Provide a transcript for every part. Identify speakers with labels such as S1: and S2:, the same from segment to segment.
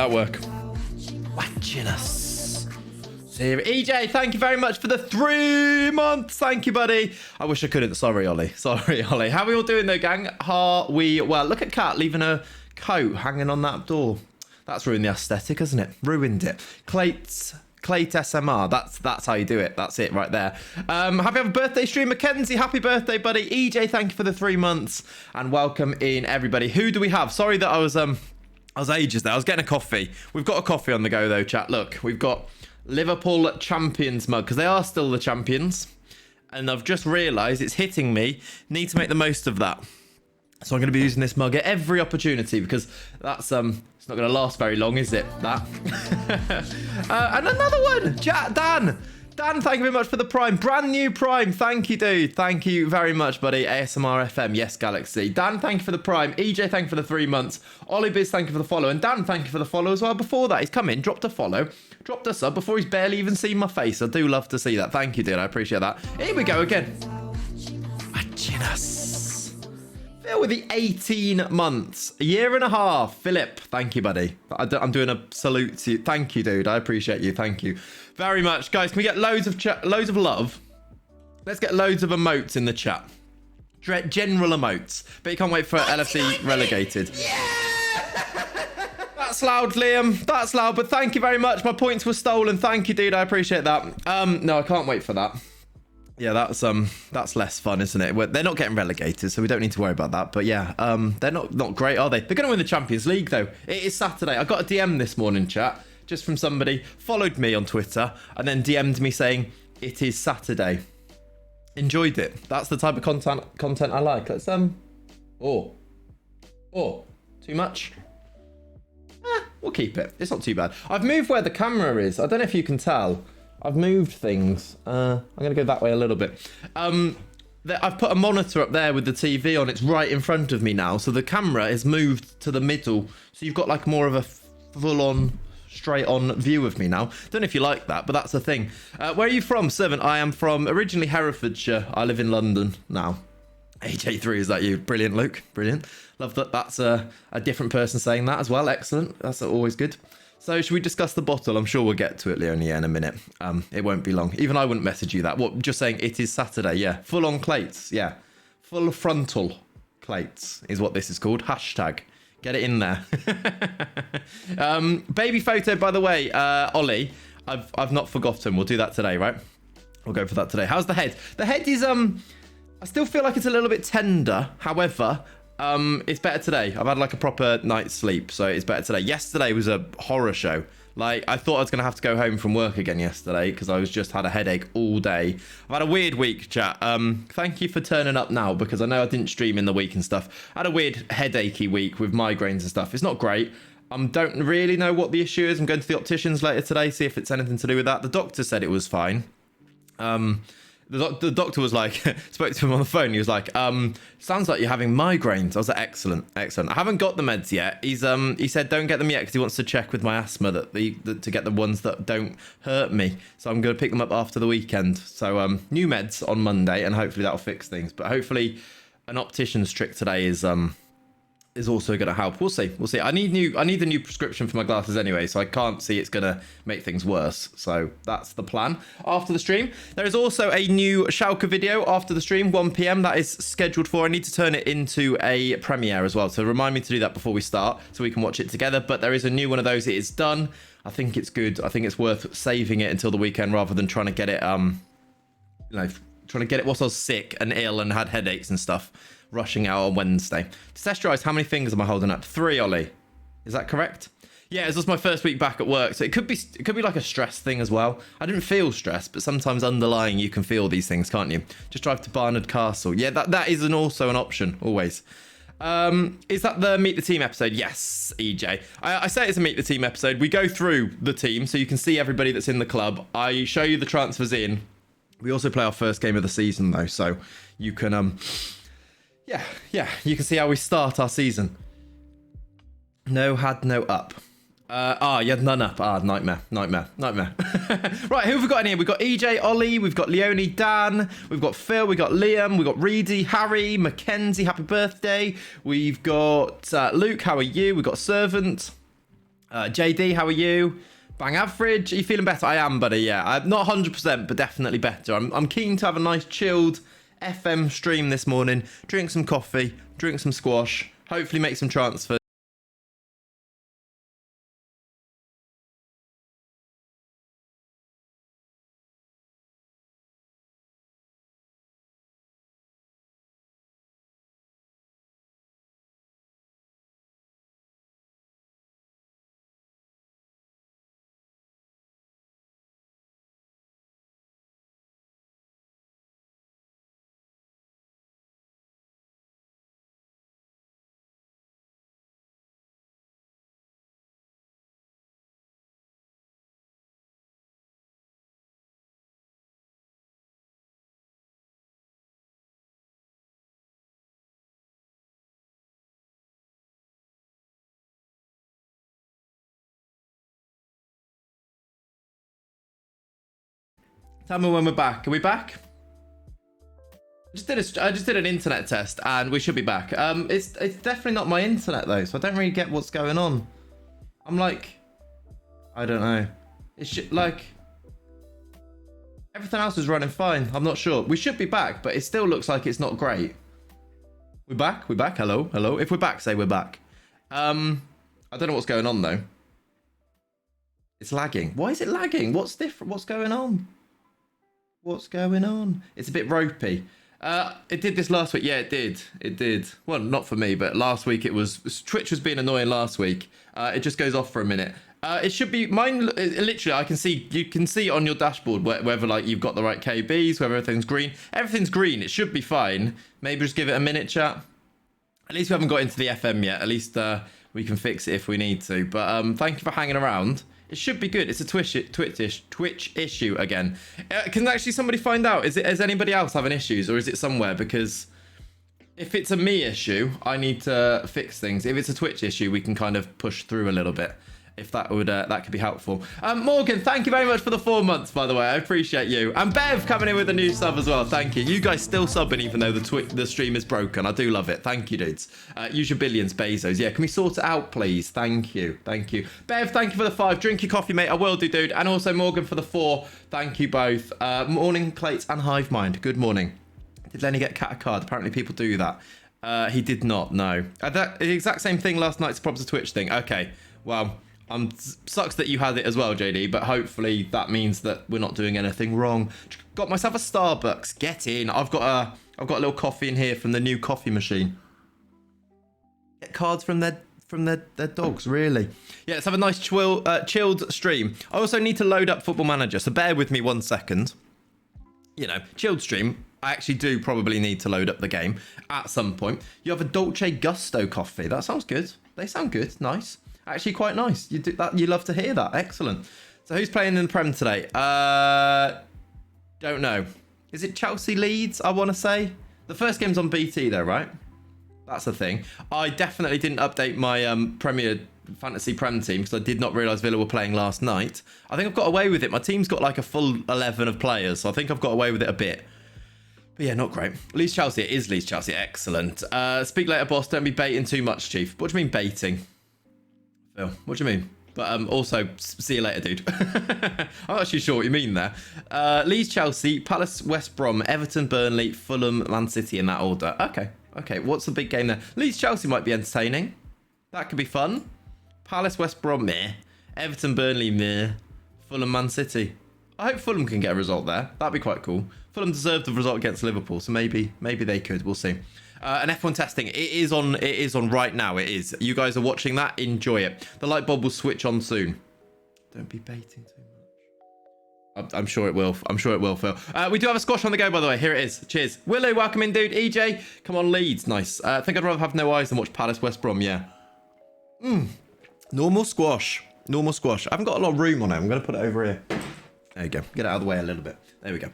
S1: At work. Watching us. EJ, thank you very much for the 3 months. Thank you, buddy. I wish I couldn't. Sorry, Ollie. Sorry, Ollie. How are we all doing, though, gang? Are we... Well, look at Kat leaving her coat hanging on that door. That's ruined the aesthetic, hasn't it? Ruined it. Clate SMR. That's how you do it. That's it right there. Happy birthday stream, Mackenzie. Happy birthday, buddy. EJ, thank you for the 3 months. And welcome in, everybody. Who do we have? Sorry that I was ages there. I was getting a coffee. We've got a coffee on the go, though, chat. Look, we've got Liverpool champions mug, because they are still the champions. And I've just realised it's hitting me. Need to make the most of that. So I'm going to be using this mug at every opportunity, because that's it's not going to last very long, is it? That. And another one, Dan, thank you very much for the Prime. Brand new Prime. Thank you, dude. Thank you very much, buddy. ASMR FM. Yes, Galaxy. Dan, thank you for the Prime. EJ, thank you for the 3 months. Ollie Biz, thank you for the follow. And Dan, thank you for the follow as well. Before that, he's come in, dropped a follow, dropped a sub before he's barely even seen my face. I do love to see that. Thank you, dude. I appreciate that. Here we go again. Watching us. Phil with the 18 months. A year and a half. Philip, thank you, buddy. I'm doing a salute to you. Thank you, dude. I appreciate you. Thank you very much. Guys, can we get loads of love? Let's get loads of emotes in the chat. General emotes. But you can't wait for LFC relegated. Yeah! That's loud, Liam. That's loud, but thank you very much. My points were stolen. Thank you, dude. I appreciate that. No, I can't wait for that. Yeah, that's less fun, isn't it? They're not getting relegated, so we don't need to worry about that. But yeah, they're not great, are they? They're going to win the Champions League, though. It is Saturday. I got a DM this morning, chat, just from somebody, followed me on Twitter, and then DM'd me saying, it is Saturday. Enjoyed it. That's the type of content I like. Let's, too much? We'll keep it. It's not too bad. I've moved where the camera is. I don't know if you can tell. I've moved things. I'm going to go that way a little bit. I've put a monitor up there with the TV on. It's right in front of me now. So the camera is moved to the middle. So you've got like more of a full-on, straight-on view of me now. Don't know if you like that, but that's the thing. Where are you from, Servant? I am from originally Herefordshire. I live in London now. AJ3, is that you? Brilliant, Luke. Brilliant. Love that that's a different person saying that as well. Excellent. That's always good. So should we discuss the bottle? I'm sure we'll get to it, Leonie, in a minute. It won't be long. Even I wouldn't message you that. What? Just saying it is Saturday. Yeah. Full on clates. Yeah. Full frontal clates is what this is called. Hashtag. Get it in there. Baby photo, by the way, Ollie. I've not forgotten. We'll do that today, right? We'll go for that today. How's the head? The head is I still feel like it's a little bit tender. However, it's better today. I've had like a proper night's sleep, so it's better today. Yesterday was a horror show. Like, I thought I was going to have to go home from work again yesterday because I just had a headache all day. I've had a weird week, chat. Thank you for turning up now, because I know I didn't stream in the week and stuff. I had a weird headachy week with migraines and stuff. It's not great. Don't really know what the issue is. I'm going to the opticians later today, see if it's anything to do with that. The doctor said it was fine. The doctor was like, spoke to him on the phone. He was like, sounds like you're having migraines. I was like, excellent. I haven't got the meds yet. He said don't get them yet because he wants to check with my asthma to get the ones that don't hurt me. So I'm going to pick them up after the weekend. So new meds on Monday, and hopefully that'll fix things. But hopefully an optician's trick today is also going to help. We'll see. I need the new prescription for my glasses anyway, so I can't see it's going to make things worse. So that's the plan. After the stream, there is also a new Schalke video after the stream, 1 p.m. That is scheduled for. I need to turn it into a premiere as well, so remind me to do that before we start so we can watch it together. But there is a new one of those. It is done. I think it's good. I think it's worth saving it until the weekend rather than trying to get it whilst I was sick and ill and had headaches and stuff. Rushing out on Wednesday. To test your eyes, how many fingers am I holding up? 3, Ollie. Is that correct? Yeah, it's just my first week back at work, so it could be like a stress thing as well. I didn't feel stressed, but sometimes underlying you can feel these things, can't you? Just drive to Barnard Castle. Yeah, that is also an option, always. Is that the Meet the Team episode? Yes, EJ. I say it's a Meet the Team episode. We go through the team, so you can see everybody that's in the club. I show you the transfers in. We also play our first game of the season, though, so you can... Yeah, you can see how we start our season. No had, no up. You had none up. Nightmare. Right, who have we got in here? We've got EJ, Ollie, we've got Leonie, Dan, we've got Phil, we've got Liam, we've got Reedy, Harry, Mackenzie, happy birthday. We've got Luke, how are you? We've got Servant. JD, how are you? Bang average. Are you feeling better? I am, buddy. Yeah, I'm not 100%, but definitely better. I'm keen to have a nice chilled FM stream this morning. Drink some coffee, drink some squash, hopefully make some transfers. Tell me when we're back. Are we back? I just did an internet test and we should be back. It's definitely not my internet though, so I don't really get what's going on. I'm like, I don't know. It's like everything else is running fine. I'm not sure. We should be back, but it still looks like it's not great. We're back. We're back. Hello, hello. If we're back, say we're back. I don't know what's going on though. It's lagging. Why is it lagging? What's different? What's going on? What's going on? It's a bit ropey. It did this last week. Yeah, it did. It did. Well, not for me, but last week it was... Twitch was being annoying last week. It just goes off for a minute. It should be... Mine, literally, I can see... You can see on your dashboard whether, like, you've got the right KBs, whether everything's green. Everything's green. It should be fine. Maybe just give it a minute, chat. At least we haven't got into the FM yet. At least we can fix it if we need to. But thank you for hanging around. It should be good. It's a Twitch issue again. Can actually somebody find out? Does anybody else having issues, or is it somewhere? Because if it's a me issue, I need to fix things. If it's a Twitch issue, we can kind of push through a little bit. If that would that could be helpful. Morgan, thank you very much for the 4 months, by the way. I appreciate you. And Bev coming in with a new sub as well. Thank you. You guys still subbing even though the stream is broken. I do love it. Thank you, dudes. Use your billions, Bezos. Yeah, can we sort it out, please? Thank you. Thank you. Bev, thank you for the 5. Drink your coffee, mate. I will do, dude. And also Morgan for the 4. Thank you both. Morning Plates and Hive Mind. Good morning. Did Lenny get cat a card? Apparently people do that. He did not, no. The exact same thing last night's Probs a Twitch thing. Okay, well... sucks that you had it as well, JD, but hopefully that means that we're not doing anything wrong. Got myself a Starbucks. Get in. I've got a little coffee in here from the new coffee machine. Get cards from their dogs, really. Yeah, let's have a nice chilled stream. I also need to load up Football Manager, so bear with me 1 second. You know, chilled stream. I actually do probably need to load up the game at some point. You have a Dolce Gusto coffee. That sounds good. They sound good. Nice. Actually quite nice. You do that. You love to hear that. Excellent. So who's playing in the Prem today? Don't know. Is it Chelsea Leeds? I want to say the first game's on BT though, right? That's the thing. I definitely didn't update my Premier Fantasy Prem team because I did not realise Villa were playing last night. I think I've got away with it. My team's got like a full 11 of players, so I think I've got away with it a bit. But yeah, not great. Leeds Chelsea. It is Leeds Chelsea. Excellent. Speak later, boss. Don't be baiting too much, Chief. What do you mean baiting? Phil, what do you mean? But also, see you later, dude. I'm not actually sure what you mean there. Leeds, Chelsea, Palace, West Brom, Everton, Burnley, Fulham, Man City in that order. Okay. What's the big game there? Leeds, Chelsea might be entertaining. That could be fun. Palace, West Brom, meh. Everton, Burnley, meh. Fulham, Man City. I hope Fulham can get a result there. That'd be quite cool. Fulham deserved the result against Liverpool, so maybe they could. We'll see. And F1 testing, it is on right now. It is. You guys are watching that. Enjoy it. The light bulb will switch on soon. Don't be baiting too much. I'm sure it will. I'm sure it will, Phil. We do have a squash on the go, by the way. Here it is. Cheers. Willow, welcome in, dude. EJ, come on, Leeds. Nice. I think I'd rather have no eyes than watch Palace West Brom. Yeah. Normal squash. Normal squash. I haven't got a lot of room on it. I'm going to put it over here. There you go. Get it out of the way a little bit. There we go.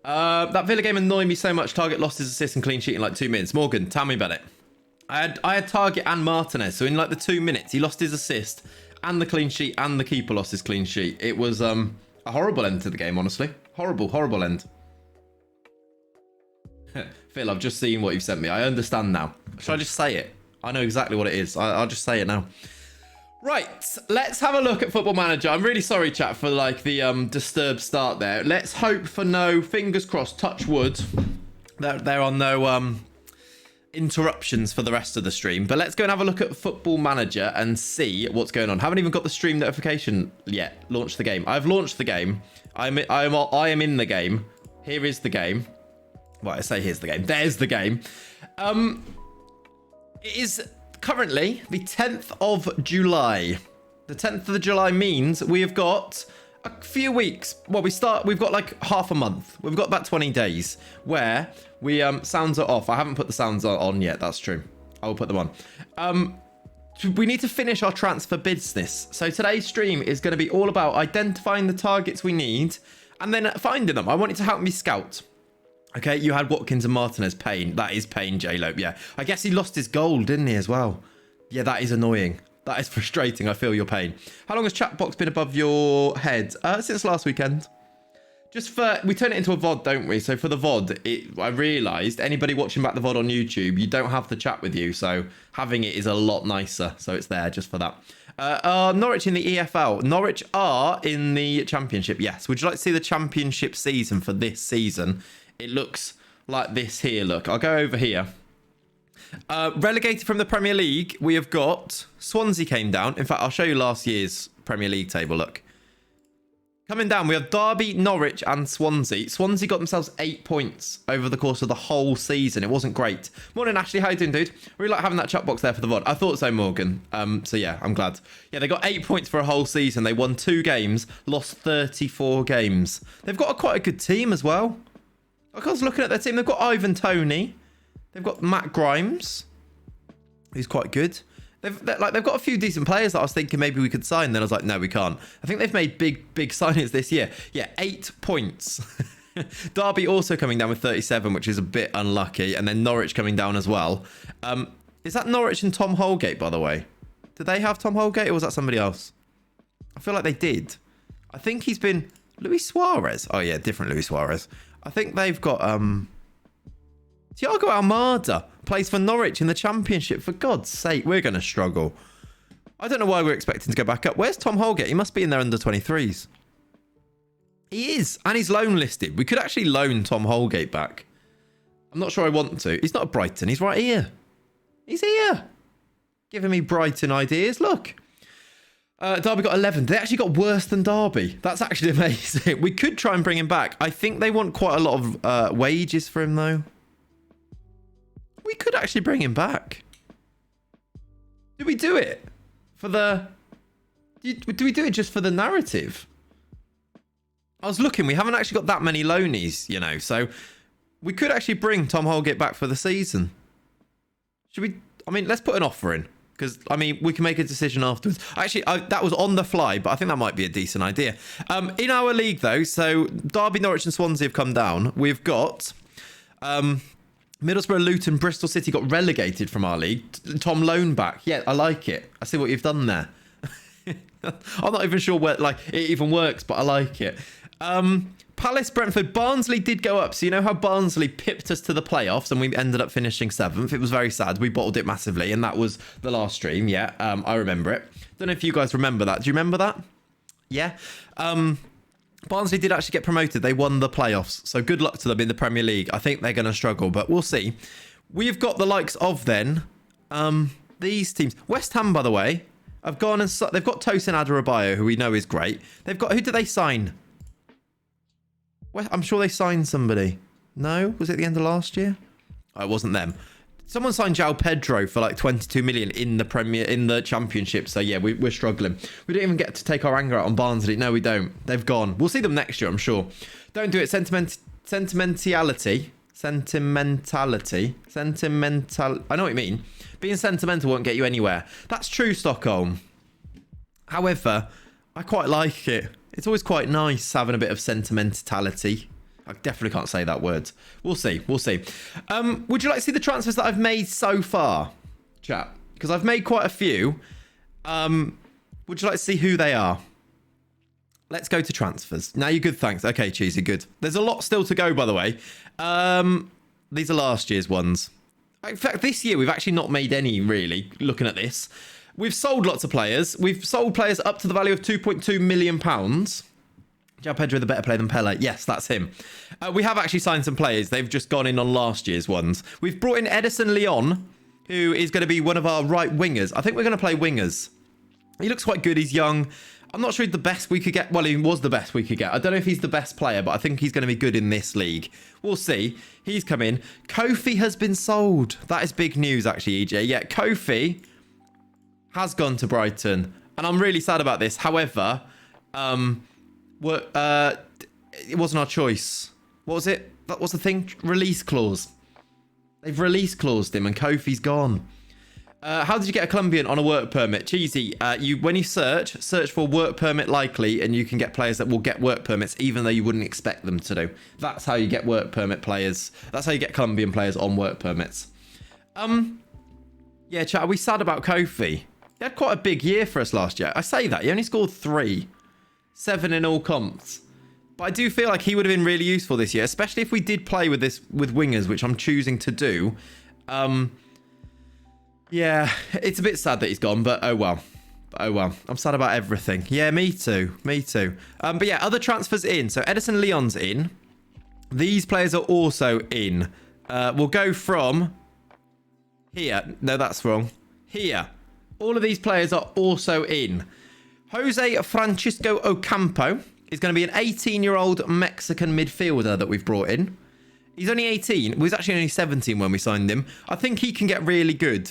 S1: That Villa game annoyed me so much. Target lost his assist and clean sheet in like 2 minutes. Morgan, tell me about it. I had Target and Martinez. So in like the 2 minutes, he lost his assist and the clean sheet and the keeper lost his clean sheet. It was a horrible end to the game, honestly. Horrible end. Phil, I've just seen what you've sent me. I understand now. Should I just say it? I know exactly what it is. I'll just say it now. Right, let's have a look at Football Manager. I'm really sorry, chat, for like the disturbed start there. Let's hope for no, fingers crossed, touch wood, that there are no interruptions for the rest of the stream. But let's go and have a look at Football Manager and see what's going on. Haven't even got the stream notification yet. Launch the game. I've launched the game. I am in the game. Here is the game. Well, I say here's the game. There's the game. It is currently the 10th of July. The 10th of July means we have got a few weeks. Well, we've got like half a month. We've got about 20 days where we, sounds are off. I haven't put the sounds on yet. That's true. I will put them on. We need to finish our transfer business. So today's stream is going to be all about identifying the targets we need and then finding them. I want you to help me scout. Okay, you had Watkins and Martinez. Pain. That is pain, J-Lope. Yeah. I guess he lost his goal, didn't he, as well? Yeah, that is annoying. That is frustrating. I feel your pain. How long has Chatbox been above your head? Since last weekend. Just for... We turn it into a VOD, don't we? So for the VOD, I realised anybody watching back the VOD on YouTube, you don't have the chat with you. So having it is a lot nicer. So it's there just for that. Norwich in the EFL. Norwich are in the Championship, yes. Would you like to see the Championship season for this season? It looks like this here. Look, I'll go over here. Relegated from the Premier League, we have got Swansea came down. In fact, I'll show you last year's Premier League table. Look. Coming down, we have Derby, Norwich and Swansea. Swansea got themselves 8 points over the course of the whole season. It wasn't great. Morning, Ashley. How you doing, dude? Really like having that chat box there for the VOD. I thought so, Morgan. So, yeah, I'm glad. Yeah, they got 8 points for a whole season. They won 2 games, lost 34 games. They've got quite a good team as well. I was looking at their team. They've got Ivan Toney. They've got Matt Grimes, who's quite good. They've got a few decent players that I was thinking maybe we could sign. Then I was like, no, we can't. I think they've made big signings this year. Yeah, 8 points. Derby also coming down with 37, which is a bit unlucky. And then Norwich coming down as well. Is that Norwich and Tom Holgate, by the way? Did they have Tom Holgate or was that somebody else? I feel like they did. I think he's been... Luis Suarez. Oh, yeah, different Luis Suarez. I think they've got Thiago Almada plays for Norwich in the Championship. For God's sake, we're going to struggle. I don't know why we're expecting to go back up. Where's Tom Holgate? He must be in their under 23s. He is, and he's loan listed. We could actually loan Tom Holgate back. I'm not sure I want to. He's not at Brighton. He's right here. He's here. Giving me Brighton ideas. Look. Derby got 11. They actually got worse than Derby. That's actually amazing. We could try and bring him back. I think they want quite a lot of wages for him, though. We could actually bring him back. Do we do it for the... Do we do it just for the narrative? I was looking. We haven't actually got that many loanies, you know. So we could actually bring Tom Holgate back for the season. Should we... I mean, let's put an offer in. Because, I mean, we can make a decision afterwards. Actually, that was on the fly, but I think that might be a decent idea. In our league, though, so Derby, Norwich and Swansea have come down. We've got Middlesbrough, Luton, Bristol City got relegated from our league. Tom Loan back. Yeah, I like it. I see what you've done there. I'm not even sure where it even works, but I like it. Palace, Brentford, Barnsley did go up. So you know how Barnsley pipped us to the playoffs and we ended up finishing 7th? It was very sad. We bottled it massively and that was the last stream. Yeah, I remember it. Don't know if you guys remember that. Do you remember that? Yeah. Barnsley did actually get promoted. They won the playoffs. So good luck to them in the Premier League. I think they're going to struggle, but we'll see. We've got the likes of then these teams. West Ham, by the way, have gone and they've got Tosin Adarabioyo, who we know is great. They've got... Who did they sign? I'm sure they signed somebody. No? Was it the end of last year? Oh, it wasn't them. Someone signed João Pedro for like 22 million in the Championship. So yeah, we're struggling. We don't even get to take our anger out on Barnsley. No, we don't. They've gone. We'll see them next year, I'm sure. Don't do it. Sentimentality. I know what you mean. Being sentimental won't get you anywhere. That's true, Stockholm. However, I quite like it. It's always quite nice having a bit of sentimentality. I definitely can't say that word. We'll see. We'll see. Would you like to see the transfers that I've made so far, chat? Because I've made quite a few. Would you like to see who they are? Let's go to transfers. Now you're good, thanks. Okay, Cheesy, good. There's a lot still to go, by the way. These are last year's ones. In fact, this year we've actually not made any, really, looking at this. We've sold lots of players. We've sold players up to the value of £2.2 million. João Pedro, the better player than Pele. Yes, that's him. We have actually signed some players. They've just gone in on last year's ones. We've brought in Edison Leon, who is going to be one of our right wingers. I think we're going to play wingers. He looks quite good. He's young. I'm not sure he's the best we could get. Well, he was the best we could get. I don't know if he's the best player, but I think he's going to be good in this league. We'll see. He's come in. Kofi has been sold. That is big news, actually, EJ. Yeah, Kofi has gone to Brighton. And I'm really sad about this. However, it wasn't our choice. What was it? That was the thing. Release clause. They've release claused him and Kofi's gone. How did you get a Colombian on a work permit? Cheesy. When you search for work permit likely, and you can get players that will get work permits even though you wouldn't expect them to do. That's how you get work permit players. That's how you get Colombian players on work permits. Yeah, chat, are we sad about Kofi? He had quite a big year for us last year. I say that. He only scored 3. 7 in all comps. But I do feel like he would have been really useful this year, especially if we did play with wingers, which I'm choosing to do. Yeah, it's a bit sad that he's gone, but oh well. I'm sad about everything. Yeah, me too. But yeah, other transfers in. So Edison Leon's in. These players are also in. We'll go from here. No, that's wrong. Here. All of these players are also in. Jose Francisco Ocampo is going to be an 18-year-old Mexican midfielder that we've brought in. He's only 18. He was actually only 17 when we signed him. I think he can get really good.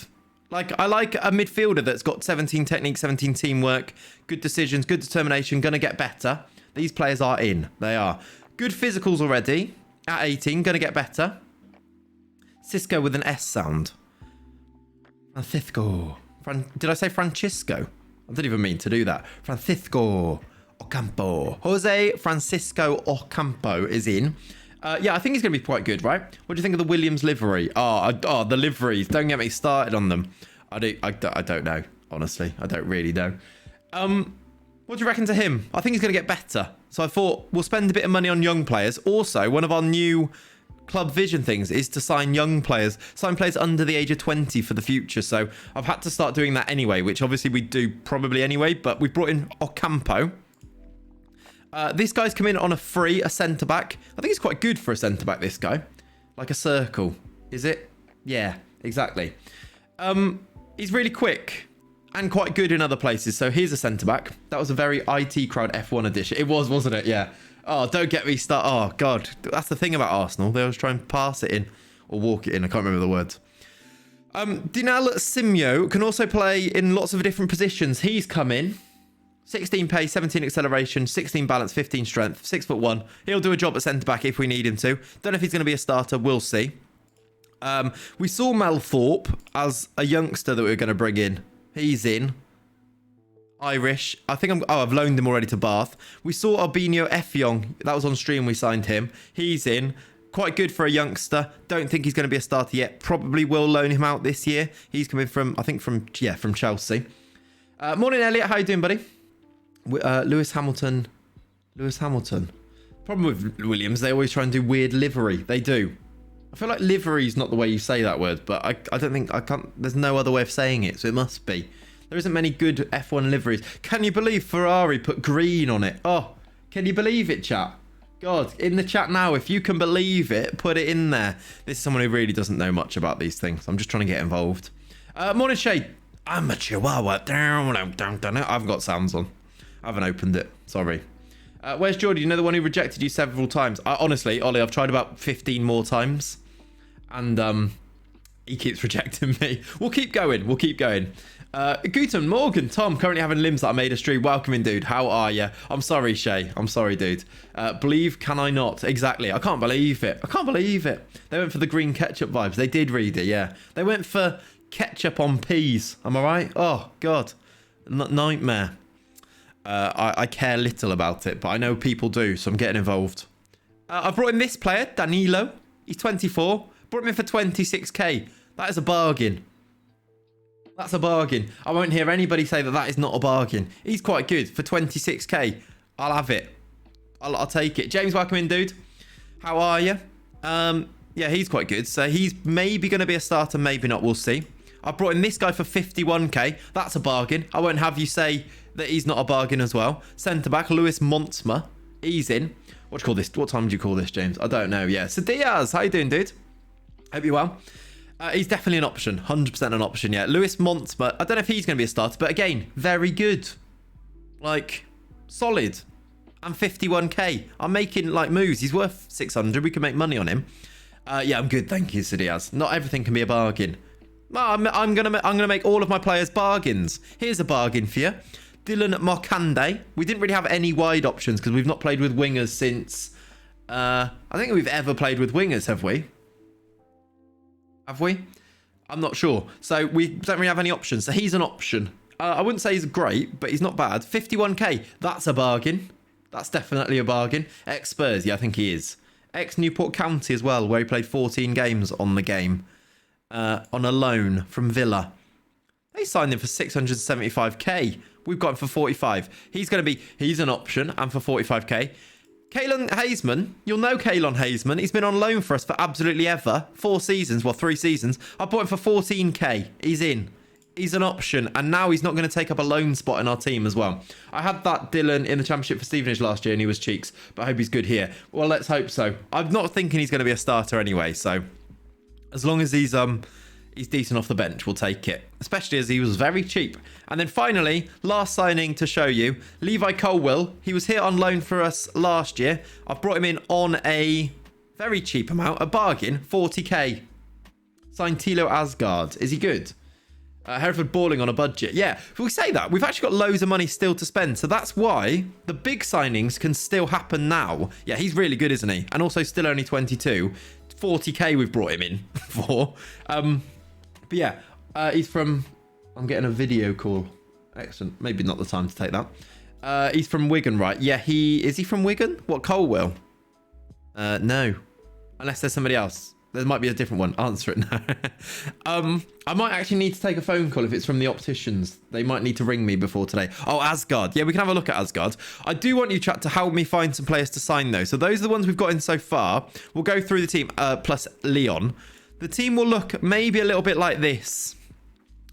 S1: I like a midfielder that's got 17 technique, 17 teamwork, good decisions, good determination, going to get better. These players are in. They are. Good physicals already. At 18, going to get better. Cisco with an S sound. Francisco. Did I say Francisco? I didn't even mean to do that. Francisco Ocampo. Jose Francisco Ocampo is in. Yeah, I think he's going to be quite good, right? What do you think of the Williams livery? Oh, the liveries. Don't get me started on them. I don't know, honestly. I don't really know. What do you reckon to him? I think he's going to get better. So I thought we'll spend a bit of money on young players. Also, one of our new club vision things is to sign young players. Sign players under the age of 20 for the future. So I've had to start doing that anyway, which obviously we do probably anyway. But we've brought in Ocampo. This guy's come in on a free, a centre-back. I think he's quite good for a centre-back, this guy. Like a circle. Is it? Yeah, exactly. He's really quick and quite good in other places. So here's a centre-back. That was a very IT crowd F1 edition. It was, wasn't it? Yeah. Oh, don't get me started. Oh, God. That's the thing about Arsenal. They always try and pass it in or walk it in. I can't remember the words. Dinal Simio can also play in lots of different positions. He's come in. 16 pace, 17 acceleration, 16 balance, 15 strength, 6'1". He'll do a job at centre-back if we need him to. Don't know if he's going to be a starter. We'll see. We saw Mel Thorpe as a youngster that we were going to bring in. He's in. Irish. I think I've loaned him already to Bath. We saw Albinho Effiong. That was on stream. We signed him. He's in. Quite good for a youngster. Don't think he's going to be a starter yet. Probably will loan him out this year. He's coming from, I think from Chelsea. Morning, Elliot. How you doing, buddy? Lewis Hamilton. Problem with Williams, they always try and do weird livery. They do. I feel like livery is not the way you say that word, but I don't think I can't. There's no other way of saying it, so it must be. There isn't many good F1 liveries. Can you believe Ferrari put green on it? Oh, can you believe it, chat? God, in the chat now, if you can believe it, put it in there. This is someone who really doesn't know much about these things. I'm just trying to get involved. Morning, Shay. I'm a chihuahua. I haven't got sounds on. I haven't opened it. Sorry. Where's Jordy? You know the one who rejected you several times? Honestly, Ollie, I've tried about 15 more times. And he keeps rejecting me. We'll keep going. Guten Morgen, Tom. Currently having limbs that I made a stream. Welcome in, dude. How are you? I'm sorry, Shay. I'm sorry, dude. Believe can I not? Exactly. I can't believe it. They went for the green ketchup vibes. They did read it, yeah. They went for ketchup on peas. Am I right? Oh, God. Nightmare. I care little about it, but I know people do, so I'm getting involved. I've brought in this player, Danilo. He's 24. Brought him in for 26k. That is a bargain. That's a bargain. I won't hear anybody say that is not a bargain. He's quite good for 26k. I'll have it. I'll take it. James, welcome in, dude. How are you? Yeah, he's quite good. So he's maybe going to be a starter, maybe not. We'll see. I brought in this guy for 51k. That's a bargain. I won't have you say that he's not a bargain as well. Centre-back, Lewis Montsma. He's in. What do you call this? What time do you call this, James? I don't know. Yeah. So Diaz, how you doing, dude? Hope you're well. He's definitely an option. 100% an option, yeah. Lewis Montsma. I don't know if he's going to be a starter, but again, very good. Like, solid. And 51k. I'm making, like, moves. He's worth 600. We can make money on him. Yeah, I'm good. Thank you, Diaz. Not everything can be a bargain. I'm gonna make all of my players bargains. Here's a bargain for you. Dylan Marcande. We didn't really have any wide options because we've not played with wingers since... I don't think we've ever played with wingers, have we? Have we? I'm not sure. So we don't really have any options. So he's an option. I wouldn't say he's great, but he's not bad. 51k. That's a bargain. That's definitely a bargain. Ex-Spurs. Yeah, I think he is. Ex-Newport County as well, where he played 14 games on the game. On a loan from Villa. They signed him for 675k. We've got him for 45. He's an option, and for 45k. Kaylon Hazeman. You'll know Kaylon Hazeman. He's been on loan for us for absolutely ever. 4 seasons. Well, 3 seasons. I bought him for 14k. He's in. He's an option. And now he's not going to take up a loan spot in our team as well. I had that Dylan in the Championship for Stevenage last year and he was cheeks. But I hope he's good here. Well, let's hope so. I'm not thinking he's going to be a starter anyway. So as long as he's decent off the bench, we'll take it. Especially as he was very cheap. And then finally, last signing to show you, Levi Colwill. He was here on loan for us last year. I've brought him in on a very cheap amount, a bargain, 40k. Signed Tilo Asgard. Is he good? Hereford balling on a budget. Yeah, if we say that, we've actually got loads of money still to spend. So that's why the big signings can still happen now. Yeah, he's really good, isn't he? And also still only 22. 40k we've brought him in for. But yeah, he's from... I'm getting a video call. Excellent. Maybe not the time to take that. He's from Wigan, right? Yeah, is he from Wigan? What, Colwill? No. Unless there's somebody else. There might be a different one. Answer it now. I might actually need to take a phone call if it's from the opticians. They might need to ring me before today. Oh, Asgard. Yeah, we can have a look at Asgard. I do want you, chat, to help me find some players to sign, though. So those are the ones we've got in so far. We'll go through the team, plus Leon. The team will look maybe a little bit like this.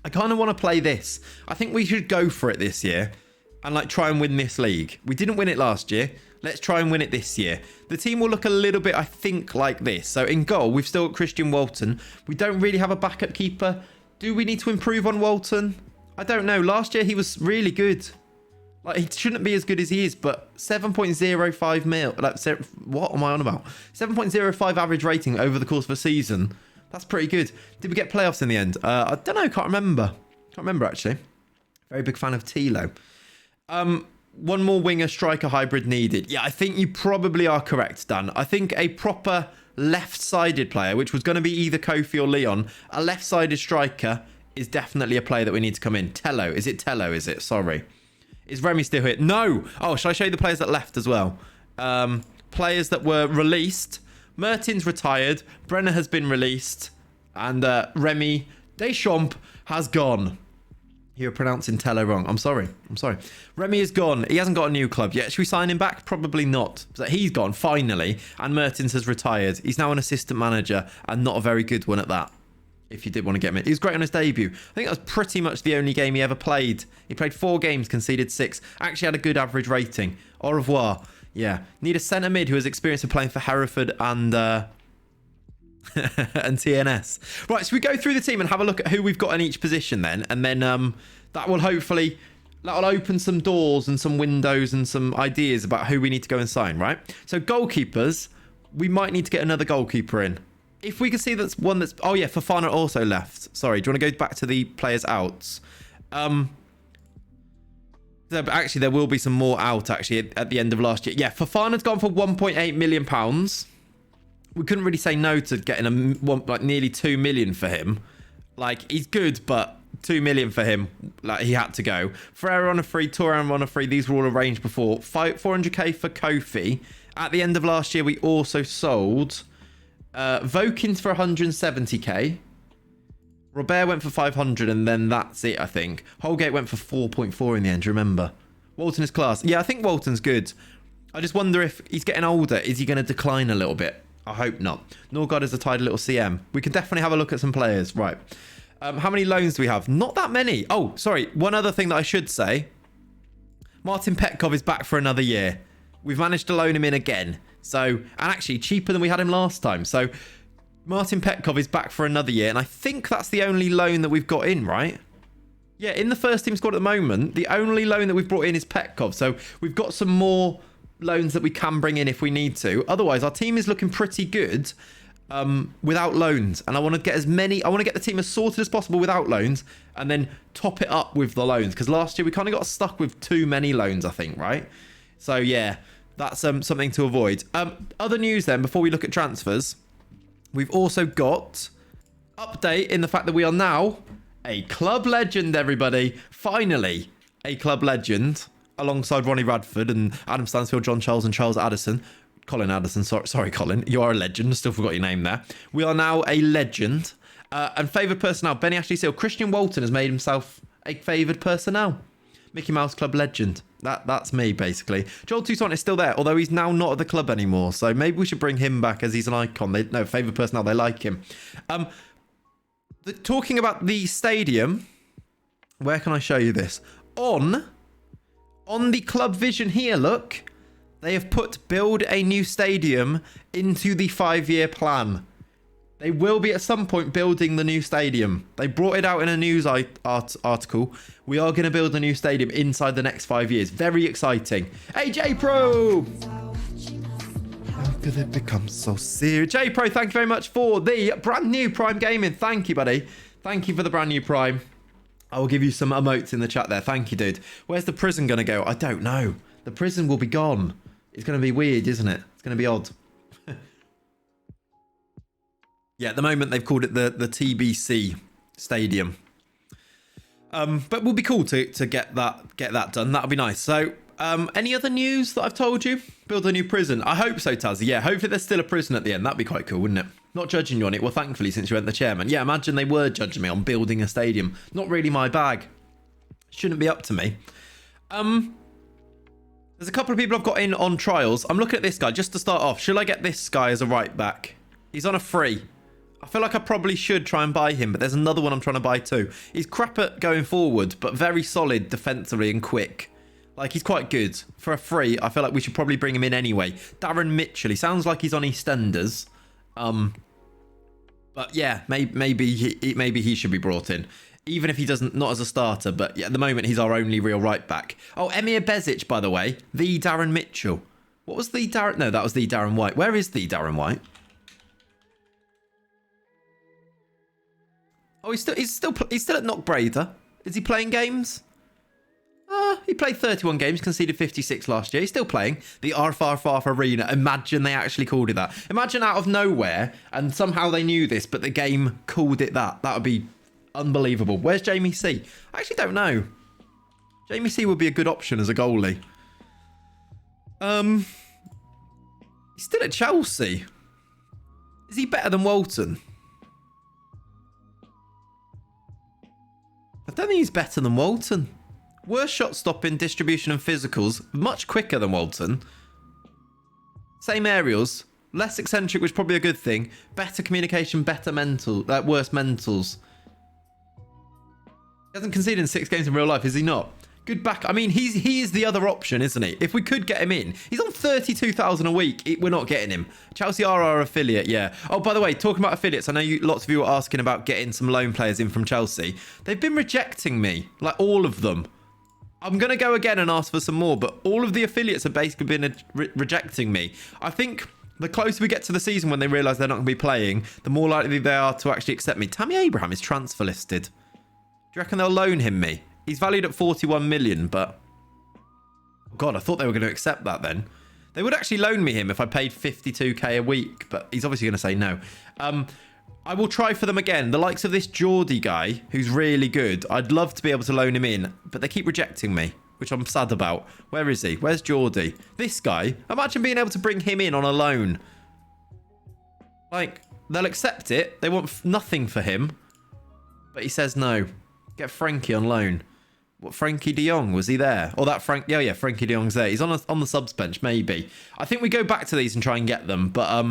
S1: I kind of want to play this. I think we should go for it this year and like try and win this league. We didn't win it last year. Let's try and win it this year. The team will look a little bit, I think, like this. So in goal, we've still got Christian Walton. We don't really have a backup keeper. Do we need to improve on Walton? I don't know. Last year, he was really good. Like, he shouldn't be as good as he is, but 7.05 mil. Like, what am I on about? 7.05 average rating over the course of a season. That's pretty good. Did we get playoffs in the end? I don't know. Can't remember. Can't remember, actually. Very big fan of Tilo. One more winger striker hybrid needed. Yeah, I think you probably are correct, Dan. I think a proper left-sided player, which was going to be either Kofi or Leon, a left-sided striker is definitely a player that we need to come in. Tello. Is it Tello? Is it? Sorry. Is Remy still here? No. Oh, shall I show you the players that left as well? Players that were released. Mertin's retired. Brenner has been released. And Remy Deschamps has gone. You're pronouncing Tello wrong. I'm sorry. Remy is gone. He hasn't got a new club yet. Should we sign him back? Probably not. So he's gone, finally. And Mertens has retired. He's now an assistant manager and not a very good one at that. If you did want to get him in. He was great on his debut. I think that was pretty much the only game he ever played. He played 4 games, conceded 6. Actually had a good average rating. Au revoir. Yeah. Need a centre mid who has experience of playing for Hereford and... and TNS. Right, so we go through the team and have a look at who we've got in each position then. And then that will hopefully... That'll open some doors and some windows and some ideas about who we need to go and sign, right? So goalkeepers, we might need to get another goalkeeper in. If we can see that's one that's... Oh, yeah, Fofana also left. Sorry, do you want to go back to the players' outs? Actually, there will be some more out, actually, at the end of last year. Yeah, Fofana's gone for £1.8 million. We couldn't really say no to getting like nearly 2 million for him. Like, he's good, but 2 million for him. Like, he had to go. Ferreira on a free, Turan on a free. These were all arranged before. 400k for Kofi. At the end of last year, we also sold Vokins for 170k. Robert went for 500, and then that's it, I think. Holgate went for 4.4 in the end, remember? Walton is class. Yeah, I think Walton's good. I just wonder if he's getting older. Is he going to decline a little bit? I hope not. Norgard is a tidy little CM. We can definitely have a look at some players. Right. How many loans do we have? Not that many. Oh, sorry. One other thing that I should say. Martin Petkov is back for another year. We've managed to loan him in again. So, and actually cheaper than we had him last time. So, Martin Petkov is back for another year. And I think that's the only loan that we've got in, right? Yeah, in the first team squad at the moment, the only loan that we've brought in is Petkov. So, we've got some more loans that we can bring in if we need to. Otherwise, our team is looking pretty good without loans. And I want to get the team as sorted as possible without loans and then top it up with the loans. Because last year we kind of got stuck with too many loans, I think, right? So, yeah, that's something to avoid. Other news then, before we look at transfers, we've also got update in the fact that we are now a club legend, everybody. Finally, a club legend alongside Ronnie Radford and Adam Stansfield, John Charles and Charles Addison. Colin Addison, sorry, Colin. You are a legend. Still forgot your name there. We are now a legend. And favoured personnel, Benny Ashley Seal. Christian Walton has made himself a favoured personnel. Mickey Mouse Club legend. That's me, basically. Joel Toussaint is still there, although he's now not at the club anymore. So maybe we should bring him back as he's an icon. Favoured personnel, they like him. Talking about the stadium, where can I show you this? On the club vision here, look. They have put build a new stadium into the 5-year plan. They will be at some point building the new stadium. They brought it out in a news article. We are going to build a new stadium inside the next 5 years. Very exciting. Hey, J-Pro! How could it become so serious? J-Pro, thank you very much for the brand new Prime Gaming. Thank you, buddy. Thank you for the brand new Prime. I will give you some emotes in the chat there. Thank you, dude. Where's the prison going to go? I don't know. The prison will be gone. It's going to be weird, isn't it? It's going to be odd. Yeah, at the moment they've called it the TBC Stadium. But we'll be cool to get that done. That'll be nice. So, any other news that I've told you? Build a new prison. I hope so, Tazzy. Yeah, hopefully there's still a prison at the end. That'd be quite cool, wouldn't it? Not judging you on it. Well, thankfully, since you went the chairman. Yeah, imagine they were judging me on building a stadium. Not really my bag. Shouldn't be up to me. There's a couple of people I've got in on trials. I'm looking at this guy just to start off. Should I get this guy as a right back? He's on a free. I feel like I probably should try and buy him, but there's another one I'm trying to buy too. He's crap at going forward, but very solid defensively and quick. Like, he's quite good. For a free, I feel like we should probably bring him in anyway. Darren Mitchell. He sounds like he's on EastEnders. But yeah, maybe he should be brought in. Even if he doesn't, not as a starter, but yeah, at the moment he's our only real right back. Oh, Emir Bezic, by the way, the Darren Mitchell. What was the Darren? No, that was the Darren White. Where is the Darren White? Oh, he's still at Knockbrader. Is he playing games? He played 31 games, conceded 56 last year. He's still playing the Arf Arena. Imagine they actually called it that. Imagine out of nowhere, and somehow they knew this, but the game called it that. That would be unbelievable. Where's Jamie C? I actually don't know. Jamie C would be a good option as a goalie. He's still at Chelsea. Is he better than Walton? I don't think he's better than Walton. Worse shot stopping, distribution and physicals. Much quicker than Walton. Same aerials. Less eccentric, which is probably a good thing. Better communication, better mental. Worse mentals. He hasn't conceded in 6 games in real life, is he not? Good back. I mean, he is the other option, isn't he? If we could get him in. He's on 32,000 a week. We're not getting him. Chelsea are our affiliate, yeah. Oh, by the way, talking about affiliates, I know lots of you are asking about getting some loan players in from Chelsea. They've been rejecting me. Like, all of them. I'm going to go again and ask for some more, but all of the affiliates have basically been rejecting me. I think the closer we get to the season when they realise they're not going to be playing, the more likely they are to actually accept me. Tammy Abraham is transfer listed. Do you reckon they'll loan him me? He's valued at 41 million, but... God, I thought they were going to accept that then. They would actually loan me him if I paid 52k a week, but he's obviously going to say no. I will try for them again. The likes of this Geordie guy, who's really good. I'd love to be able to loan him in, but they keep rejecting me, which I'm sad about. Where is he? Where's Geordie? This guy. Imagine being able to bring him in on a loan. Like, they'll accept it. They want nothing for him, but he says no. Get Frankie on loan. What, Frankie de Jong? Was he there? Or that Frank... Yeah, Frankie de Jong's there. He's on the subs bench, maybe. I think we go back to these and try and get them, but...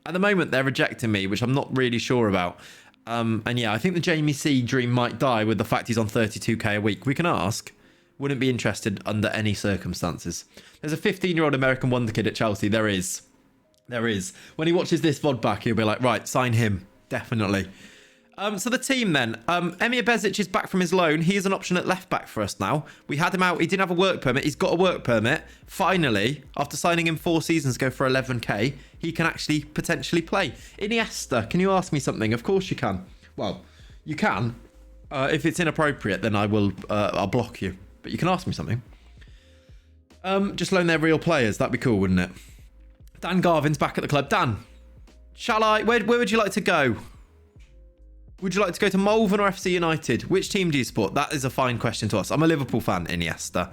S1: At the moment, they're rejecting me, which I'm not really sure about. And yeah, I think the Jamie C dream might die with the fact he's on 32k a week. We can ask. Wouldn't be interested under any circumstances. There's a 15-year-old American wonder kid at Chelsea. There is. When he watches this VOD back, he'll be like, right, sign him. Definitely. So the team then. Emir Bezic is back from his loan. He is an option at left back for us now. We had him out. He didn't have a work permit. He's got a work permit. Finally, after signing him 4 seasons ago for 11k, he can actually potentially play. Iniesta, can you ask me something? Of course you can. Well, you can. If it's inappropriate, then I'll block you. But you can ask me something. Just loan their real players. That'd be cool, wouldn't it? Dan Garvin's back at the club. Dan, where would you like to go? Would you like to go to Malvern or FC United? Which team do you support? That is a fine question to ask. I'm a Liverpool fan, Iniesta.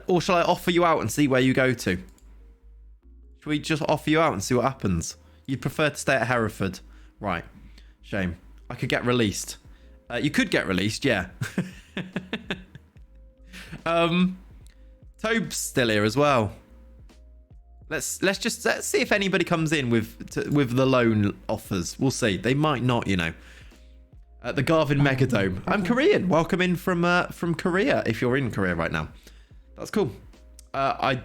S1: Or shall I offer you out and see where you go to? Should we just offer you out and see what happens? You'd prefer to stay at Hereford. Right. Shame. I could get released. You could get released, yeah. Tobe's still here as well. Let's see if anybody comes in with the loan offers. We'll see. They might not, you know. The Garvin Megadome. I'm Korean. Welcome in from Korea. If you're in Korea right now, that's cool. I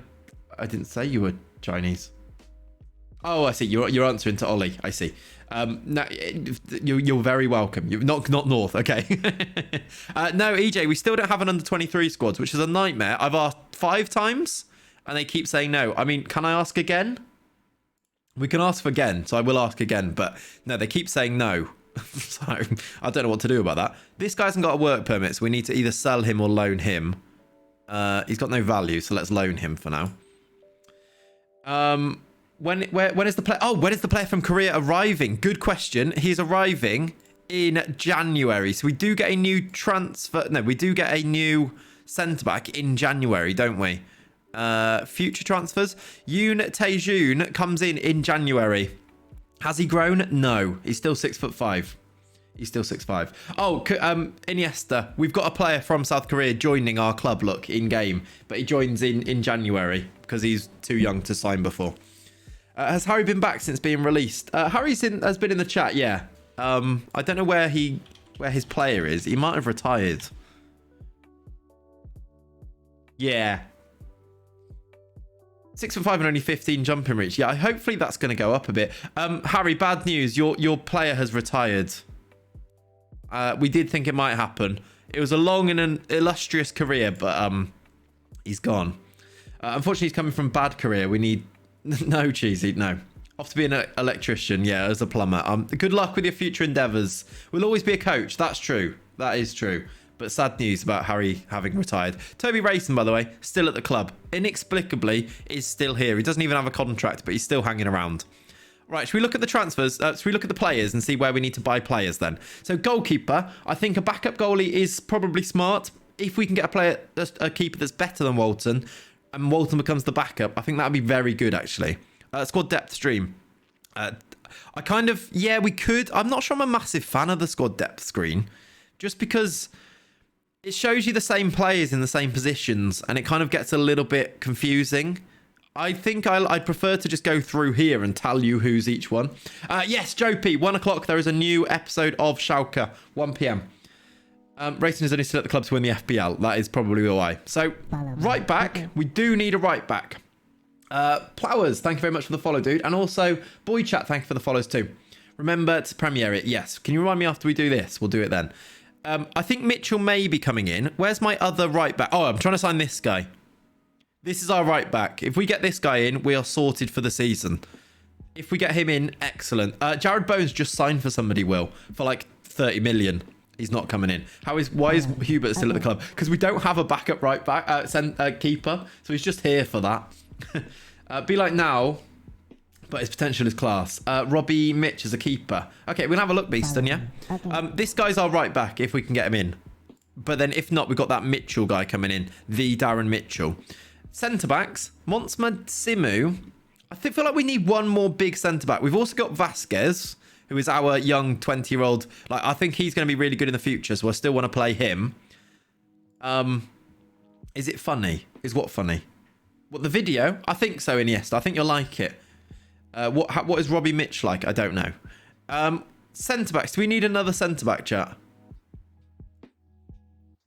S1: didn't say you were Chinese. Oh, I see. You're answering to Ollie. I see. No, you're very welcome. You're not North. Okay. No, EJ, we still don't have an under-23 squad, which is a nightmare. I've asked 5 times, and they keep saying no. I mean, can I ask again? We can ask again, so I will ask again. But no, they keep saying no. So I don't know what to do about that. This guy hasn't got a work permit, so we need to either sell him or loan him. He's got no value, so let's loan him for now. When is the player? Oh, when is the player from Korea arriving? Good question. He's arriving in January, so we do get a new transfer. No, we do get a new centre back in January, don't we? Future transfers. Yoon Tae-joon comes in January. Has he grown? No, he's still 6'5". He's still 6'5". Oh, Iniesta. We've got a player from South Korea joining our club. Look, in game, but he joins in January because he's too young to sign before. Has Harry been back since being released? Harry has been in the chat. Yeah. I don't know where his player is. He might have retired. Yeah. 6'5" and only 15 jumping reach. Yeah, hopefully that's going to go up a bit. Harry, bad news. Your player has retired. We did think it might happen. It was a long and an illustrious career, but he's gone. Unfortunately, he's coming from bad career. We need... No, Cheesy, no. Off to be an electrician, yeah, as a plumber. Good luck with your future endeavours. We'll always be a coach. That's true. That is true. But sad news about Harry having retired. Toby Rayson, by the way, still at the club. Inexplicably, is still here. He doesn't even have a contract, but he's still hanging around. Right, should we look at the transfers? Should we look at the players and see where we need to buy players then? So goalkeeper, I think a backup goalie is probably smart. If we can get a keeper that's better than Walton, and Walton becomes the backup, I think that would be very good, actually. Squad depth stream. We could. I'm not sure I'm a massive fan of the squad depth screen. Just because it shows you the same players in the same positions, and it kind of gets a little bit confusing. I think I'd prefer to just go through here and tell you who's each one. Yes, Joe P, 1 o'clock, there is a new episode of Schalke, 1 p.m. Racing is only still at the club to win the FPL. That is probably why. So, right back. We do need a right back. Plowers, thank you very much for the follow, dude. And also, Boy Chat, thank you for the follows too. Remember to premiere it. Yes. Can you remind me after we do this? We'll do it then. I think Mitchell may be coming in. Where's my other right back? Oh, I'm trying to sign this guy. This is our right back. If we get this guy in, we are sorted for the season. If we get him in, excellent. Jared Bones just signed for somebody, Will, for like 30 million. He's not coming in. Why is Hubert still at the club? Because we don't have a backup right back, keeper. So he's just here for that. Be like now, but his potential is class. Robbie Mitch is a keeper. Okay, we'll have a look, Beaston, yeah? This guy's our right back if we can get him in. But then if not, we've got that Mitchell guy coming in. The Darren Mitchell. Centre-backs. Monsma Simu. I feel like we need one more big centre-back. We've also got Vasquez, who is our young 20-year-old. Like, I think he's going to be really good in the future, so I still want to play him. Is it funny? Is what funny? What, the video? I think so, Iniesta. I think you'll like it. What is Robbie Mitch like? I don't know. Centre-backs. Do we need another centre-back, chat?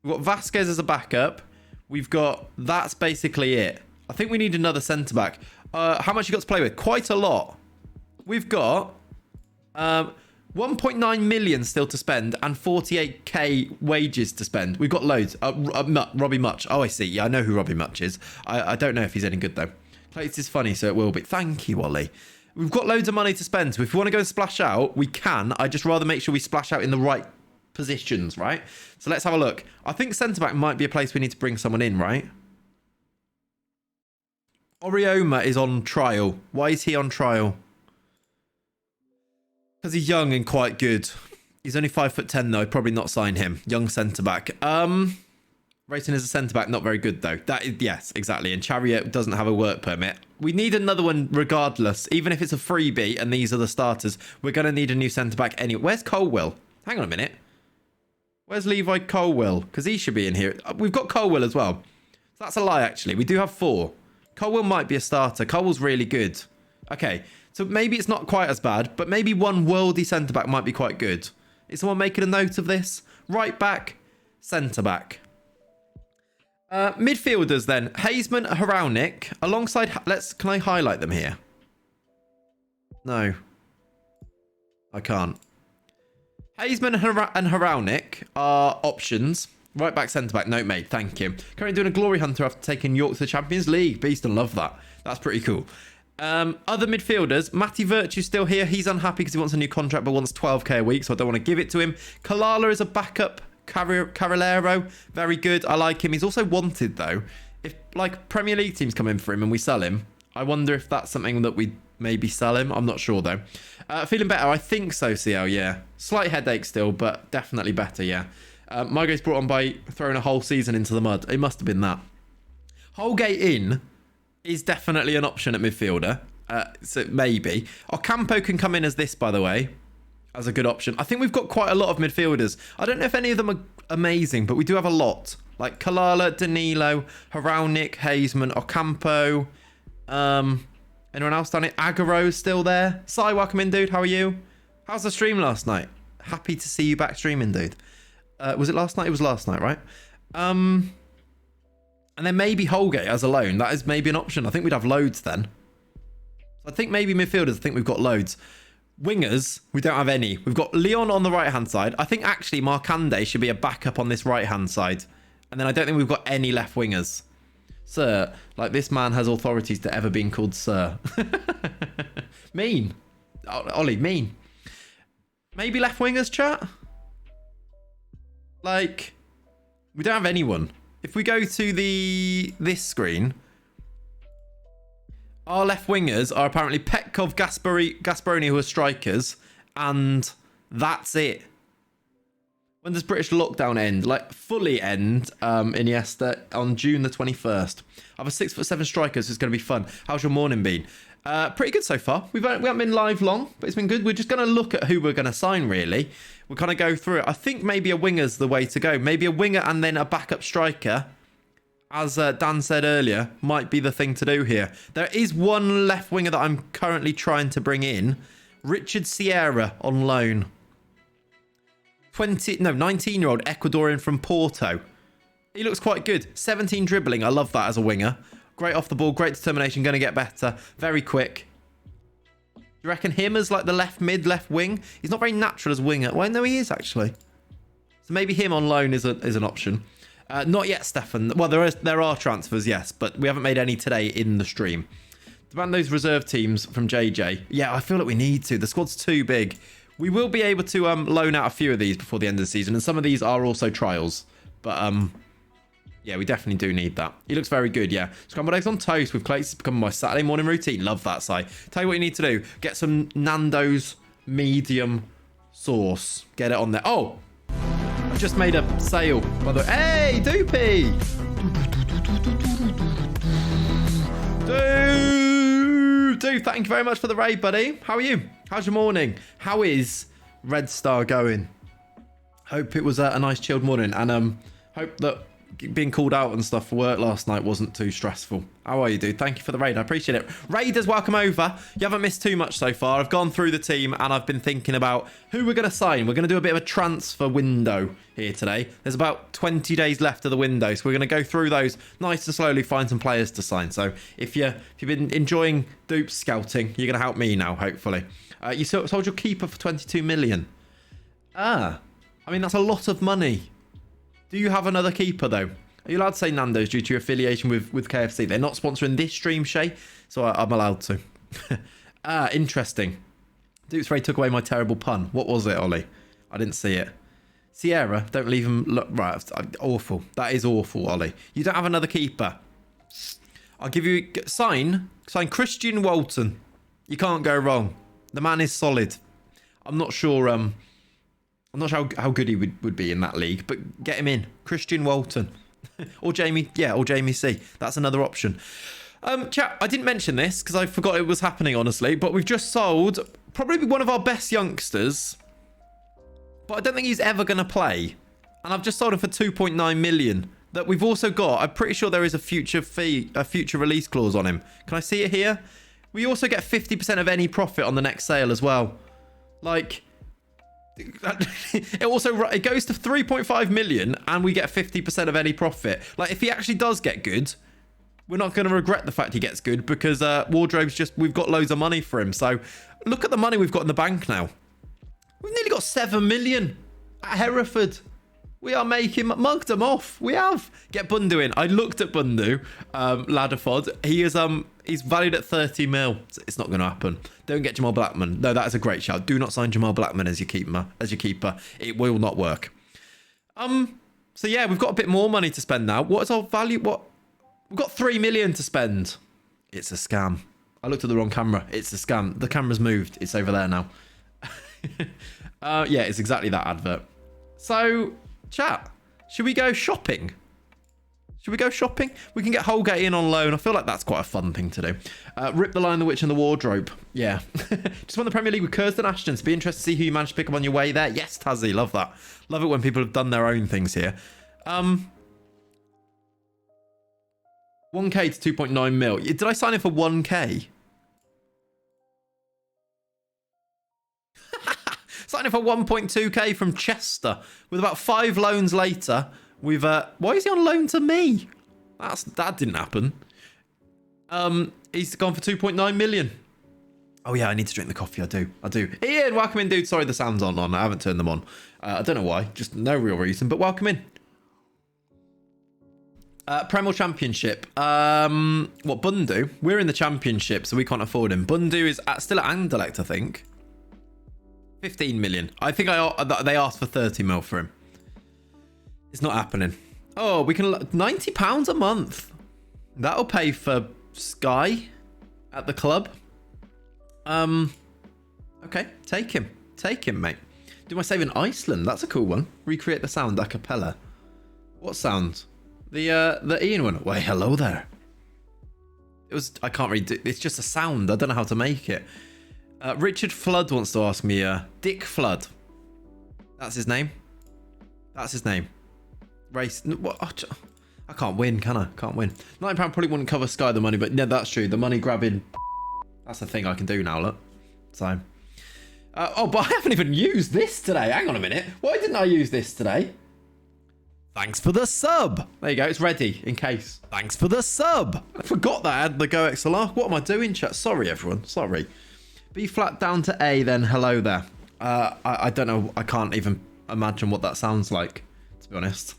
S1: We've got Vasquez as a backup. We've got... That's basically it. I think we need another centre-back. How much you got to play with? Quite a lot. We've got 1.9 million still to spend and 48k wages to spend. We've got loads. Robbie Much. Oh, I see. Yeah, I know who Robbie Much is. I don't know if he's any good, though. Plates is funny, so it will be. Thank you, Ollie. We've got loads of money to spend, so if we want to go and splash out, we can. I'd just rather make sure we splash out in the right positions, right? So let's have a look. I think centre-back might be a place we need to bring someone in, right? Orioma is on trial. Why is he on trial? Because he's young and quite good. He's only 5'10", though. I'd probably not sign him. Young centre-back. Rating as a centre-back, not very good, though. That is, yes, exactly. And Chariot doesn't have a work permit. We need another one regardless. Even if it's a freebie and these are the starters, we're going to need a new centre-back anyway. Where's Colwill? Hang on a minute. Where's Levi Colwill? Because he should be in here. We've got Colwill as well. So that's a lie, actually. We do have 4. Colwill might be a starter. Colwill's really good. Okay, so maybe it's not quite as bad, but maybe one worldy centre-back might be quite good. Is someone making a note of this? Right back, centre-back. Midfielders then. Hazeman, Haraunic, alongside... Can I highlight them here? No. I can't. Hazeman and Haraunic are options. Right back, centre back, note made. Thank you. Currently doing a glory hunter after taking York to the Champions League. Beast and love that. That's pretty cool. Other midfielders. Matty Virtue's still here. He's unhappy because he wants a new contract but wants 12k a week, so I don't want to give it to him. Kalala is a backup. Carrilero, very good. I like him. He's also wanted, though. If, like, Premier League teams come in for him and we sell him, I wonder if that's something that we maybe sell him. I'm not sure, though. Feeling better? I think so, CL, yeah. Slight headache still, but definitely better, yeah. Margot's brought on by throwing a whole season into the mud. It must have been that. Holgate in is definitely an option at midfielder. So maybe. Ocampo can come in as this, by the way, as a good option. I think we've got quite a lot of midfielders. I don't know if any of them are amazing, but we do have a lot. Like Kalala, Danilo, Haraunic, Hazeman, Ocampo. Anyone else down it? Agaro's still there. Sai, welcome in, dude. How are you? How's the stream last night? Happy to see you back streaming, dude. Was it last night? It was last night, right? And then maybe Holgate as a loan. That is maybe an option. I think we'd have loads then. I think maybe midfielders. I think we've got loads. Wingers, we don't have any. We've got Leon on the right-hand side. I think actually Marcande should be a backup on this right-hand side. And then I don't think we've got any left wingers. Sir, like this man has authorities to ever being called sir. Mean. Ollie, mean. Maybe left wingers, chat? Like, we don't have anyone. If we go to this screen, our left wingers are apparently Petkov, Gasparoni, who are strikers, and that's it. When does British lockdown end? Like, fully end, Iniesta, on June the 21st. I have a 6'7" striker, so it's going to be fun. How's your morning been? Pretty good so far. We haven't been live long, but it's been good. We're just going to look at who we're going to sign, really. We'll kind of go through it. I think maybe a winger's the way to go. Maybe a winger and then a backup striker, as Dan said earlier, might be the thing to do here. There is one left winger that I'm currently trying to bring in. Richard Sierra on loan. 19-year-old Ecuadorian from Porto. He looks quite good. 17 dribbling. I love that as a winger. Great off the ball. Great determination. Going to get better. Very quick. Do you reckon him as like the left mid, left wing? He's not very natural as a winger. Well, no, he is actually. So maybe him on loan is an option. Not yet, Stefan. Well, there are transfers, yes, but we haven't made any today in the stream. Demand those reserve teams from JJ. Yeah, I feel like we need to. The squad's too big. We will be able to loan out a few of these before the end of the season, and some of these are also trials. But yeah, we definitely do need that. He looks very good, yeah. Scrambled eggs on toast with plates has become my Saturday morning routine. Love that, Si. Tell you what you need to do. Get some Nando's medium sauce. Get it on there. Oh! I just made a sale, by the way. Hey, Doopy! Dude, thank you very much for the raid, buddy. How are you? How's your morning? How is Red Star going? Hope it was a nice chilled morning, and hope that being called out and stuff for work last night wasn't too stressful. How are you, dude? Thank you for the raid. I appreciate it. Raiders, welcome over. You haven't missed too much so far. I've gone through the team and I've been thinking about who we're going to sign. We're going to do a bit of a transfer window here today. There's about 20 days left of the window, so we're going to go through those nice and slowly, find some players to sign. So if you've been enjoying dupes scouting, you're going to help me now, hopefully. You sold your keeper for 22 million. I mean, that's a lot of money. Do you have another keeper, though? Are you allowed to say Nando's due to your affiliation with KFC? They're not sponsoring this stream, Shay, so I'm allowed to. Interesting. Dupes Ray took away my terrible pun. What was it, Ollie? I didn't see it. Sierra, don't leave him... Look, right, awful. That is awful, Ollie. You don't have another keeper. I'll give you... Sign Christian Walton. You can't go wrong. The man is solid. I'm not sure... I'm not sure how good he would be in that league, but get him in. Christian Walton. or Jamie C. That's another option. Chat, I didn't mention this because I forgot it was happening, honestly, but we've just sold probably one of our best youngsters, but I don't think he's ever going to play. And I've just sold him for 2.9 million. That we've also got, I'm pretty sure there is a future release clause on him. Can I see it here? We also get 50% of any profit on the next sale as well. Like... it goes to 3.5 million and we get 50% of any profit. Like, if he actually does get good, we're not going to regret the fact he gets good, because wardrobe's we've got loads of money for him. So look at the money we've got in the bank now. We've nearly got 7 million at Hereford. We are mugged him off. We have. Get Bundu in. I looked at Bundu, Ladderford. He's valued at 30 mil. It's not going to happen. Don't get Jamal Blackman. No, that is a great shout. Do not sign Jamal Blackman as your keeper. It will not work. So yeah, we've got a bit more money to spend now. What is our value? We've got 3 million to spend. It's a scam. I looked at the wrong camera. It's a scam. The camera's moved. It's over there now. Yeah, it's exactly that advert. So, chat, should we go shopping? We can get Holgate in on loan. I feel like that's quite a fun thing to do. Rip the Lion, the Witch and the Wardrobe. Yeah. Just won the Premier League with Curzon Ashton. Be interested to see who you managed to pick up on your way there. Yes, Tazzy. Love that. Love it when people have done their own things here. 1k to 2.9 mil. Did I sign in for 1k? Signing for 1.2k from Chester with about 5 loans later. We've why is he on loan to me? That didn't happen. He's gone for 2.9 million. Oh yeah, I need to drink the coffee. I do. Ian, welcome in, dude. Sorry, the sound's on. I haven't turned them on. I don't know why. Just no real reason, but welcome in. Premier Championship. What, Bundu? We're in the Championship, so we can't afford him. Bundu is still at Anderlecht, I think. 15 million. I think they asked for 30 mil for him. It's not happening. Oh, we can... £90 a month. That'll pay for Sky at the club. Okay, take him. Take him, mate. Do my save in Iceland? That's a cool one. Recreate the sound a cappella. What sound? The Ian one. Wait, hello there. I can't read it. It's just a sound. I don't know how to make it. Richard Flood wants to ask me, Dick Flood. That's his name. Race. What? I can't win, can I? Can't win. £9 probably wouldn't cover Sky the money, but yeah, that's true. The money grabbing. That's the thing I can do now, look. So. Oh, but I haven't even used this today. Hang on a minute. Why didn't I use this today? Thanks for the sub. There you go. It's ready in case. Thanks for the sub. I forgot that I had the Go XLR. What am I doing, chat? Sorry, everyone. Sorry. B flat down to A, then hello there. I don't know. I can't even imagine what that sounds like, to be honest.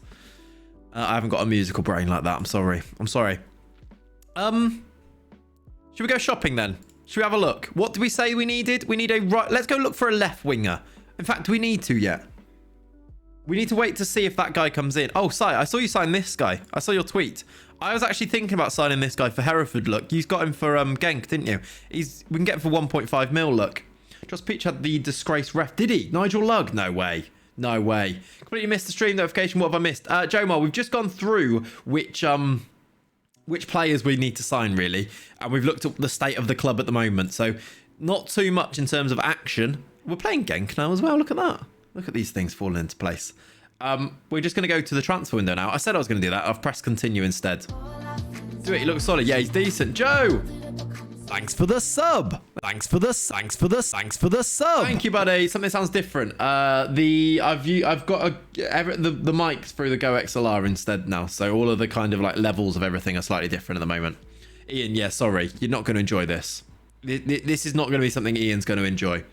S1: I haven't got a musical brain like that. I'm sorry. Should we go shopping then? Should we have a look? What did we say we needed? We need a right... Let's go look for a left winger. In fact, do we need to yet? We need to wait to see if that guy comes in. Oh, Si, I saw you sign this guy. I saw your tweet. I was actually thinking about signing this guy for Hereford, look. You got him for Genk, didn't you? We can get him for 1.5 mil, look. Just Peach had the disgraced ref. Did he? Nigel Lugg? No way. No way. Completely missed the stream notification. What have I missed? Jomar, we've just gone through which players we need to sign, really. And we've looked at the state of the club at the moment. So not too much in terms of action. We're playing Genk now as well. Look at that. Look at these things falling into place. We're just going to go to the transfer window now. I said I was going to do that. I've pressed continue instead. Do it. He looks solid. Yeah, he's decent. Joe, thanks for the sub. Thanks for the sub. Thank you, buddy. Something sounds different. I've got the mic through the Go XLR instead now. So all of the kind of like levels of everything are slightly different at the moment. Ian, yeah, sorry. You're not going to enjoy this. This is not going to be something Ian's going to enjoy.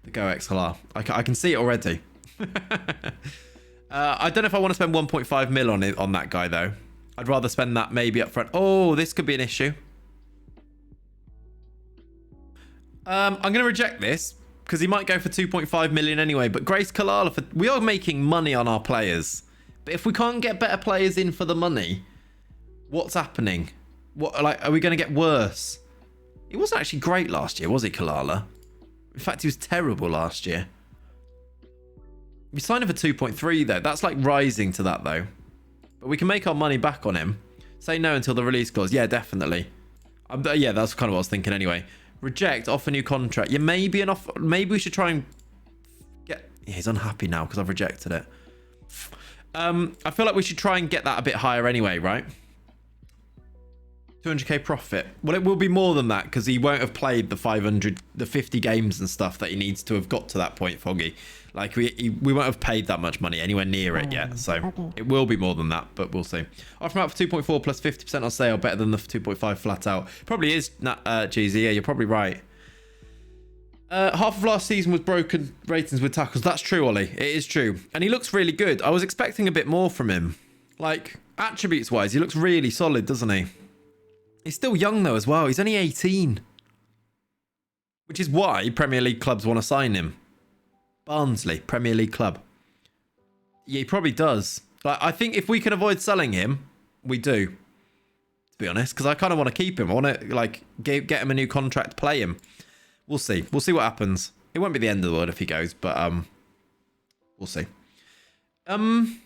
S1: The Go XLR. I can see it already. I don't know if I want to spend 1.5 mil on that guy, though. I'd rather spend that maybe up front. Oh, this could be an issue. I'm going to reject this because he might go for 2.5 million anyway. But Grace Kalala, we are making money on our players. But if we can't get better players in for the money, what's happening? Are we going to get worse? He wasn't actually great last year, was he, Kalala? In fact, he was terrible last year. We signed him for 2.3 though. That's like rising to that though. But we can make our money back on him. Say no until the release clause. Yeah, definitely. Yeah, that's kind of what I was thinking anyway. Reject, offer new contract. Yeah, maybe we should try and get... Yeah, he's unhappy now because I've rejected it. I feel like we should try and get that a bit higher anyway, right? 200k profit. Well, it will be more than that because he won't have played the 50 games and stuff that he needs to have got to that point, Foggy. Like, we won't have paid that much money anywhere near it yet. So it will be more than that, but we'll see. Offer him out for 2.4 plus 50% on sale. Better than the 2.5 flat out. Probably is, Jeezy. Yeah, you're probably right. Half of last season was broken ratings with tackles. That's true, Ollie. It is true. And he looks really good. I was expecting a bit more from him. Like, attributes-wise, he looks really solid, doesn't he? He's still young, though, as well. He's only 18. Which is why Premier League clubs want to sign him. Barnsley, Premier League club. Yeah, he probably does. But I think if we can avoid selling him, we do. To be honest, because I kind of want to keep him. I want to, like, get him a new contract, play him. We'll see. We'll see what happens. It won't be the end of the world if he goes, but we'll see. Right,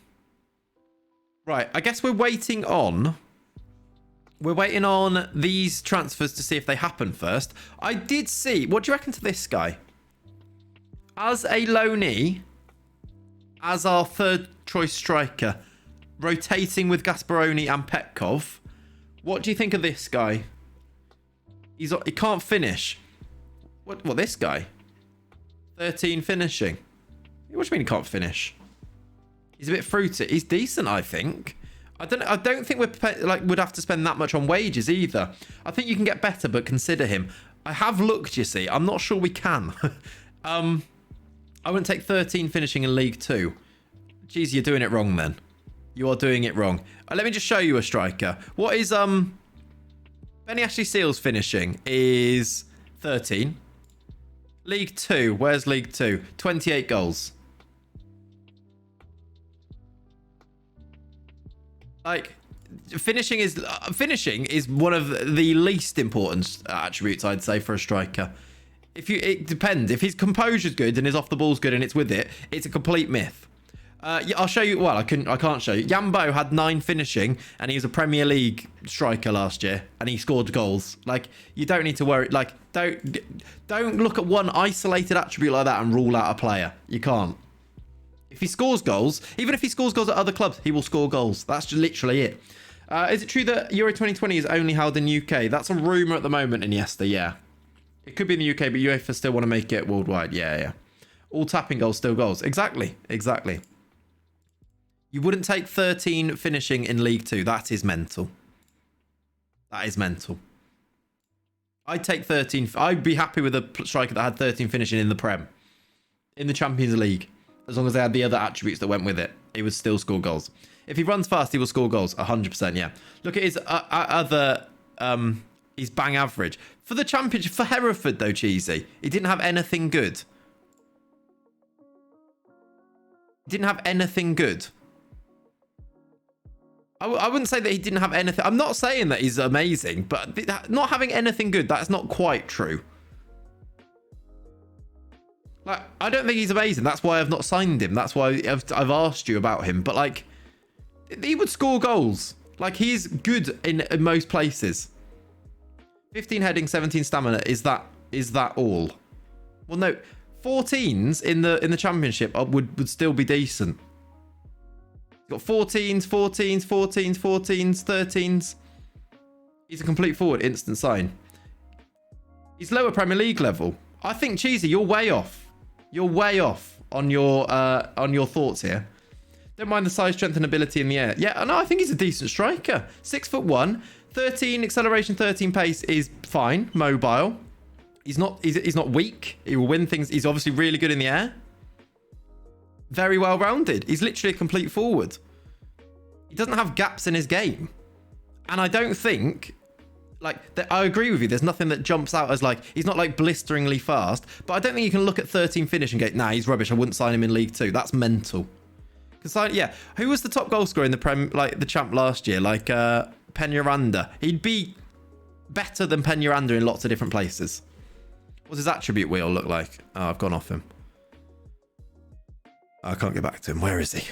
S1: I guess we're waiting on these transfers to see if they happen first. I did see... What do you reckon to this guy? As a loanee, as our third choice striker, rotating with Gasparoni and Petkov, what do you think of this guy? He can't finish. What, this guy? 13 finishing. What do you mean he can't finish? He's a bit fruity. He's decent, I think. I don't think would have to spend that much on wages either. I think you can get better, but consider him. I have looked, you see. I'm not sure we can. I wouldn't take 13 finishing in League 2. Jeez, you're doing it wrong then. You are doing it wrong. Let me just show you a striker. What is Benny Ashley Seal's finishing is 13. League 2. Where's League 2? 28 goals. Like, finishing is one of the least important attributes, I'd say, for a striker. It depends. If his composure's good and his off the ball's good and it's with it, it's a complete myth. Yeah, I'll show you. Well, I can't show you. Yambo had 9 finishing and he was a Premier League striker last year and he scored goals. Like, you don't need to worry. Like, don't look at one isolated attribute like that and rule out a player. You can't. If he scores goals, even if he scores goals at other clubs, he will score goals. That's just literally it. Is it true that Euro 2020 is only held in UK? That's a rumour at the moment, Iniesta, yeah. It could be in the UK, but UEFA still want to make it worldwide. Yeah. All tapping goals, still goals. Exactly. You wouldn't take 13 finishing in League 2. That is mental. I'd take 13. I'd be happy with a striker that had 13 finishing in the Prem. In the Champions League. As long as they had the other attributes that went with it. He would still score goals. If he runs fast, he will score goals. 100%, yeah. Look at his other... he's bang average. For the Championship, for Hereford, though, Cheesy, he didn't have anything good. I wouldn't say that he didn't have anything. I'm not saying that he's amazing, but not having anything good, that's not quite true. Like, I don't think he's amazing. That's why I've not signed him. That's why I've asked you about him. But, like, he would score goals. Like, he's good in most places. 15 heading, 17 stamina. Is that all? Well, no. 14s in the Championship would still be decent. Got 14s, 14s, 14s, 14s, 13s. He's a complete forward, instant sign. He's lower Premier League level. I think, Cheesy, you're way off. You're way off on your thoughts here. Don't mind the size, strength, and ability in the air. Yeah, no, I think he's a decent striker. 6'1", 13 acceleration, 13 pace is fine. Mobile. He's not weak. He will win things. He's obviously really good in the air. Very well rounded. He's literally a complete forward. He doesn't have gaps in his game, and I don't think. I agree with you. There's nothing that jumps out as he's not blisteringly fast, but I don't think you can look at 13 finish and go, nah, he's rubbish. I wouldn't sign him in League 2. That's mental. Because who was the top goal scorer in the champ last year? Peñaranda. He'd be better than Peñaranda in lots of different places. What's his attribute wheel look like? Oh, I've gone off him. I can't get back to him. Where is he?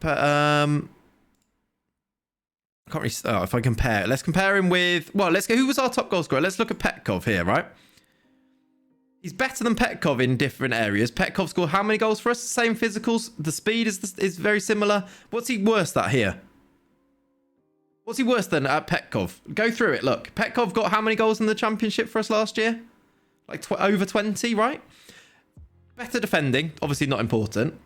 S1: I can't really. If I compare, let's compare him with. Well, let's go. Who was our top goal scorer? Let's look at Petkov here, right? He's better than Petkov in different areas. Petkov scored how many goals for us? Same physicals. The speed is very similar. What's he worse at here? What's he worse than at Petkov? Go through it. Look, Petkov got how many goals in the championship for us last year? Over 20, right? Better defending, obviously not important.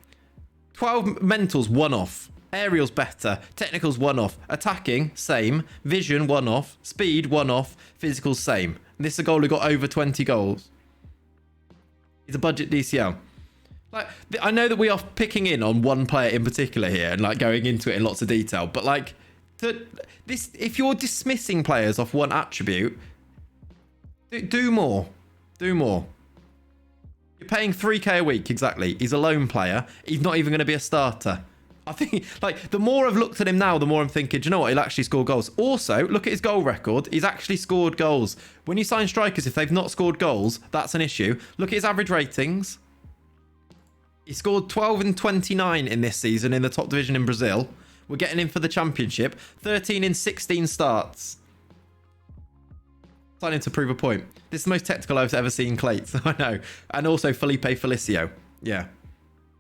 S1: 12 mentals, 1 off. Aerials better. Technicals, 1 off. Attacking, same. Vision, 1 off. Speed, 1 off. Physicals, same. And this is a goal who got over 20 goals. He's a budget DCL. I know that we are picking in on one player in particular here and going into it in lots of detail, but if you're dismissing players off one attribute, do more. Do more. You're paying 3k a week, exactly. He's a lone player. He's not even going to be a starter. I think, the more I've looked at him now, the more I'm thinking, do you know what? He'll actually score goals. Also, look at his goal record. He's actually scored goals. When you sign strikers, if they've not scored goals, that's an issue. Look at his average ratings. He scored 12 and 29 in this season in the top division in Brazil. We're getting him for the championship. 13 in 16 starts. Signing to prove a point. This is the most technical I've ever seen Clates. I know. And also Felipe Felicio. Yeah.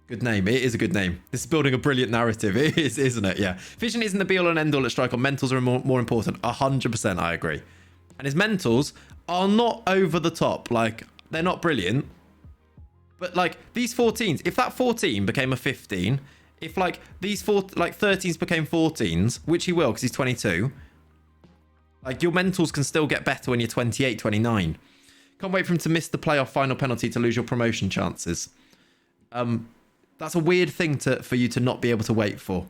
S1: Good name. It is a good name. This is building a brilliant narrative. It is, isn't it? Yeah. Vision isn't the be-all and end-all at striker. Mentals are more important. 100% I agree. And his mentals are not over the top. They're not brilliant. But, these 14s, if that 14 became a 15, if, these 13s became 14s, which he will because he's 22, your mentals can still get better when you're 28, 29. Can't wait for him to miss the playoff final penalty to lose your promotion chances. That's a weird thing for you to not be able to wait for.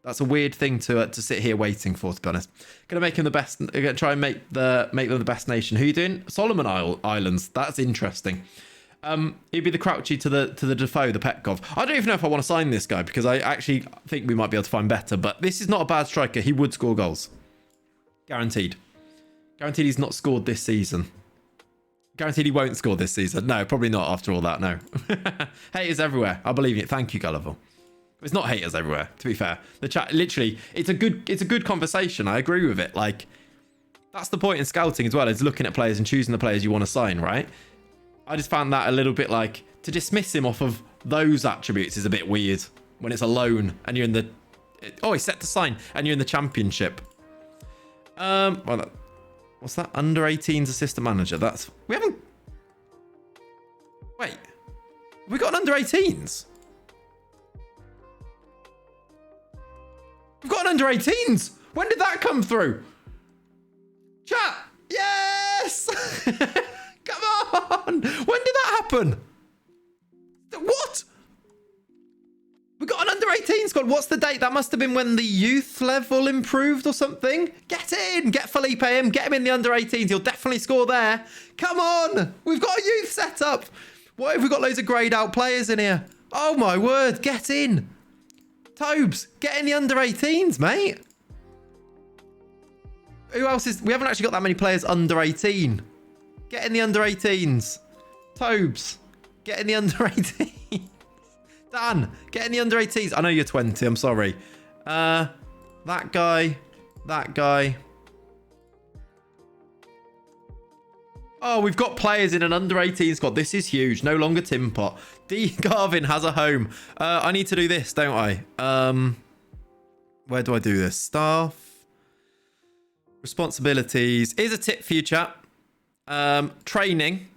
S1: That's a weird thing to sit here waiting for, to be honest. Gonna make him the best. Gonna try and make them the best nation. Who are you doing? Solomon Islands. That's interesting. He'd be the Crouchy to the Defoe, the Petkov. I don't even know if I want to sign this guy because I actually think we might be able to find better. But this is not a bad striker. He would score goals. Guaranteed. Guaranteed he's not scored this season. Guaranteed he won't score this season. No, probably not after all that, no. Haters everywhere. I believe it. Thank you, Gulliver. It's not haters everywhere, to be fair. The chat, literally, it's a good conversation. I agree with it. That's the point in scouting as well, is looking at players and choosing the players you want to sign, right? I just found that a little bit to dismiss him off of those attributes is a bit weird when it's a loan and you're in the... Oh, he's set to sign and you're in the championship. What's that? Under 18s assistant manager. We haven't... Wait. We got an under 18s? We've got an under 18s. When did that come through? Chat. Yes. Come on. When did that happen? What? We got an under 18 squad. What's the date? That must have been when the youth level improved or something. Get in. Get Felipe in. Get him in the under 18s. He'll definitely score there. Come on. We've got a youth set up. What if we got loads of greyed out players in here? Oh my word. Get in. Tobes, get in the under 18s, mate. Who else is... We haven't actually got that many players under 18. Get in the under 18s. Tobes, get in the under 18s. Dan, get in the under 18s. I know you're 20, I'm sorry. That guy. Oh, we've got players in an under-18 squad. This is huge. No longer Tim Pot. D. Garvin has a home. I need to do this, don't I? Where do I do this? Staff. Responsibilities. Here's a tip for you, chat. Training.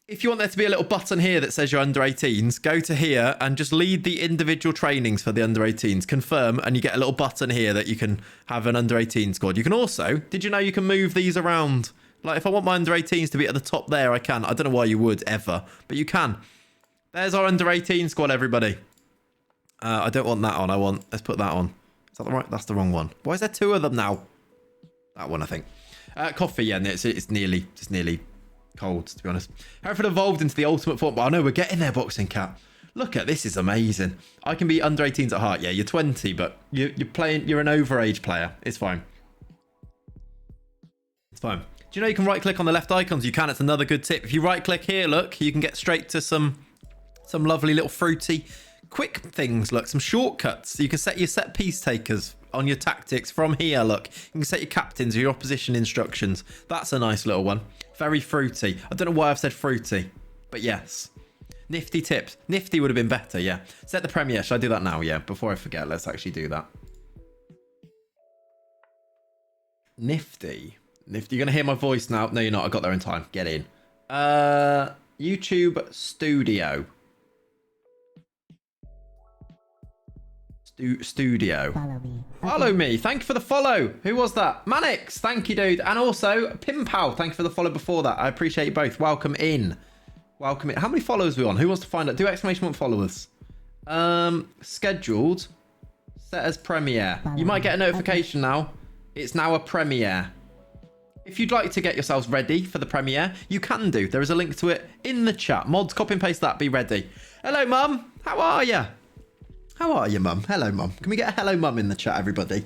S1: If you want there to be a little button here that says you're under 18s, go to here and just lead the individual trainings for the under 18s. Confirm, and you get a little button here that you can have an under 18 squad. You can also, did you know you can move these around? Like if I want my under 18s to be at the top there, I can. I don't know why you would ever, but you can. There's our under 18 squad, everybody. I don't want that on. Let's put that on. Is that the right? That's the wrong one. Why is there two of them now? That one, I think. Coffee, yeah, it's nearly cold, to be honest. Hereford evolved into the ultimate football. I know we're getting there, Boxing Cat. Look at this, is amazing. I can be under 18s at heart. Yeah, you're 20, but you're playing. You're an overage player. It's fine. It's fine. Do you know you can right click on the left icons? You can. It's another good tip. If you right click here, look, you can get straight to some lovely little fruity quick things. Look, some shortcuts. You can set your set piece takers on your tactics from here. Look, you can set your captains or your opposition instructions. That's a nice little one. Very fruity. I don't know why I've said fruity, but yes. Nifty tips. Nifty would have been better, yeah. Set the premiere. Should I do that now? Yeah, before I forget, let's actually do that. Nifty. Nifty. You're going to hear my voice now. No, you're not. I got there in time. Get in. YouTube Studio. Studio.
S2: Follow me.
S1: Follow me. Thank you for the follow. Who was that? Manix. Thank you, dude. And also, Pimpal. Thank you for the follow before that. I appreciate you both. Welcome in. Welcome in. How many followers are we on? Who wants to find out? Do exclamation point followers. Scheduled. Set as premiere. You might get a notification now. It's now a premiere. If you'd like to get yourselves ready for the premiere, you can do. There is a link to it in the chat. Mods, copy and paste that. Be ready. Hello, Mum. How are you? How are you, Mum? Hello, Mum. Can we get a hello, Mum, in the chat, everybody?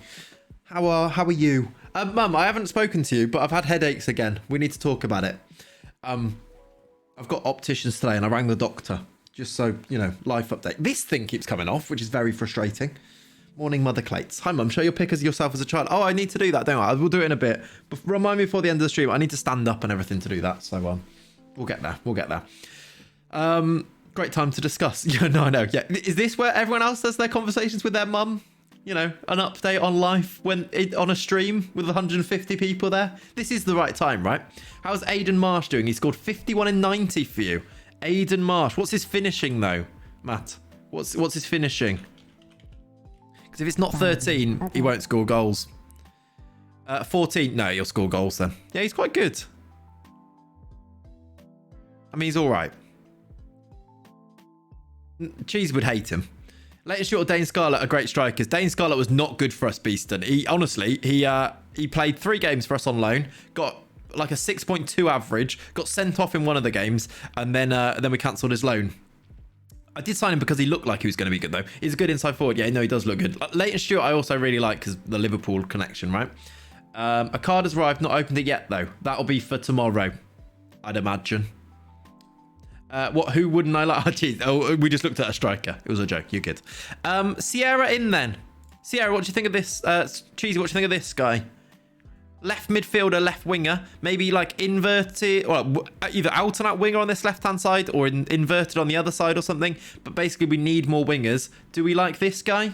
S1: How are you? Mum, I haven't spoken to you, but I've had headaches again. We need to talk about it. I've got opticians today, and I rang the doctor. Just so, you know, life update. This thing keeps coming off, which is very frustrating. Morning, Mother Clates. Hi, Mum. Show your pictures of yourself as a child. Oh, I need to do that, don't I? We'll do it in a bit. But remind me before the end of the stream. I need to stand up and everything to do that. So, we'll get there. We'll get there. Great time to discuss. Yeah, no, I know. Yeah, is this where everyone else does their conversations with their mum? You know, an update on life on a stream with 150 people there. This is the right time, right? How's Aiden Marsh doing? He scored 51 in 90 for you. Aiden Marsh. What's his finishing though, Matt? What's his finishing? Because if it's not 13, he won't score goals. 14, no, he'll score goals then. Yeah, he's quite good. I mean, he's all right. Cheese would hate him. Latest short of Dane Scarlett are great strikers. Dane Scarlett was not good for us, Beeston. He played 3 games for us on loan, got like a 6.2 average, got sent off in one of the games, and then we cancelled his loan. I did sign him because he looked like he was going to be good, though. He's a good inside forward. Yeah, no, he does look good. Leighton Stewart I also really like because the Liverpool connection, right? A card has arrived. Not opened it yet, though. That'll be for tomorrow, I'd imagine. Who wouldn't I like? Oh, geez. Oh, we just looked at a striker. It was a joke. You're good. Sierra in then. Sierra, what do you think of this? Cheesy, what do you think of this guy? Left midfielder, left winger. Maybe like inverted, or either out and out winger on this left-hand side or inverted on the other side or something. But basically, we need more wingers. Do we like this guy?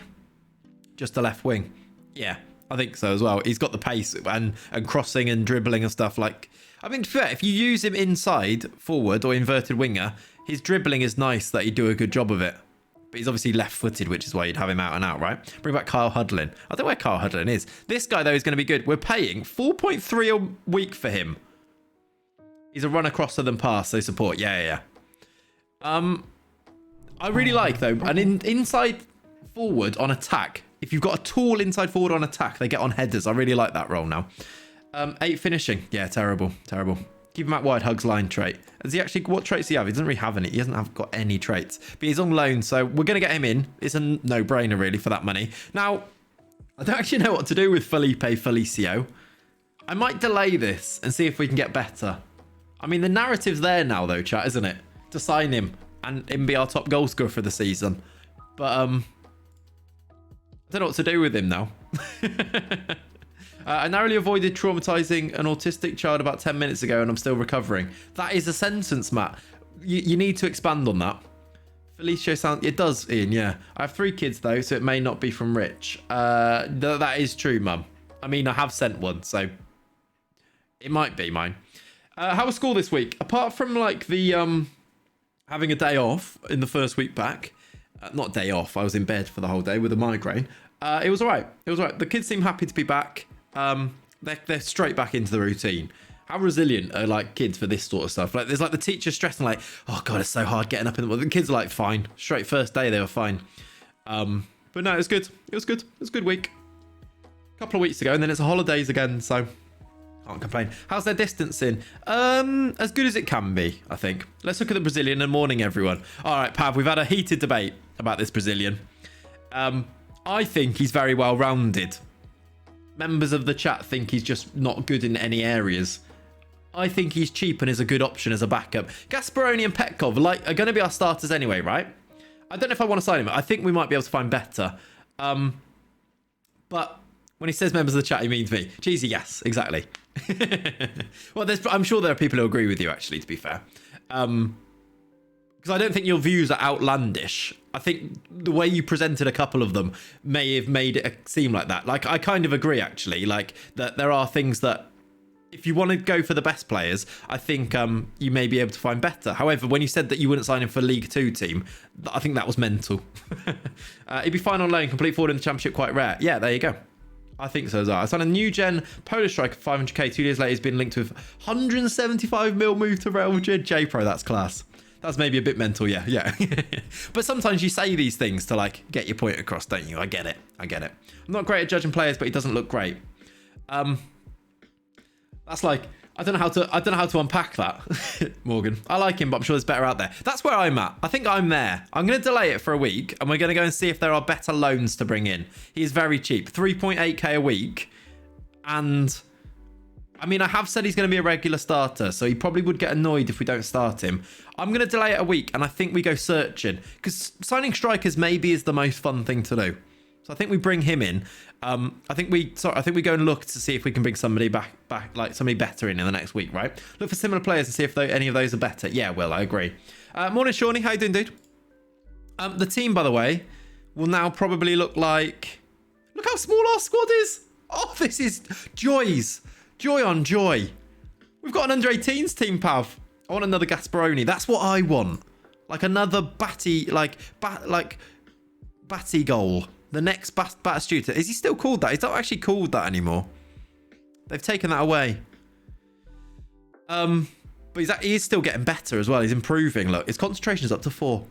S1: Just a left wing. Yeah, I think so as well. He's got the pace and crossing and dribbling and stuff like... I mean, fair, if you use him inside forward or inverted winger, his dribbling is nice that he'd do a good job of it. But he's obviously left-footed, which is why you'd have him out and out, right? Bring back Kyle Hudlin. I don't know where Kyle Hudlin is. This guy, though, is going to be good. We're paying 4.3 a week for him. He's a runner crosser than pass, so support. Yeah. I really like, though, an inside forward on attack. If you've got a tall inside forward on attack, they get on headers. I really like that role now. 8 finishing. Yeah, terrible. Keep him out wide, hugs line trait. Has he actually, what traits does he have? He doesn't really have any. He hasn't got any traits. But he's on loan, so we're going to get him in. It's a no-brainer, really, for that money. Now, I don't actually know what to do with Felipe Felicio. I might delay this and see if we can get better. I mean, the narrative's there now, though, chat, isn't it? To sign him and him be our top goal scorer for the season. But, I don't know what to do with him now. I narrowly avoided traumatizing an autistic child about 10 minutes ago and I'm still recovering. That is a sentence, Matt. You need to expand on that. Felicio sound... It does, Ian, yeah. I have 3 kids, though, so it may not be from Rich. That is true, Mum. I mean, I have sent one, so... It might be mine. How was school this week? Apart from, like, the... having a day off in the first week back. Not day off. I was in bed for the whole day with a migraine. It was all right. It was all right. The kids seem happy to be back. They're straight back into the routine. How resilient are like kids for this sort of stuff? Like there's like the teacher stressing like, oh God, it's so hard getting up in the morning. The kids are like, fine. Straight first day, they were fine. But no, it was good. It was good. It was a good week. A couple of weeks ago, and then it's holidays again, so can't complain. How's their distancing? As good as it can be, I think. Let's look at the Brazilian and morning, everyone. All right, Pav, we've had a heated debate about this Brazilian. I think he's very well-rounded. Members of the chat think he's just not good in any areas. I think he's cheap and is a good option as a backup. Gasparoni and Petkov are going to be our starters anyway, right? I don't know if I want to sign him. I think we might be able to find better. But when he says members of the chat, he means me. Cheesy, yes, exactly. Well, I'm sure there are people who agree with you, actually, to be fair. Because I don't think your views are outlandish. I think the way you presented a couple of them may have made it seem like that. Like, I kind of agree, actually. Like, that there are things that, if you want to go for the best players, I think you may be able to find better. However, when you said that you wouldn't sign him for League 2 team, I think that was mental. He'd be fine on loan, complete forward in the Championship, quite rare. Yeah, there you go. I think so as well. I signed a new gen Polish striker for 500k. 2 years later, he's been linked with 175 mil move to Real Madrid. J-Pro, that's class. That's maybe a bit mental, yeah. But sometimes you say these things to like get your point across, don't you? I get it. I'm not great at judging players, but he doesn't look great. That's like, I don't know how to unpack that, Morgan. I like him, but I'm sure there's better out there. That's where I'm at. I think I'm there. I'm going to delay it for a week, and we're going to go and see if there are better loans to bring in. He's very cheap, 3.8k a week, and I mean, I have said he's going to be a regular starter, so he probably would get annoyed if we don't start him. I'm going to delay it a week, and I think we go searching, because signing strikers maybe is the most fun thing to do. So I think we bring him in. I think we go and look to see if we can bring somebody back, like somebody better in the next week, right? Look for similar players and see if any of those are better. Yeah, Will, I agree. Morning, Shawnee. How you doing, dude? The team, by the way, will now probably look like... Look how small our squad is. Oh, this is joys. Joy on joy. We've got an under-18s team, Pav. I want another Gasparoni. That's what I want. Like another Batty, Batty goal. The next Batistuta. Is he still called that? He's not actually called that anymore. They've taken that away. But he is still getting better as well. He's improving. Look, his concentration is up to 4.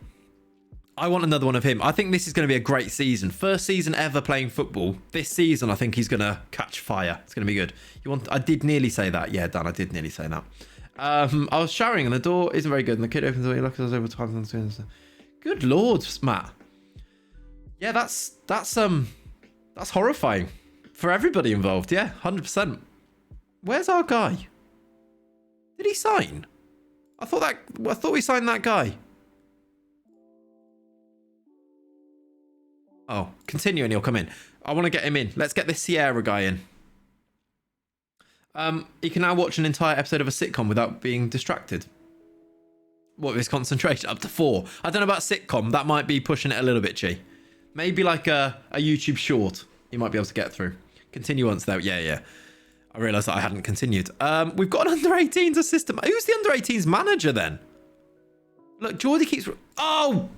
S1: I want another one of him. I think this is going to be a great season. First season ever playing football. This season, I think he's going to catch fire. It's going to be good. I did nearly say that. Yeah, Dan, I did nearly say that. I was showering and the door isn't very good. And the kid opens the door. He looks at us over time. Good Lord, Matt. Yeah, that's horrifying for everybody involved. Yeah, 100%. Where's our guy? Did he sign? I thought we signed that guy. Oh, continue and he'll come in. I want to get him in. Let's get this Sierra guy in. He can now watch an entire episode of a sitcom without being distracted. What with his concentration? Up to 4. I don't know about sitcom. That might be pushing it a little bit, Chi. Maybe like a YouTube short you might be able to get through. Continue once though. Yeah. I realised that I hadn't continued. We've got an under-18s assistant. Who's the under-18s manager then? Look, Geordie keeps... Oh!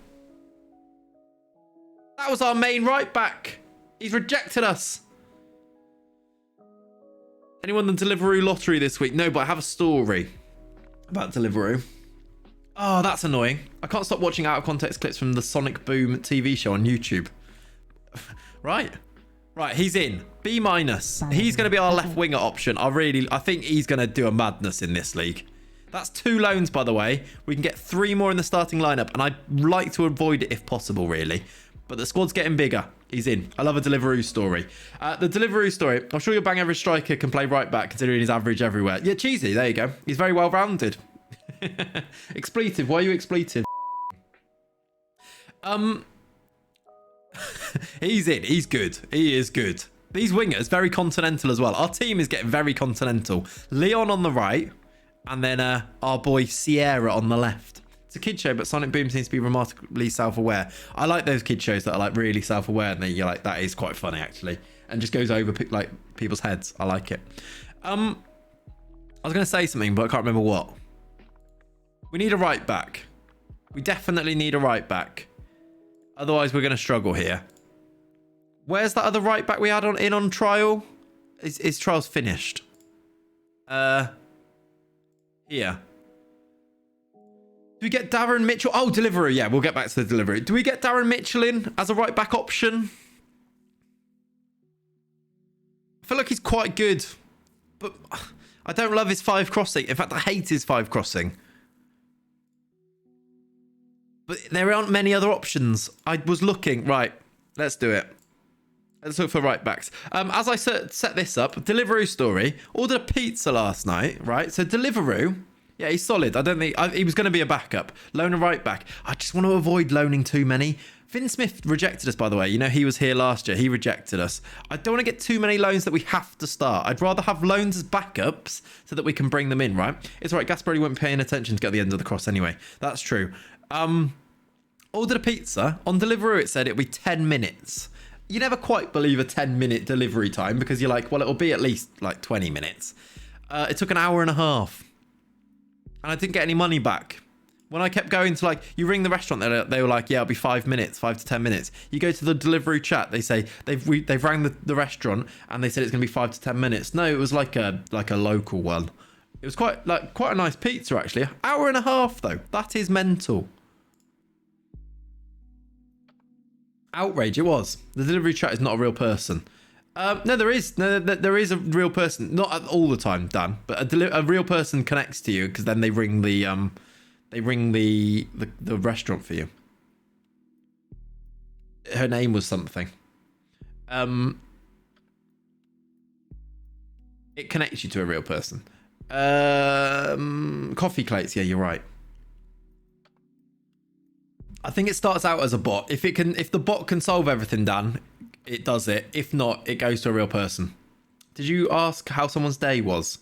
S1: That was our main right back. He's rejected us. Anyone the Deliveroo lottery this week? No, but I have a story about Deliveroo. Oh, that's annoying. I can't stop watching out of context clips from the Sonic Boom TV show on YouTube. Right, he's in. B-. He's going to be our left winger option. I think he's going to do a madness in this league. That's 2 loans, by the way. We can get 3 more in the starting lineup, and I'd like to avoid it if possible, really. But the squad's getting bigger. He's in. I love a Deliveroo story. The Deliveroo story. I'm sure your bang average striker can play right back, considering his average everywhere. Yeah, cheesy. There you go. He's very well rounded. Expletive. Why are you expletive? He's in. He's good. He is good. These wingers, very continental as well. Our team is getting very continental. Leon on the right, and then our boy Sierra on the left. It's a kid show, but Sonic Boom seems to be remarkably self-aware. I like those kid shows that are like really self-aware, and you're like, that is quite funny actually, and just goes over like people's heads. I like it. I was going to say something, but I can't remember what. We need a right back. We definitely need a right back. Otherwise, we're going to struggle here. Where's that other right back we had on trial? Is trial's finished? Here. Do we get Darren Mitchell? Oh, Deliveroo. Yeah, we'll get back to the Deliveroo. Do we get Darren Mitchell in as a right back option? I feel like he's quite good, but I don't love his 5 crossing. In fact, I hate his 5 crossing. But there aren't many other options. I was looking. Right, let's do it. Let's look for right backs. As I set this up, Deliveroo story. Ordered a pizza last night, right? So Deliveroo, yeah, he's solid. I don't think he was going to be a backup. Loan a right back. I just want to avoid loaning too many. Finn Smith rejected us, by the way. You know, he was here last year. He rejected us. I don't want to get too many loans that we have to start. I'd rather have loans as backups so that we can bring them in, right? It's all right. Gasparri weren't paying attention to get the end of the cross anyway. That's true. Ordered a pizza. On Deliveroo, it said it'll be 10 minutes. You never quite believe a 10-minute delivery time because you're like, well, it'll be at least like 20 minutes. It took an hour and a half. And I didn't get any money back. When I kept going to like, you ring the restaurant, they were like, yeah, it'll be 5 minutes, 5 to 10 minutes. You go to the Deliveroo chat, they say they've rang the restaurant and they said it's going to be 5 to 10 minutes. No, it was like a local one. It was quite a nice pizza actually. Hour and a half though. That is mental. Outrage, it was. The delivery chat is not a real person. No, there is a real person. Not all the time, Dan, but a real person connects to you because then they ring the restaurant for you. Her name was something. It connects you to a real person. Coffee Clates, yeah, you're right. I think it starts out as a bot. If the bot can solve everything, Dan, it does it. If not, it goes to a real person. Did you ask how someone's day was?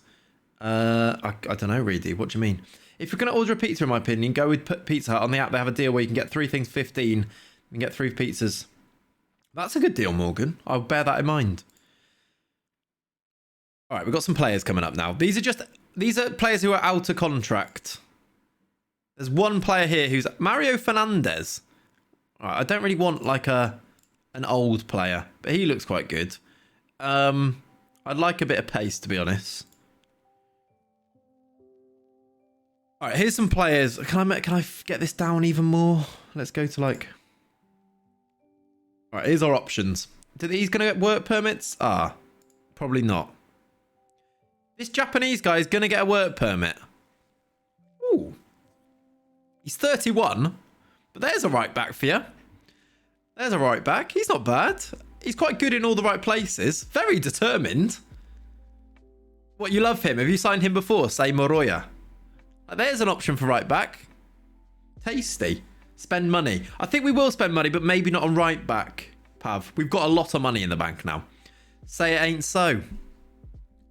S1: I don't know, Reedy. What do you mean? If you're going to order a pizza, in my opinion, go with Pizza Hut. On the app, they have a deal where you can get 3 things 15. You can get 3 pizzas. That's a good deal, Morgan. I'll bear that in mind. All right, we've got some players coming up now. These are players who are out of contract. There's one player here who's Mario Fernandez. All right, I don't really want like an old player, but he looks quite good. I'd like a bit of pace, to be honest. All right, here's some players. Can I get this down even more? Let's go to like... All right, here's our options. He's going to get work permits? Probably not. This Japanese guy is going to get a work permit. Ooh. He's 31, but there's a right back for you. There's a right back. He's not bad. He's quite good in all the right places. Very determined. What, you love him? Have you signed him before? Say Moroya. There's an option for right back. Tasty. Spend money. I think we will spend money, but maybe not on right back, Pav. We've got a lot of money in the bank now. Say it ain't so.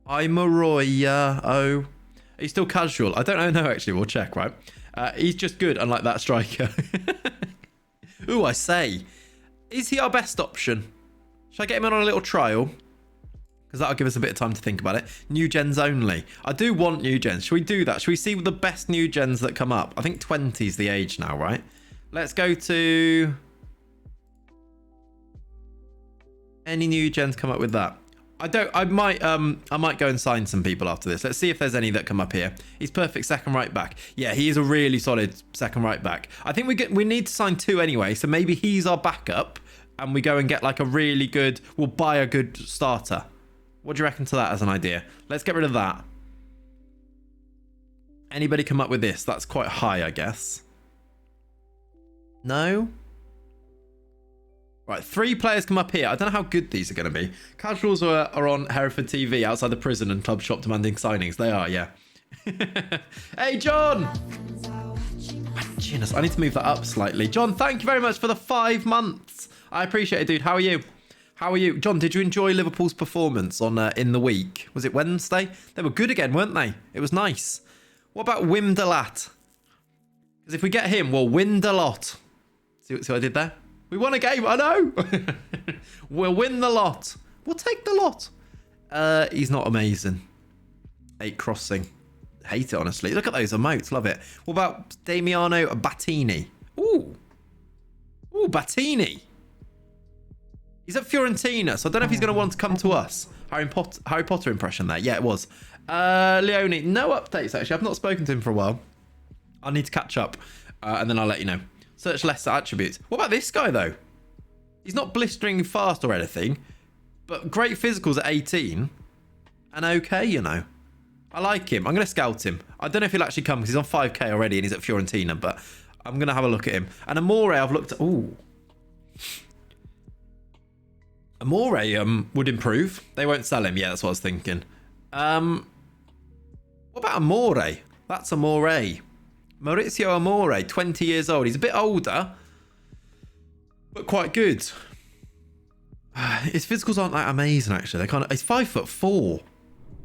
S1: I'm Moroya. Oh. Are you still casual? I don't know, actually. We'll check, right? He's just good, unlike that striker. Ooh, I say. Is he our best option? Should I get him on a little trial? Because that'll give us a bit of time to think about it. New gens only. I do want new gens. Should we do that? Should we see the best new gens that come up? I think 20 is the age now, right? Let's go to... Any new gens come up with that? I might go and sign some people after this. Let's see if there's any that come up here. He's perfect second right back. Yeah, he is a really solid second right back. I think we need to sign 2 anyway, so maybe he's our backup and we go and get like a really good, we'll buy a good starter. What do you reckon to that as an idea? Let's get rid of that. Anybody come up with this? That's quite high, I guess. No? Right, 3 players come up here. I don't know how good these are going to be. Casuals are on Hereford TV outside the prison and club shop demanding signings. They are, yeah. Hey, John! I need to move that up slightly. John, thank you very much for the 5 months. I appreciate it, dude. How are you? How are you? John, did you enjoy Liverpool's performance on in the week? Was it Wednesday? They were good again, weren't they? It was nice. What about Wim de Lat? Because if we get him, we'll win the lot. See what I did there? We won a game, I know. We'll win the lot. We'll take the lot. He's not amazing. 8 crossing. Hate it, honestly. Look at those emotes. Love it. What about Damiano Battini? Ooh. Ooh, Battini. He's at Fiorentina, so I don't know if he's going to want to come to us. Harry Potter impression there. Yeah, it was. Leone, no updates, actually. I've not spoken to him for a while. I need to catch up, and then I'll let you know. Search lesser attributes. What about this guy, though? He's not blistering fast or anything, but great physicals at 18. And okay, you know. I like him. I'm going to scout him. I don't know if he'll actually come because he's on 5k already and he's at Fiorentina, but I'm going to have a look at him. And Amore, I've looked at... Ooh. Amore would improve. They won't sell him. Yeah, that's what I was thinking. What about Amore? That's Amore. Maurizio Amore, 20 years old. He's a bit older, but quite good. His physicals aren't that amazing, actually. They kind of... He's 5'4".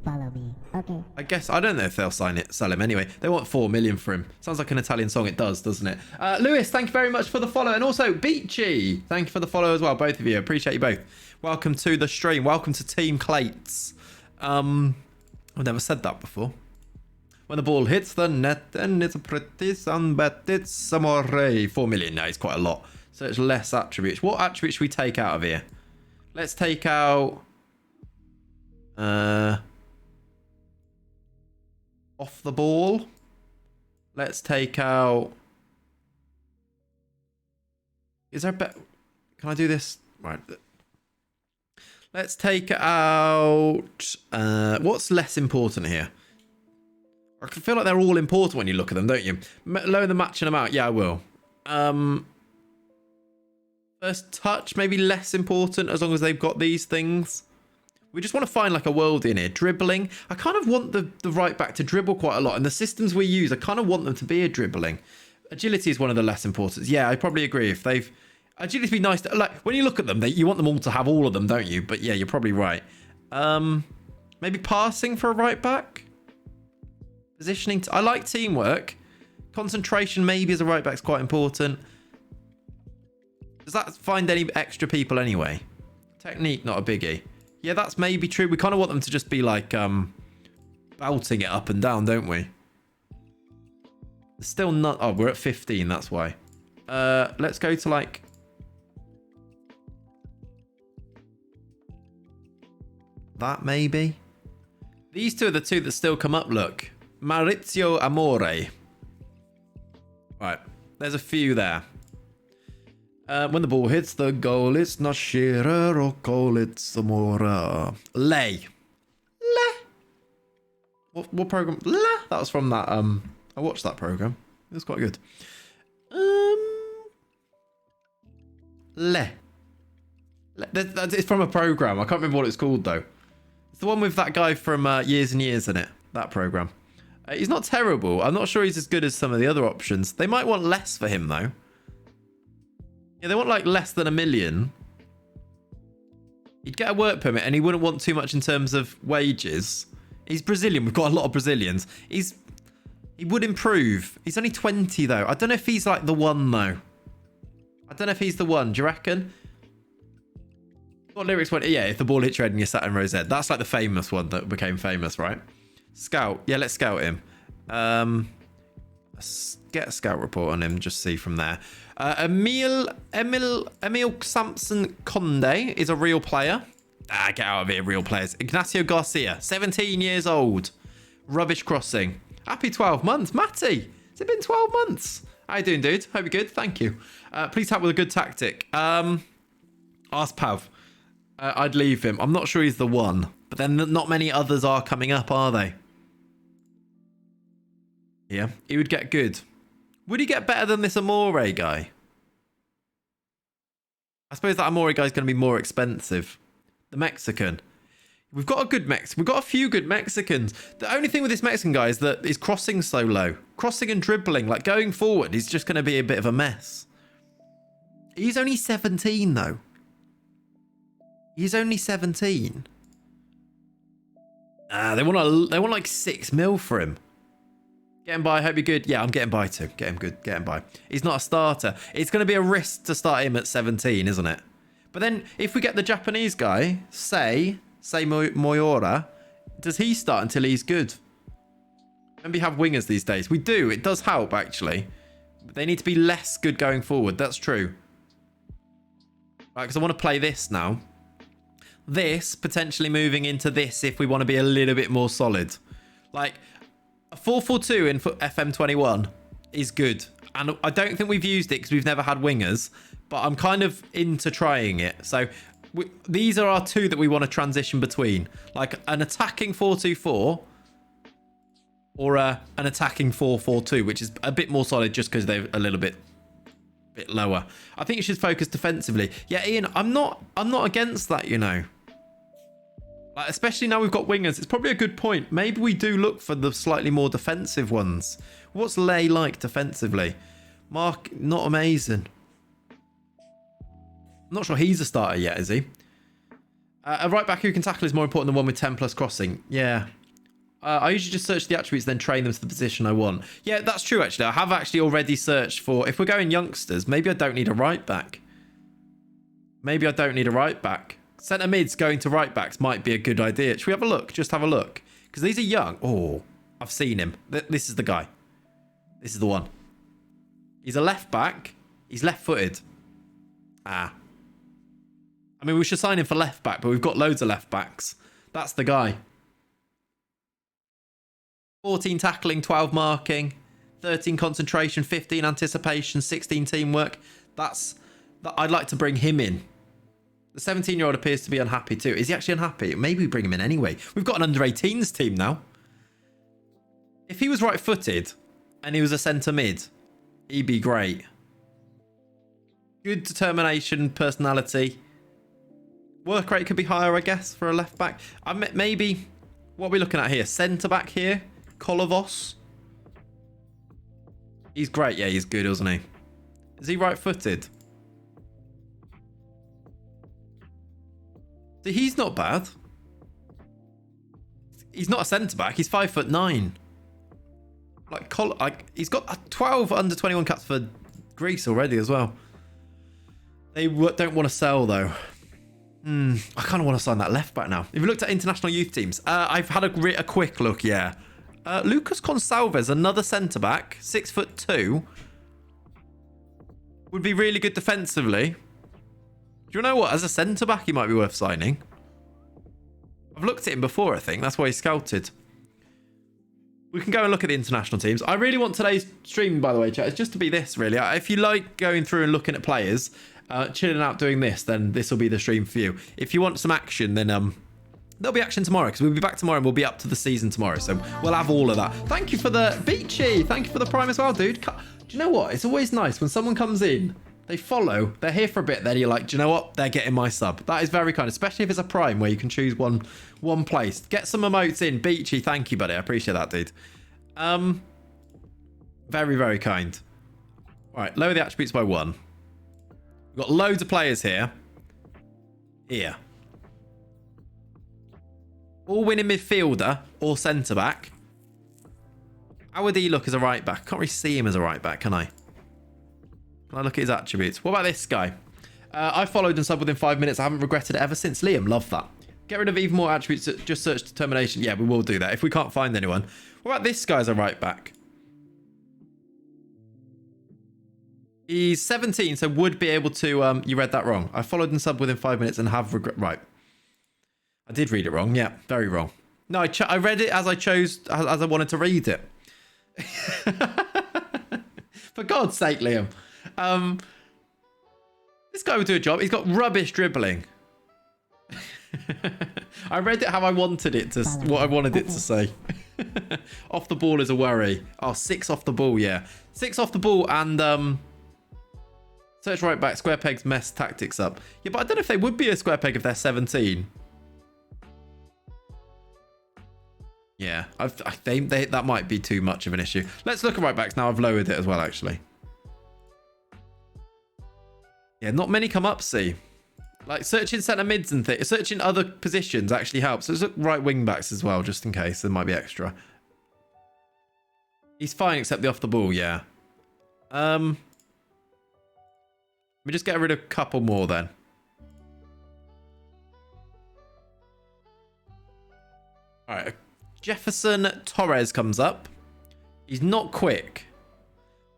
S2: Follow me. Okay.
S1: I guess I don't know if they'll sell him anyway. They want 4 million for him. Sounds like an Italian song. It does, doesn't it? Lewis, thank you very much for the follow, and also Beachy, thank you for the follow as well, both of you. Appreciate you both. Welcome to the stream. Welcome to Team Clates. I've never said that before. When the ball hits the net, then it's a pretty sun, but it's Amore. 4 million. No, it's quite a lot. So it's less attributes. What attributes should we take out of here? Let's take out. Off the ball. Let's take out... Is there a bet? Can I do this? Right. Let's take out... what's less important here? I feel like they're all important when you look at them, don't you? Lower the matching amount. Yeah, I will. First touch, maybe less important as long as they've got these things. We just want to find like a world in here. Dribbling. I kind of want the right back to dribble quite a lot. And the systems we use, I kind of want them to be a dribbling. Agility is one of the less important. Yeah, I probably agree. If they've... Agility would be nice. Like, when you look at them, you want them all to have all of them, don't you? But yeah, you're probably right. Maybe passing for a right back? Positioning. I like teamwork. Concentration maybe as a right back is quite important. Does that find any extra people anyway? Technique, not a biggie. Yeah, that's maybe true. We kind of want them to just be like belting it up and down, don't we? Still not... Oh, we're at 15, that's why. Let's go to like... That maybe? These two are the two that still come up, look. Maurizio Amore. Right, there's a few there. When the ball hits the goal, it's not Shearer or Cole, it's Amora. Lay. What program? That was from that. I watched that program. It was quite good. It's from a program. I can't remember what it's called though. It's the one with that guy from Years and Years in it. That program. He's not terrible. I'm not sure he's as good as some of the other options. They might want less for him though. Yeah, they want like less than 1 million. He'd get a work permit and he wouldn't want too much in terms of wages. He's Brazilian. We've got a lot of Brazilians. He would improve. He's only 20 though. I don't know if he's like the one though. I don't know if he's the one. Do you reckon? What lyrics went? Yeah, if the ball hits your head and you're sat in row Z. That's like the famous one that became famous, right? Scout. Yeah, let's scout him. Let's get a scout report on him. Just see from there. Emil Samson Conde is a real player. Get out of here, real players. Ignacio Garcia, 17 years old. Rubbish crossing. Happy 12 months. Matty, has it been 12 months? How you doing, dude? Hope you're good. Thank you. Please help with a good tactic. Ask Pav. I'd leave him. I'm not sure he's the one. But then not many others are coming up, are they? Yeah, he would get good. Would he get better than this Amore guy? I suppose that Amore guy is going to be more expensive. The Mexican. We've got a good We've got a few good Mexicans. The only thing with this Mexican guy is that his crossing so low. Crossing and dribbling, like going forward, he's just going to be a bit of a mess. He's only 17 though. He's only 17. They want like 6 mil for him. Getting by, hope you're good. Yeah, I'm getting by too. Getting by. He's not a starter. It's going to be a risk to start him at 17, isn't it? But then if we get the Japanese guy, say Moyora, does he start until he's good? And we have wingers these days. We do. It does help, actually. But they need to be less good going forward. That's true. Right, because I want to play this now. This potentially moving into this if we want to be a little bit more solid. Like a 4-4-2 in FM21 is good. And I don't think we've used it because we've never had wingers. But I'm kind of into trying it. So these are our two that we want to transition between. Like an attacking 4-2-4 or an attacking 4-4-2, which is a bit more solid just because they're a little bit lower. I think you should focus defensively. Yeah, Ian, I'm not against that, you know. Like, especially now we've got wingers. It's probably a good point. Maybe we do look for the slightly more defensive ones. What's Lay like defensively? Mark, not amazing. I'm not sure he's a starter yet, is he? A right back who can tackle is more important than one with 10 plus crossing. Yeah. I usually just search the attributes, then train them to the position I want. Yeah, that's true, actually. I have actually already searched for... If we're going youngsters, maybe I don't need a right back. Maybe I don't need a right back. Centre mids going to right backs might be a good idea. Should we have a look? Just have a look. Because these are young. Oh, I've seen him. This is the guy. This is the one. He's a left back. He's left-footed. I mean, we should sign him for left back, but we've got loads of left backs. That's the guy. 14 tackling, 12 marking, 13 concentration, 15 anticipation, 16 teamwork. I'd like to bring him in. The 17-year-old appears to be unhappy too. Is he actually unhappy? Maybe we bring him in anyway. We've got an under-18s team now. If he was right-footed and he was a centre mid, he'd be great. Good determination, personality. Work rate could be higher, I guess, for a left back. Maybe, what are we looking at here? Centre back here? Kolovos. He's great. Yeah, he's good, isn't he? Is he right-footed? See, he's not bad. He's not a centre-back. He's 5'9". He's got 12 under-21 caps for Greece already as well. They don't want to sell, though. I kind of want to sign that left back now. If you looked at international youth teams, I've had a quick look, yeah. Lucas Consalves, another centre-back, 6'2", would be really good defensively. Do you know what? As a centre-back, he might be worth signing. I've looked at him before, I think. That's why he's scouted. We can go and look at the international teams. I really want today's stream, by the way, chat. It's just to be this, really. If you like going through and looking at players, chilling out doing this, then this will be the stream for you. If you want some action, then there'll be action tomorrow, because we'll be back tomorrow and we'll be up to the season tomorrow. So we'll have all of that. Thank you for the Beachy. Thank you for the Prime as well, dude. Do you know what? It's always nice when someone comes in, they follow, they're here for a bit, then you're like, do you know what? They're getting my sub. That is very kind, especially if it's a Prime where you can choose one place. Get some emotes in. Beachy, thank you, buddy. I appreciate that, dude. Very, very kind. All right, lower the attributes by 1. We've got loads of players here. Here. All winning midfielder or centre-back. How would he look as a right-back? Can't really see him as a right-back, can I? Can I look at his attributes? What about this guy? I followed and subbed within 5 minutes. I haven't regretted it ever since. Liam, love that. Get rid of even more attributes. Just search determination. Yeah, we will do that if we can't find anyone. What about this guy as a right-back? He's 17, so would be able to... you read that wrong. I followed and subbed within 5 minutes and have regret... Right. I did read it wrong. Yeah, very wrong. No, I read it as I wanted to read it. For God's sake, Liam. This guy would do a job. He's got rubbish dribbling. I read it how I wanted it to... What I wanted it to say. Off the ball is a worry. Oh, 6 off the ball, yeah. 6 off the ball and... Search right back. Square pegs mess tactics up. Yeah, but I don't know if they would be a square peg if they're 17. Yeah, I think that might be too much of an issue. Let's look at right backs now. I've lowered it as well, actually. Yeah, not many come up, see. Like searching centre mids and things, searching other positions actually helps. Let's look right wing backs as well, just in case there might be extra. He's fine except the off the ball, yeah. Let me just get rid of a couple more then. All right, Jefferson Torres comes up. He's not quick.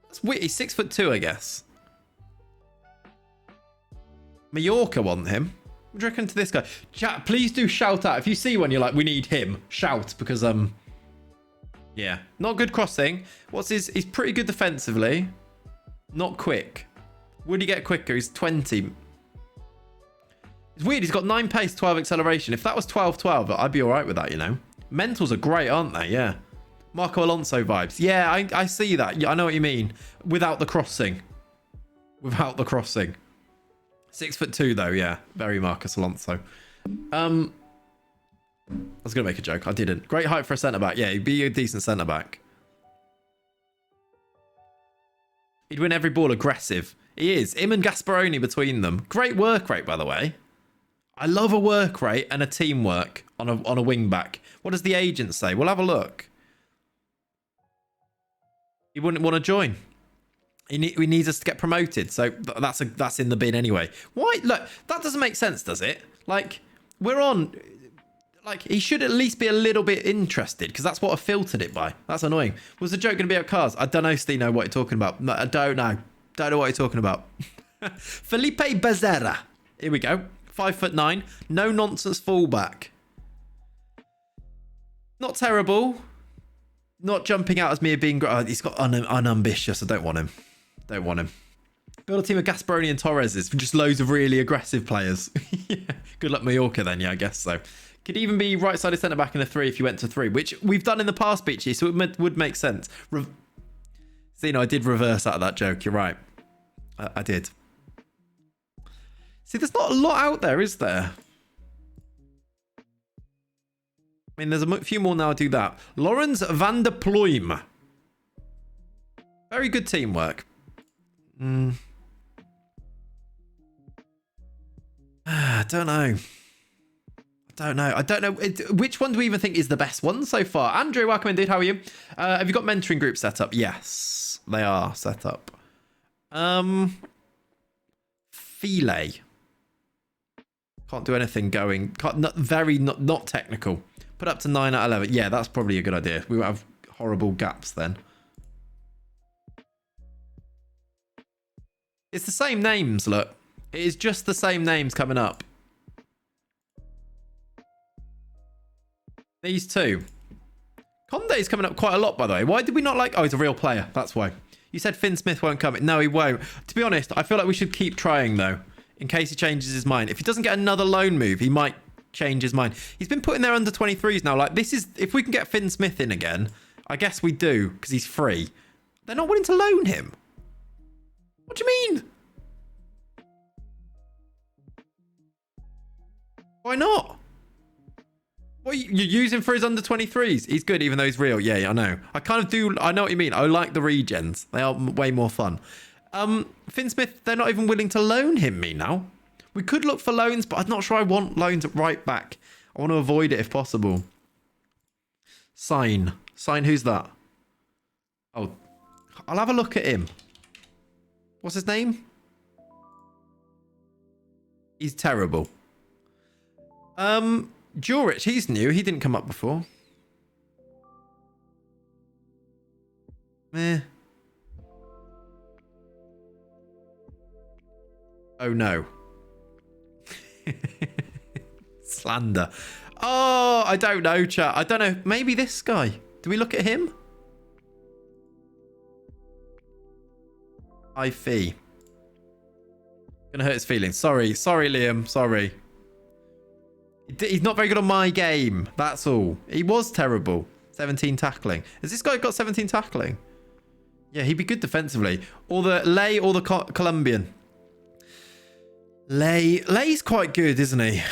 S1: That's weird. He's 6'2", I guess. Mallorca want him. What do you reckon to this guy? Chat, please do shout out. If you see one, you're like, we need him. Shout, because, yeah. Not good crossing. He's pretty good defensively. Not quick. Would he get quicker? He's 20. It's weird. He's got 9 pace, 12 acceleration. If that was 12-12, I'd be all right with that, you know. Mentals are great, aren't they? Yeah. Marco Alonso vibes. Yeah, I see that. Yeah, I know what you mean. Without the crossing. Without the crossing. 6'2", though, yeah. Very Marcus Alonso. I was going to make a joke. I didn't. Great height for a centre-back. Yeah, he'd be a decent centre-back. He'd win every ball aggressive. He is. Him and Gasparoni between them. Great work rate, by the way. I love a work rate and a teamwork on a wing-back. What does the agent say? We'll have a look. He wouldn't want to join. He needs us to get promoted, so that's in the bin anyway. Why? Look, that doesn't make sense, does it? Like, we're on... Like, he should at least be a little bit interested, because that's what I filtered it by. That's annoying. Was the joke going to be about cars? I don't know, Stino, what you're talking about. No, I don't know. Don't know what you're talking about. Felipe Bersera. Here we go. 5'9". No nonsense fullback. Not terrible. Not jumping out as me being... he's got unambitious. I don't want him. Don't want him. Build a team of Gasparoni and Torreses for just loads of really aggressive players. Yeah. Good luck Mallorca then. Yeah, I guess so. Could even be right-sided centre-back in a 3 if you went to 3, which we've done in the past, Beachy, so it would make sense. See, I did reverse out of that joke. You're right. I did. See, there's not a lot out there, is there? I mean, there's a few more now. Do that. Lawrence van der Ploym. Very good teamwork. I don't know. I don't know. Which one do we even think is the best one so far? Andrew, welcome in, dude. How are you? Have you got mentoring groups set up? Yes, they are set up. File. Can't do anything going. Not technical. Put up to 9 out of 11. Yeah, that's probably a good idea. We won't have horrible gaps then. It's the same names, look. It is just the same names coming up. These two. Conde's coming up quite a lot, by the way. Why did we not like... Oh, he's a real player. That's why. You said Finn Smith won't come. No, he won't. To be honest, I feel like we should keep trying, though. In case he changes his mind. If he doesn't get another loan move, he might change his mind. He's been put in there under 23s now. Like, this is... If we can get Finn Smith in again, I guess we do, because he's free. They're not willing to loan him. What do you mean? Why not? Well, you're using for his under 23s. He's good, even though he's real. Yeah, I know. I kind of do. I know what you mean. I like the regens. They are way more fun. Finn Smith, they're not even willing to loan him me now. We could look for loans, but I'm not sure I want loans right back. I want to avoid it if possible. Sign. Who's that? Oh, I'll have a look at him. What's his name? He's terrible. Jurich, he's new. He didn't come up before. Meh. Oh, no. Slander. Oh, I don't know, chat. I don't know. Maybe this guy. Do we look at him? Fee. Gonna hurt his feelings. Sorry, Liam. Sorry. He's not very good on my game. That's all. He was terrible. 17 tackling. Has this guy got 17 tackling? Yeah, he'd be good defensively. Or the Lay or the Colombian. Lay's quite good, isn't he?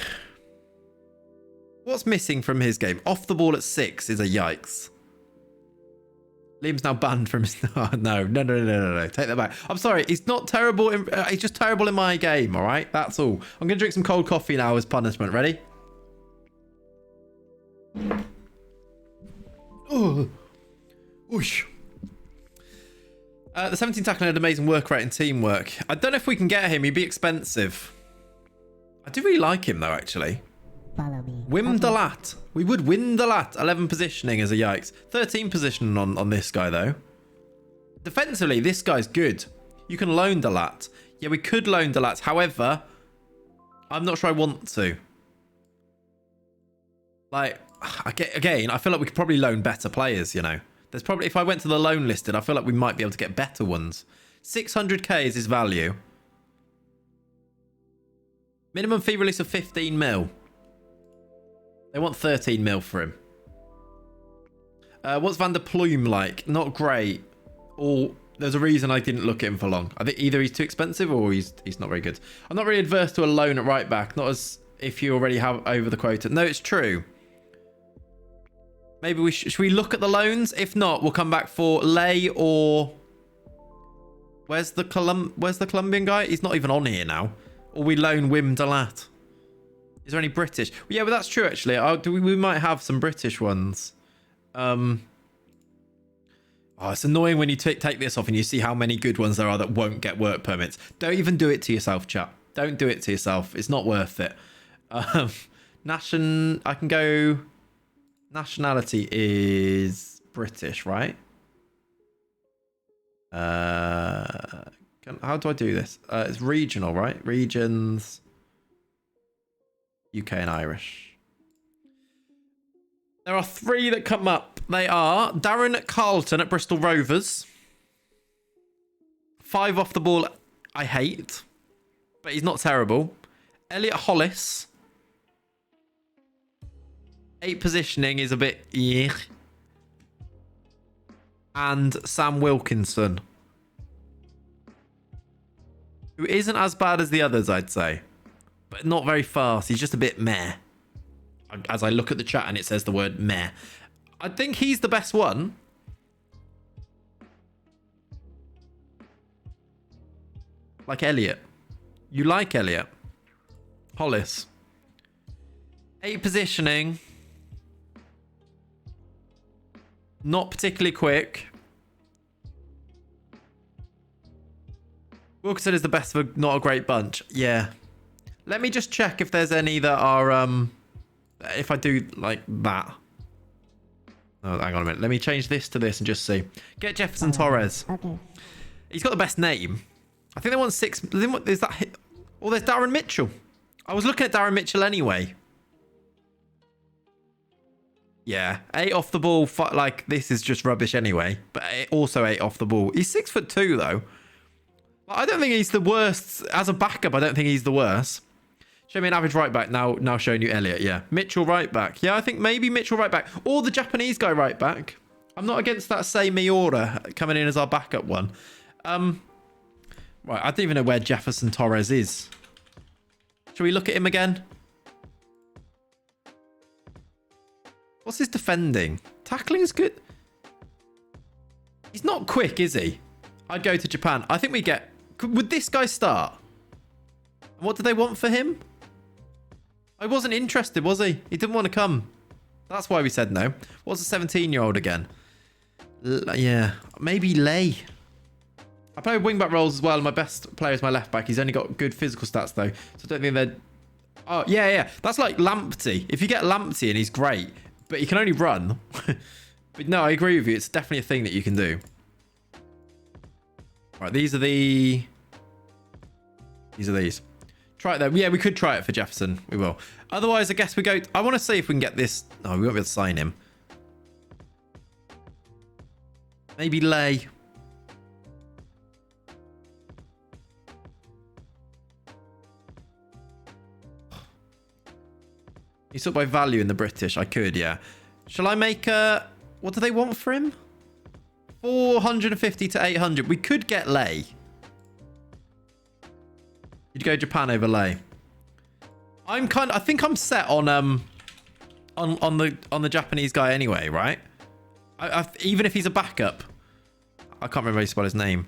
S1: What's missing from his game? Off the ball at 6 is a yikes. Liam's now banned from his... No. Take that back. I'm sorry. He's not terrible. He's just terrible in my game, all right? That's all. I'm going to drink some cold coffee now as punishment. Ready? Oh. Whoosh. The 17 tackling had amazing work rate and teamwork. I don't know if we can get him. He'd be expensive. I do really like him, though, actually.
S2: Follow me.
S1: Wim de Lat. We would win the Lat. 11 positioning as a yikes. 13 positioning on this guy, though. Defensively, this guy's good. You can loan de Lat. Yeah, we could loan de Lat. However, I'm not sure I want to. Like, again, I feel like we could probably loan better players, you know. There's probably, if I went to the loan listed, I feel like we might be able to get better ones. 600k is his value. Minimum fee release of 15 mil. They want 13 mil for him. What's Van der Plume like? Not great. Or there's a reason I didn't look at him for long. I think either he's too expensive or he's not very good. I'm not really adverse to a loan at right back. Not as if you already have over the quota. No, it's true. Maybe we should we look at the loans? If not, we'll come back for Lay or... Where's the Colombian guy? He's not even on here now. Or we loan Wim de Lat. Is there any British? Well, yeah, but that's true, actually. We might have some British ones. Oh, it's annoying when you take this off and you see how many good ones there are that won't get work permits. Don't even do it to yourself, chap. Don't do it to yourself. It's not worth it. I can go... Nationality is British, right? How do I do this? It's regional, right? Regions... UK and Irish. There are 3 that come up. They are Darren Carlton at Bristol Rovers. 5 off the ball I hate, but he's not terrible. Elliot Hollis. 8 positioning is a bit yuck. And Sam Wilkinson, who isn't as bad as the others, I'd say. But not very fast. He's just a bit meh. As I look at the chat and it says the word meh. I think he's the best one. Like Elliot. You like Elliot. Hollis. 8 positioning. Not particularly quick. Wilkinson is the best of not a great bunch. Yeah. Let me just check if there's any that are, if I do like that. Oh, hang on a minute. Let me change this to this and just see. Get Jefferson Torres.
S2: Okay.
S1: He's got the best name. I think they want 6. Is that... Oh, there's Darren Mitchell. I was looking at Darren Mitchell anyway. Yeah. 8 off the ball. Like, this is just rubbish anyway. But also 8 off the ball. He's 6'2", though. I don't think he's the worst. As a backup, I don't think he's the worst. Show me an average right back. Now showing you Elliot. Yeah. Mitchell right back. Yeah, I think maybe Mitchell right back. Or the Japanese guy right back. I'm not against that Sei Miura coming in as our backup one. Right, I don't even know where Jefferson Torres is. Shall we look at him again? What's his defending? Tackling's good. He's not quick, is he? I'd go to Japan. I think we get... Would this guy start? And what do they want for him? I wasn't interested, was he? He didn't want to come. That's why we said no. What's a 17-year-old again? Yeah. Maybe Lay. I play with wing-back roles as well. And my best player is my left-back. He's only got good physical stats, though. So I don't think they're... Oh, yeah. That's like Lamptey. If you get Lamptey and he's great, but he can only run. But no, I agree with you. It's definitely a thing that you can do. Right, these are these. Try it though. Yeah, we could try it for Jefferson. We will. Otherwise, I guess we go... I want to see if we can get this... No, we won't be able to sign him. Maybe Lay. He's up by value in the British. I could, yeah. Shall I make a... What do they want for him? 450 to 800. We could get Lay. You'd go Japan over Lay. I think I'm set on the Japanese guy anyway, right? Even if he's a backup, I can't remember how you spell his name.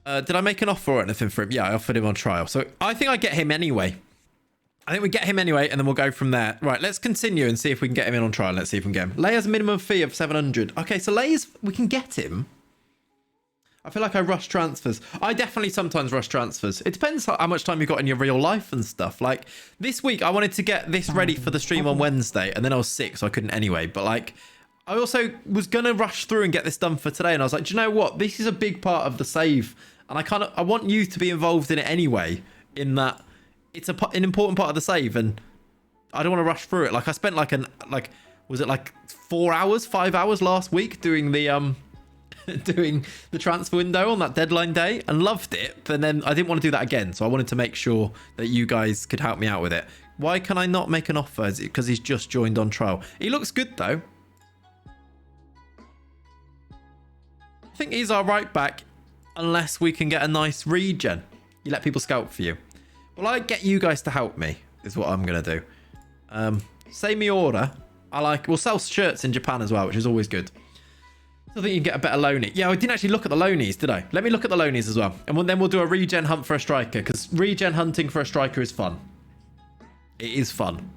S1: Did I make an offer or anything for him? Yeah, I offered him on trial. So I think I get him anyway. I think we get him anyway, and then we'll go from there. Right, let's continue and see if we can get him in on trial. Let's see if we can get him. Lay has a minimum fee of 700. Okay, so Lay's, we can get him. I feel like I rush transfers. I definitely sometimes rush transfers. It depends how much time you've got in your real life and stuff. Like, this week, I wanted to get this ready for the stream on Wednesday, and then I was sick, so I couldn't anyway. But, like, I also was going to rush through and get this done for today, and I was like, do you know what? This is a big part of the save, and I want you to be involved in it anyway, in that it's an important part of the save, and I don't want to rush through it. Like, I spent was it like 4 hours, 5 hours last week doing the doing the transfer window on that deadline day and loved it, but then I didn't want to do that again, so I wanted to make sure that you guys could help me out with it. Why can I not make an offer? Is it because he's just joined on trial? He looks good though. I think he's our right back unless we can get a nice regen. You let people scout for you. Well, I get you guys to help me is what I'm going to do. Say Miura. We'll sell shirts in Japan as well, which is always good. So I think you can get a better loanee. Yeah, I didn't actually look at the loanees, did I? Let me look at the loanees as well. And then we'll do a regen hunt for a striker, because regen hunting for a striker is fun. It is fun.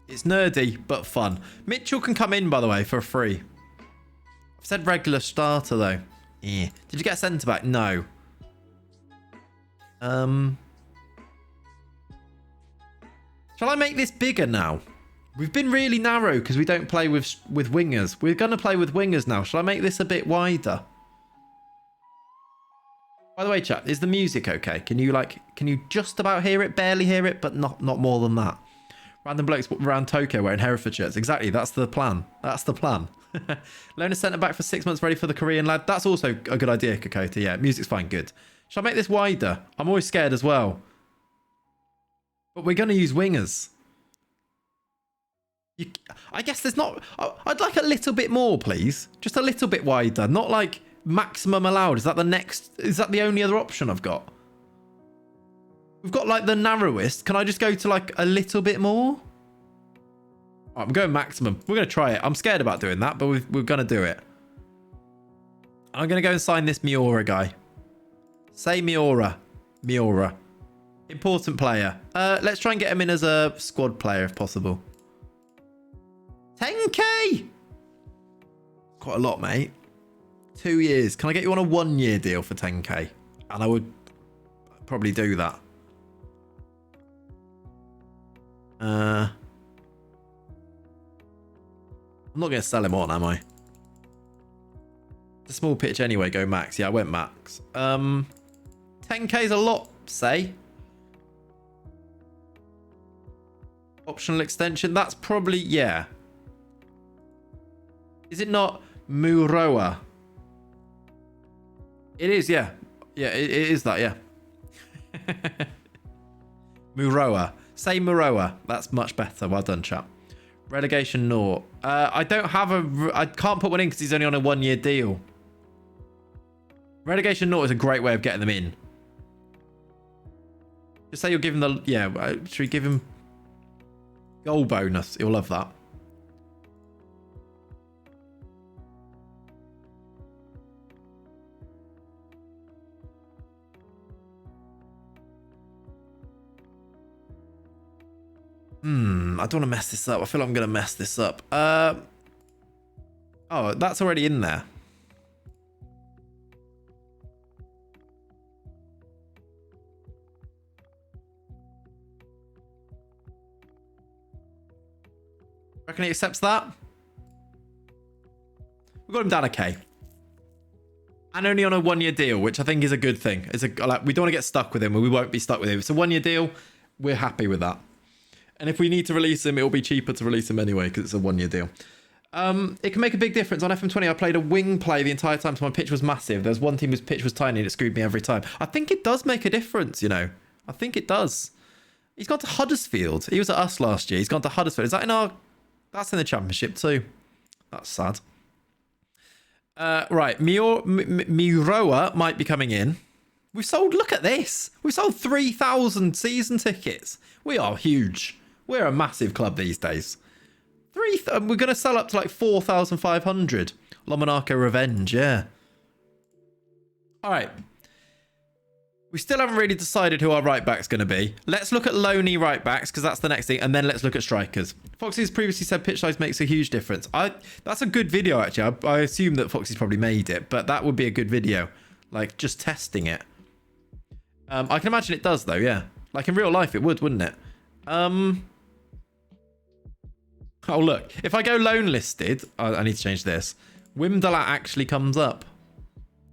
S1: It's nerdy, but fun. Mitchell can come in, by the way, for free. I've said regular starter, though. Yeah. Did you get a centre-back? No. Shall I make this bigger now? We've been really narrow because we don't play with wingers. We're going to play with wingers now. Shall I make this a bit wider? By the way, chat, is the music okay? Can you just about hear it? Barely hear it, but not more than that. Random blokes around Tokyo wearing Hereford shirts. Exactly, that's the plan. That's the plan. Loan a centre-back for 6 months ready for the Korean lad. That's also a good idea, Kokota. Yeah, music's fine, good. Shall I make this wider? I'm always scared as well. But we're going to use wingers. I guess there's not... I'd like a little bit more, please. Just a little bit wider. Not like maximum allowed. Is that the only other option I've got? We've got like the narrowest. Can I just go to like a little bit more? I'm going maximum. We're going to try it. I'm scared about doing that, but we're going to do it. I'm going to go and sign this Miura guy. Say Miura. Miura. Important player. Let's try and get him in as a squad player if possible. 10k! Quite a lot, mate. 2 years. Can I get you on a 1 year deal for 10k? And I would probably do that. I'm not going to sell him on, am I? It's a small pitch anyway. Go max. Yeah, I went max. 10k is a lot, say. Optional extension. That's probably, yeah. Is it not Muroa? It is, yeah. Yeah, it is that, yeah. Muroa. Say Muroa. That's much better. Well done, chap. Relegation naught. I don't have I can't put one in because he's only on a 1 year deal. Relegation naught is a great way of getting them in. Just say you'll give him the... Yeah, should we give him... goal bonus? He'll love that. I don't want to mess this up. I feel like I'm going to mess this up. Oh, that's already in there. Reckon he accepts that? We've got him down okay. And only on a 1 year deal, which I think is a good thing. We don't want to get stuck with him, or we won't be stuck with him. If it's a 1 year deal, we're happy with that. And if we need to release him, it'll be cheaper to release him anyway because it's a 1 year deal. It can make a big difference. On FM20, I played a wing play the entire time, so my pitch was massive. There's one team whose pitch was tiny and it screwed me every time. I think it does make a difference, you know. I think it does. He's gone to Huddersfield. He was at us last year. He's gone to Huddersfield. Is that in our... That's in the Championship too. That's sad. Right. Miroa might be coming in. We've sold... Look at this. We've sold 3,000 season tickets. We are huge. We're a massive club these days. We're going to sell up to like 4,500. Lomonaco Revenge, yeah. All right. We still haven't really decided who our right back's going to be. Let's look at loanee right backs because that's the next thing. And then let's look at strikers. Foxy's previously said pitch size makes a huge difference. That's a good video, actually. I assume that Foxy's probably made it, but that would be a good video. Like, just testing it. I can imagine it does, though, yeah. Like, in real life, it would, wouldn't it? Oh, look. If I go loan listed, I need to change this. Wimdelat actually comes up.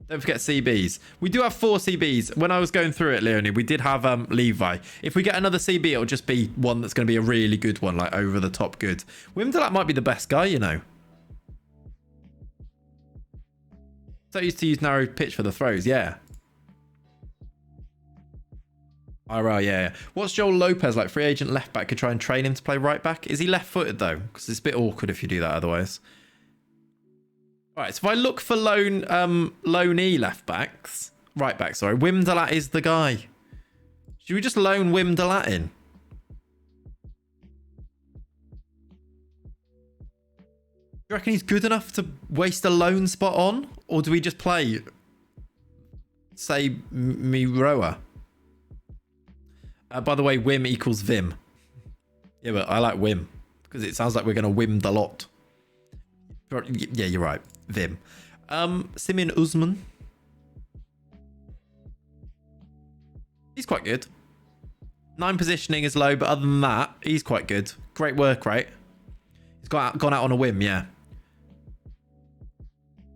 S1: Don't forget CBs. We do have 4 CBs. When I was going through it, Leonie, we did have Levi. If we get another CB, it'll just be one that's going to be a really good one, like over the top good. Wimdelat might be the best guy, you know. So I used to use narrow pitch for the throws, yeah. IRL, yeah. What's Joel Lopez like? Free agent left back could try and train him to play right back. Is he left footed though? Because it's a bit awkward if you do that otherwise. All right, so if I look for loanee left backs, right back, sorry, Wimdelat is the guy. Should we just loan Wimdelat in? You reckon he's good enough to waste a loan spot on? Or do we just play, say, Miroa? By the way, Wim equals Vim. Yeah, but I like Wim because it sounds like we're going to wim the lot. Yeah, you're right. Vim. Simeon Usman. He's quite good. 9 positioning is low, but other than that, he's quite good. Great work rate. He's gone out on a whim, yeah.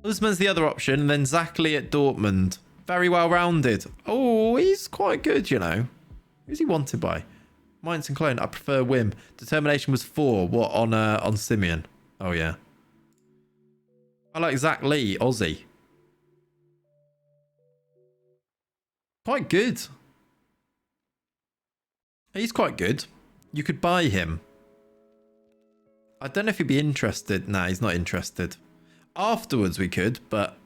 S1: Usman's the other option, and then Zachley at Dortmund. Very well rounded. Oh, he's quite good, you know. Who's he wanted by? Mainz and Cologne. I prefer Wim. Determination was 4. What on Simeon? Oh yeah. I like Zach Lee, Aussie. Quite good. He's quite good. You could buy him. I don't know if he'd be interested. Nah, he's not interested. Afterwards we could, but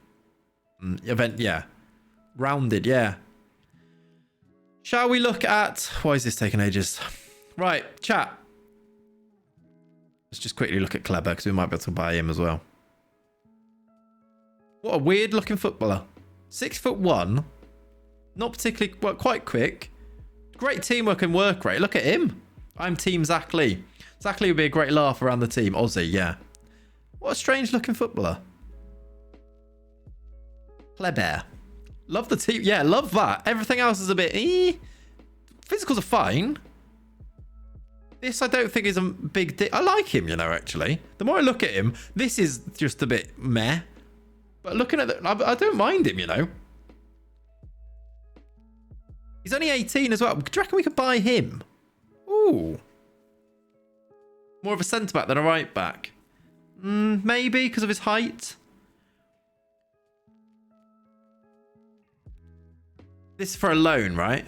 S1: yeah. Rounded, yeah. Shall we look at... Why is this taking ages? Right, chat. Let's just quickly look at Kleber because we might be able to buy him as well. What a weird looking footballer. 6'1". Not particularly... Well, quite quick. Great teamwork and work rate. Look at him. I'm team Zach Lee. Zach Lee would be a great laugh around the team. Aussie, yeah. What a strange looking footballer. Kleber. Love the team. Yeah, love that. Everything else is a bit... Physicals are fine. This I don't think is a big... I like him, you know, actually. The more I look at him, this is just a bit meh. But looking at the... I don't mind him, you know. He's only 18 as well. Do you reckon we could buy him? Ooh. More of a centre-back than a right-back. Maybe, because of his height. This is for a loan, right?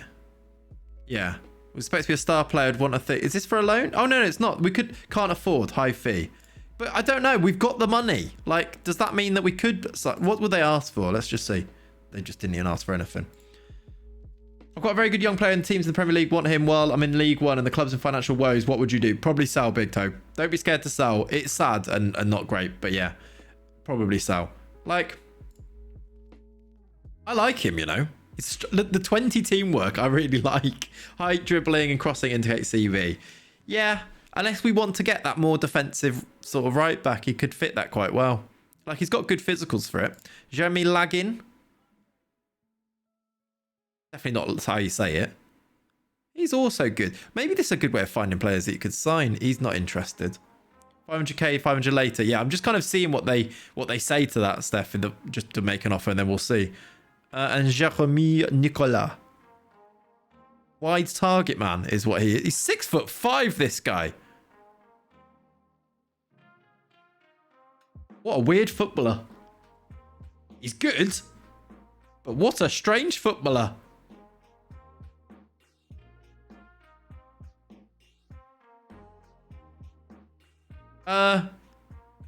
S1: Yeah. We're supposed to be a star player. I'd want a thing. Is this for a loan? Oh, no, it's not. We can't afford high fee. But I don't know. We've got the money. Like, does that mean that we could... What would they ask for? Let's just see. They just didn't even ask for anything. I've got a very good young player in teams in the Premier League. Want him while I'm in League One and the club's in financial woes. What would you do? Probably sell, Big Toe. Don't be scared to sell. It's sad and not great. But yeah, probably sell. Like, I like him, you know. It's the 20 teamwork I really like. Height, dribbling and crossing indicates CV. Yeah, unless we want to get that more defensive sort of right back, he could fit that quite well. Like, he's got good physicals for it. Jeremy Lagin. Definitely not how you say it. He's also good. Maybe this is a good way of finding players that you could sign. He's not interested. 500k, 500 later. Yeah, I'm just kind of seeing what they say to that, Steph, just to make an offer, and then we'll see. And Jeremy Nicolas. Wide target man is what he is. He's 6'5", this guy. What a weird footballer. He's good, but what a strange footballer.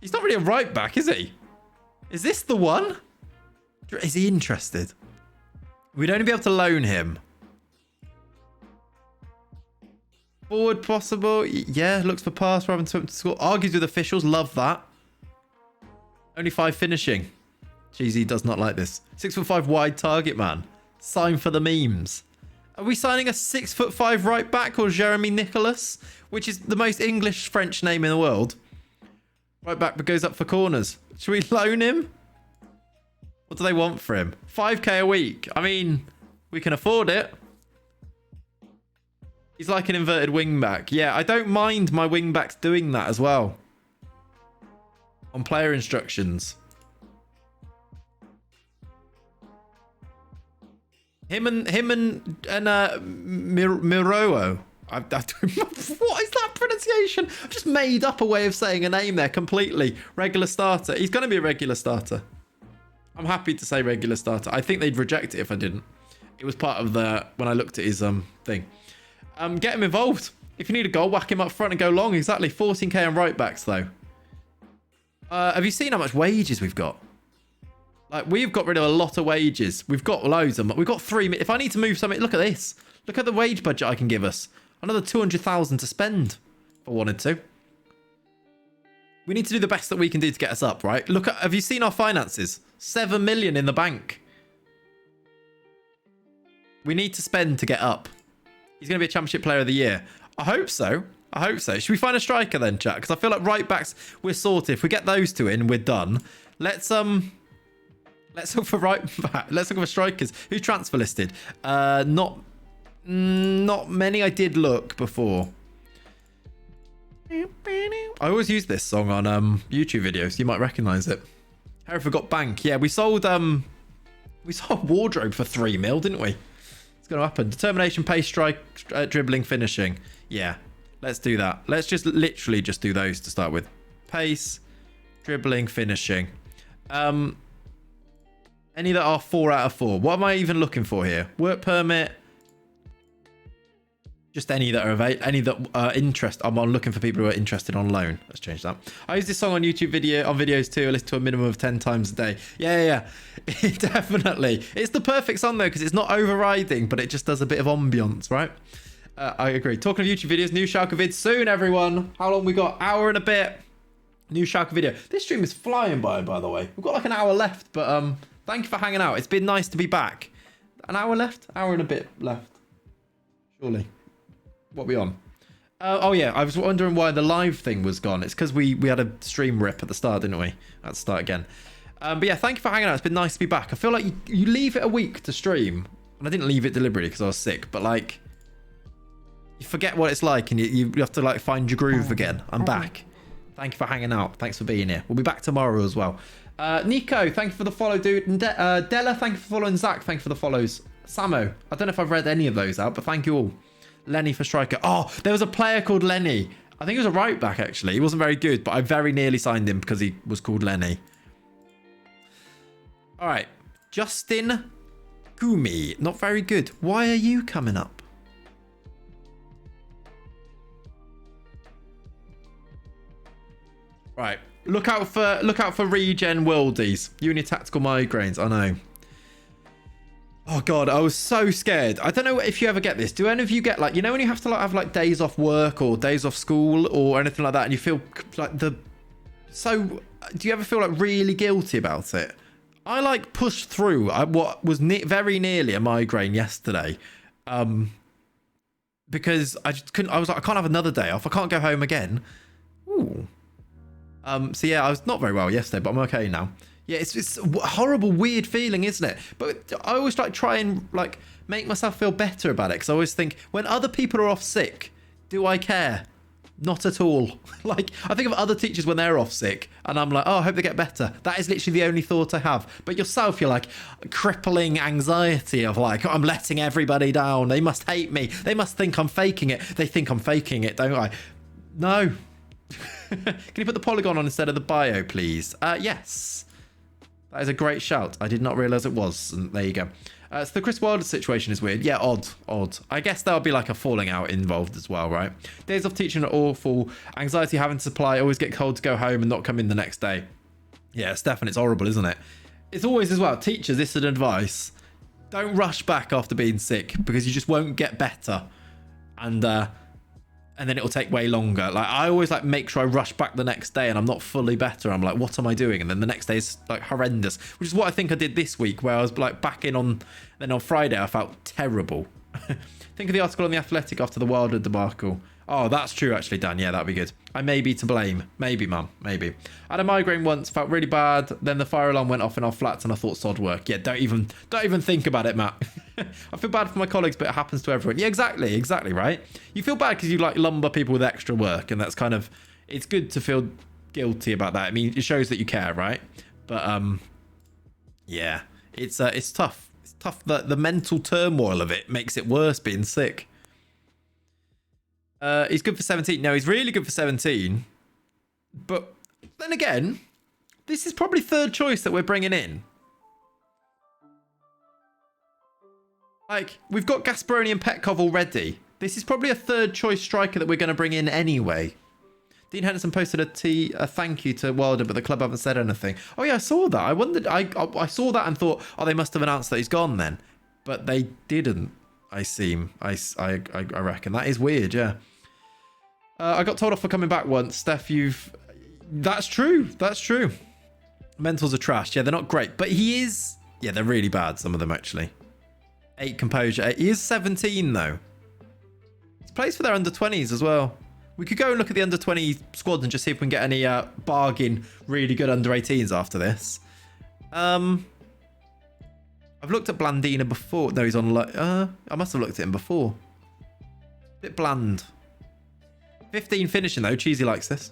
S1: He's not really a right back, is he? Is this the one? Is he interested? We'd only be able to loan him. Forward possible. Yeah, looks for pass rather than to score. Argues with officials. Love that. Only 5 finishing. Cheesy does not like this. 6'5" wide target man. Sign for the memes. Are we signing a 6'5" right back called Jeremy Nicholas? Which is the most English French name in the world. Right back but goes up for corners. Should we loan him? What do they want for him? 5k a week. I mean, we can afford it. He's like an inverted wingback. Yeah, I don't mind my wingbacks doing that as well. On player instructions. Him and Miroo. What is that pronunciation? I've just made up a way of saying a name there completely. Regular starter. He's going to be a regular starter. I'm happy to say regular starter. I think they'd reject it if I didn't. It was part of the when I looked at his thing. Get him involved. If you need a goal, whack him up front and go long. Exactly. 14k on right backs though. Have you seen how much wages we've got? Like, we've got rid of a lot of wages. We've got loads of them. We've got 3. If I need to move something, look at this. Look at the wage budget I can give us. Another 200,000 to spend if I wanted to. We need to do the best that we can do to get us up, right? Look at, have you seen our finances? 7 million in the bank. We need to spend to get up. He's going to be a championship player of the year. I hope so. I hope so. Should we find a striker then, chat? Because I feel like right backs, we're sorted. If we get those 2 in, we're done. Let's look for right back. Let's look for strikers. Who's transfer listed? Not many. I did look before. I always use this song on YouTube videos. You might recognize it. Hereford got bank. Yeah, we sold wardrobe for 3 mil, didn't we? It's going to happen. Determination, pace, strike, dribbling, finishing. Yeah, let's do that. Let's just literally just do those to start with. Pace, dribbling, finishing. Any that are 4 out of 4. What am I even looking for here? Work permit. Just any that are I'm looking for people who are interested on loan. Let's change that. I use this song on videos too. I listen to a minimum of 10 times a day. Yeah. Definitely. It's the perfect song though, because it's not overriding, but it just does a bit of ambience, right? I agree. Talking of YouTube videos, new Schalke vid soon, everyone. How long we got? Hour and a bit. New Schalke video. This stream is flying by the way. We've got like an hour left, but thank you for hanging out. It's been nice to be back. An hour left? Hour and a bit left. Surely. What are we on? Oh yeah, I was wondering why the live thing was gone. It's because we had a stream rip at the start, didn't we? Let's start again. But yeah, thank you for hanging out. It's been nice to be back. I feel like you leave it a week to stream. And I didn't leave it deliberately because I was sick. But like, you forget what it's like and you have to like find your groove again. I'm back. Thank you for hanging out. Thanks for being here. We'll be back tomorrow as well. Nico, thank you for the follow, dude. And Della, thank you for following. Zach, thank you for the follows. Samo, I don't know if I've read any of those out, but thank you all. Lenny for striker. Oh, there was a player called Lenny. I think he was a right back, actually. He wasn't very good, but I very nearly signed him because he was called Lenny. All right. Justin Kumi. Not very good. Why are you coming up? Right. Look out for regen worldies. Uni tactical migraines. I know. Oh god, I was so scared. I don't know if you ever get this. Do any of you get like, you know when you have to like have like days off work or days off school or anything like that and you feel like do you ever feel like really guilty about it? I like pushed through what was very nearly a migraine yesterday. Because I just couldn't, I was like, I can't have another day off. I can't go home again. Ooh. So yeah, I was not very well yesterday, but I'm okay now. Yeah, it's a horrible, weird feeling, isn't it? But I always like try and like make myself feel better about it because I always think when other people are off sick, do I care? Not at all. Like I think of other teachers when they're off sick and I'm like, oh, I hope they get better. That is literally the only thought I have. But yourself, you're like crippling anxiety of like, I'm letting everybody down. They must hate me. They must think I'm faking it. They think I'm faking it, don't I? No. Can you put the polygon on instead of the bio, please? Yes. That is a great shout. I did not realise it was. And there you go. So the Chris Wilder situation is weird. Yeah, odd. I guess there'll be like a falling out involved as well, right? Days off teaching are awful. Anxiety having to supply. Always get cold to go home and not come in the next day. Yeah, Stefan, it's horrible, isn't it? It's always as well. Teachers, this is advice. Don't rush back after being sick because you just won't get better. And and then it'll take way longer. Like I always like make sure I rush back the next day and I'm not fully better. I'm like, what am I doing? And then the next day is like horrendous, which is what I think I did this week, where I was like back in on, then on Friday I felt terrible. Think of the article on The Athletic after the Wilder debacle. Oh, that's true actually, Dan. Yeah, that'd be good. I may be to blame. Maybe, mum. Maybe. I had a migraine once, felt really bad. Then the fire alarm went off in our flats and I thought sod work. Yeah, don't even think about it, Matt. I feel bad for my colleagues, but it happens to everyone. Yeah, exactly, right? You feel bad because you like lumber people with extra work, and that's kind of, it's good to feel guilty about that. I mean, it shows that you care, right? But yeah, it's tough. It's tough. The mental turmoil of it makes it worse being sick. He's good for 17. No, he's really good for 17. But then again, this is probably third choice that we're bringing in. Like, we've got Gasperoni and Petkov already. This is probably a third choice striker that we're going to bring in anyway. Dean Henderson posted a thank you to Wilder, but the club haven't said anything. Oh yeah, I saw that. I wondered. I saw that and thought, oh, they must have announced that he's gone then, but they didn't. I reckon that is weird. Yeah. I got told off for coming back once. Steph, That's true. Mentals are trash. Yeah, they're not great, but he is. Yeah, they're really bad. Some of them actually. 8 composure. He is 17 though. He plays for their under-20s as well. We could go and look at the under-20 squad and just see if we can get any bargain really good under-18s after this. I've looked at Blandina before. No, he's on. I must have looked at him before. Bit bland. 15 finishing though. Cheesy likes this.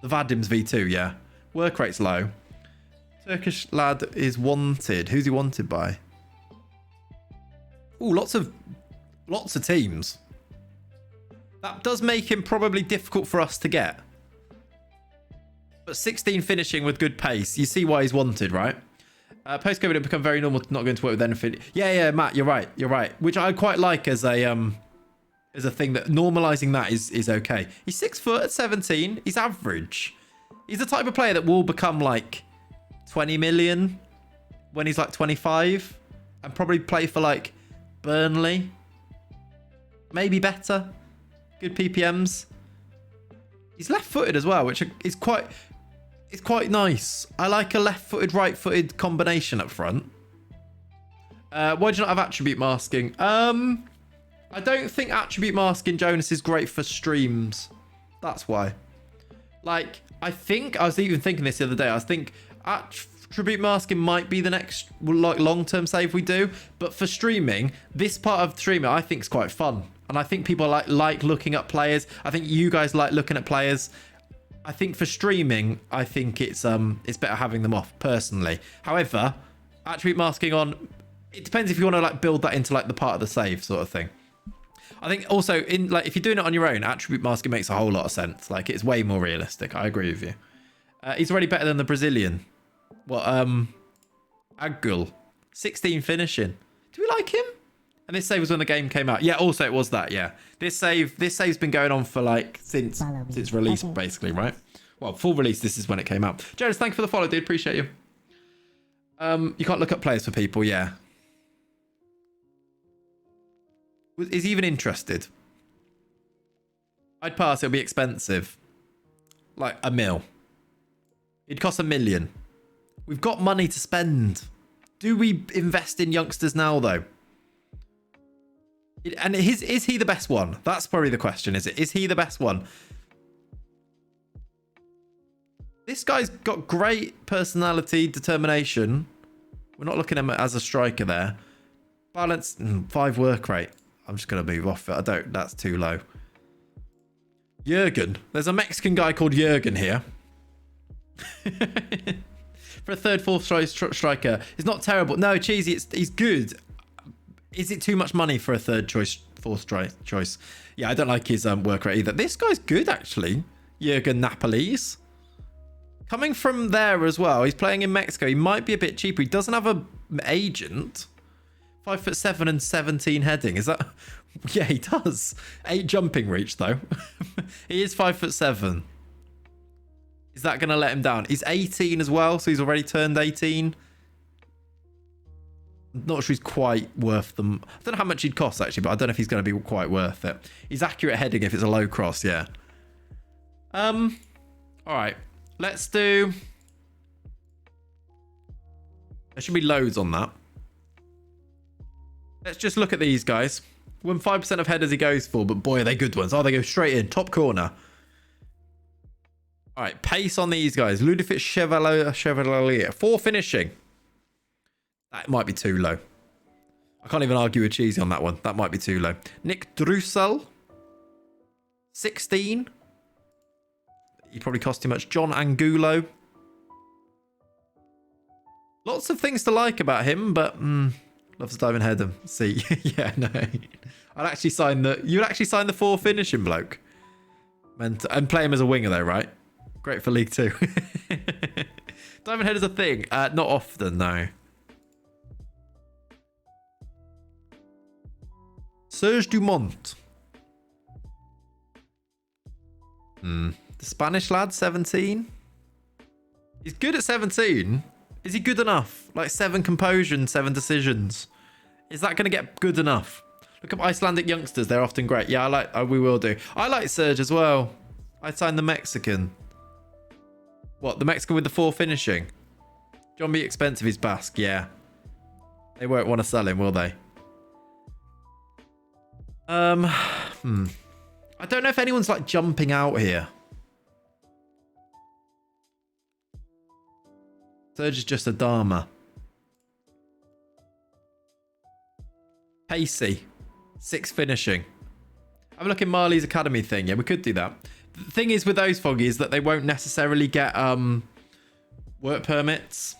S1: The Vadim's V2, yeah. Work rate's low. Turkish lad is wanted. Who's he wanted by? Ooh, lots of teams. That does make him probably difficult for us to get. But 16 finishing with good pace. You see why he's wanted, right? Post-COVID, it become very normal to not going to work with anything. Yeah, Matt, you're right. Which I quite like as a thing, that normalising that is okay. He's 6 foot at 17. He's average. He's the type of player that will become like 20 million when he's like 25 and probably play for like Burnley. Maybe better. Good PPMs. He's left-footed as well, which is quite nice. I like a left-footed, right-footed combination up front. Why do you not have attribute masking? I don't think attribute masking, Jonas, is great for streams. That's why. Like, I was even thinking this the other day. I think attribute masking might be the next like long-term save we do. But for streaming, this part of streaming I think is quite fun. And I think people like looking at players. I think you guys like looking at players. I think for streaming, I think it's better having them off personally. However, attribute masking on, it depends if you want to like build that into like the part of the save sort of thing. I think also in like if you're doing it on your own, attribute masking makes a whole lot of sense. Like it's way more realistic. I agree with you. He's already better than the Brazilian. What Agul, 16 finishing. Do we like him? And this save was when the game came out. Yeah, also it was that, yeah. This save's been going on for like since release, basically, right? Well, full release, this is when it came out. Jared, thank you for the follow, dude. Appreciate you. You can't look up players for people, yeah. Is he even interested? I'd pass, it'll be expensive. Like $1 million. It'd cost $1 million. We've got money to spend. Do we invest in youngsters now, though? And is he the best one? That's probably the question, is it? Is he the best one? This guy's got great personality, determination. We're not looking at him as a striker there. Balance, 5 work rate. I'm just going to move off it. That's too low. Jurgen. There's a Mexican guy called Jurgen here. For a third, fourth striker. It's not terrible. No, Cheesy, he's good. Is it too much money for a third choice, fourth choice? Yeah, I don't like his work rate either. This guy's good, actually. Jurgen Napolis. Coming from there as well. He's playing in Mexico. He might be a bit cheaper. He doesn't have an agent. 5'7" and 17 heading. Is that? Yeah, he does. 8 jumping reach, though. He is 5'7". Is that going to let him down? He's 18 as well, so he's already turned 18. I'm not sure he's quite worth them. I don't know how much he'd cost, actually, but I don't know if he's going to be quite worth it. He's accurate heading if it's a low cross, yeah. All right. Let's do... There should be loads on that. Let's just look at these guys. 5% of headers he goes for, but boy, are they good ones. Oh, they go straight in. Top corner. All right, pace on these guys. Ludovic Chevalier. 4 finishing. That might be too low. I can't even argue with Cheesy on that one. That might be too low. Nick Drussel. 16. He probably cost too much. John Angulo. Lots of things to like about him, but loves to dive and head him. See, yeah, no. I'd actually sign the... You'd actually sign the 4 finishing bloke. And play him as a winger though, right? Great for League 2. Dive and head is a thing. Not often, no. Serge Dumont. The Spanish lad, 17. He's good at 17. Is he good enough? Like 7 composure and 7 decisions. Is that going to get good enough? Look up Icelandic youngsters. They're often great. Yeah, we will do. I like Serge as well. I'd sign the Mexican. What? The Mexican with the 4 finishing? John B. Expensive is Basque. Yeah. They won't want to sell him, will they? I don't know if anyone's like jumping out here. Serge is just a Dharma. Pacey. 6 finishing. Have a look at Marley's Academy thing. Yeah, we could do that. The thing is with those Foggy is that they won't necessarily get work permits.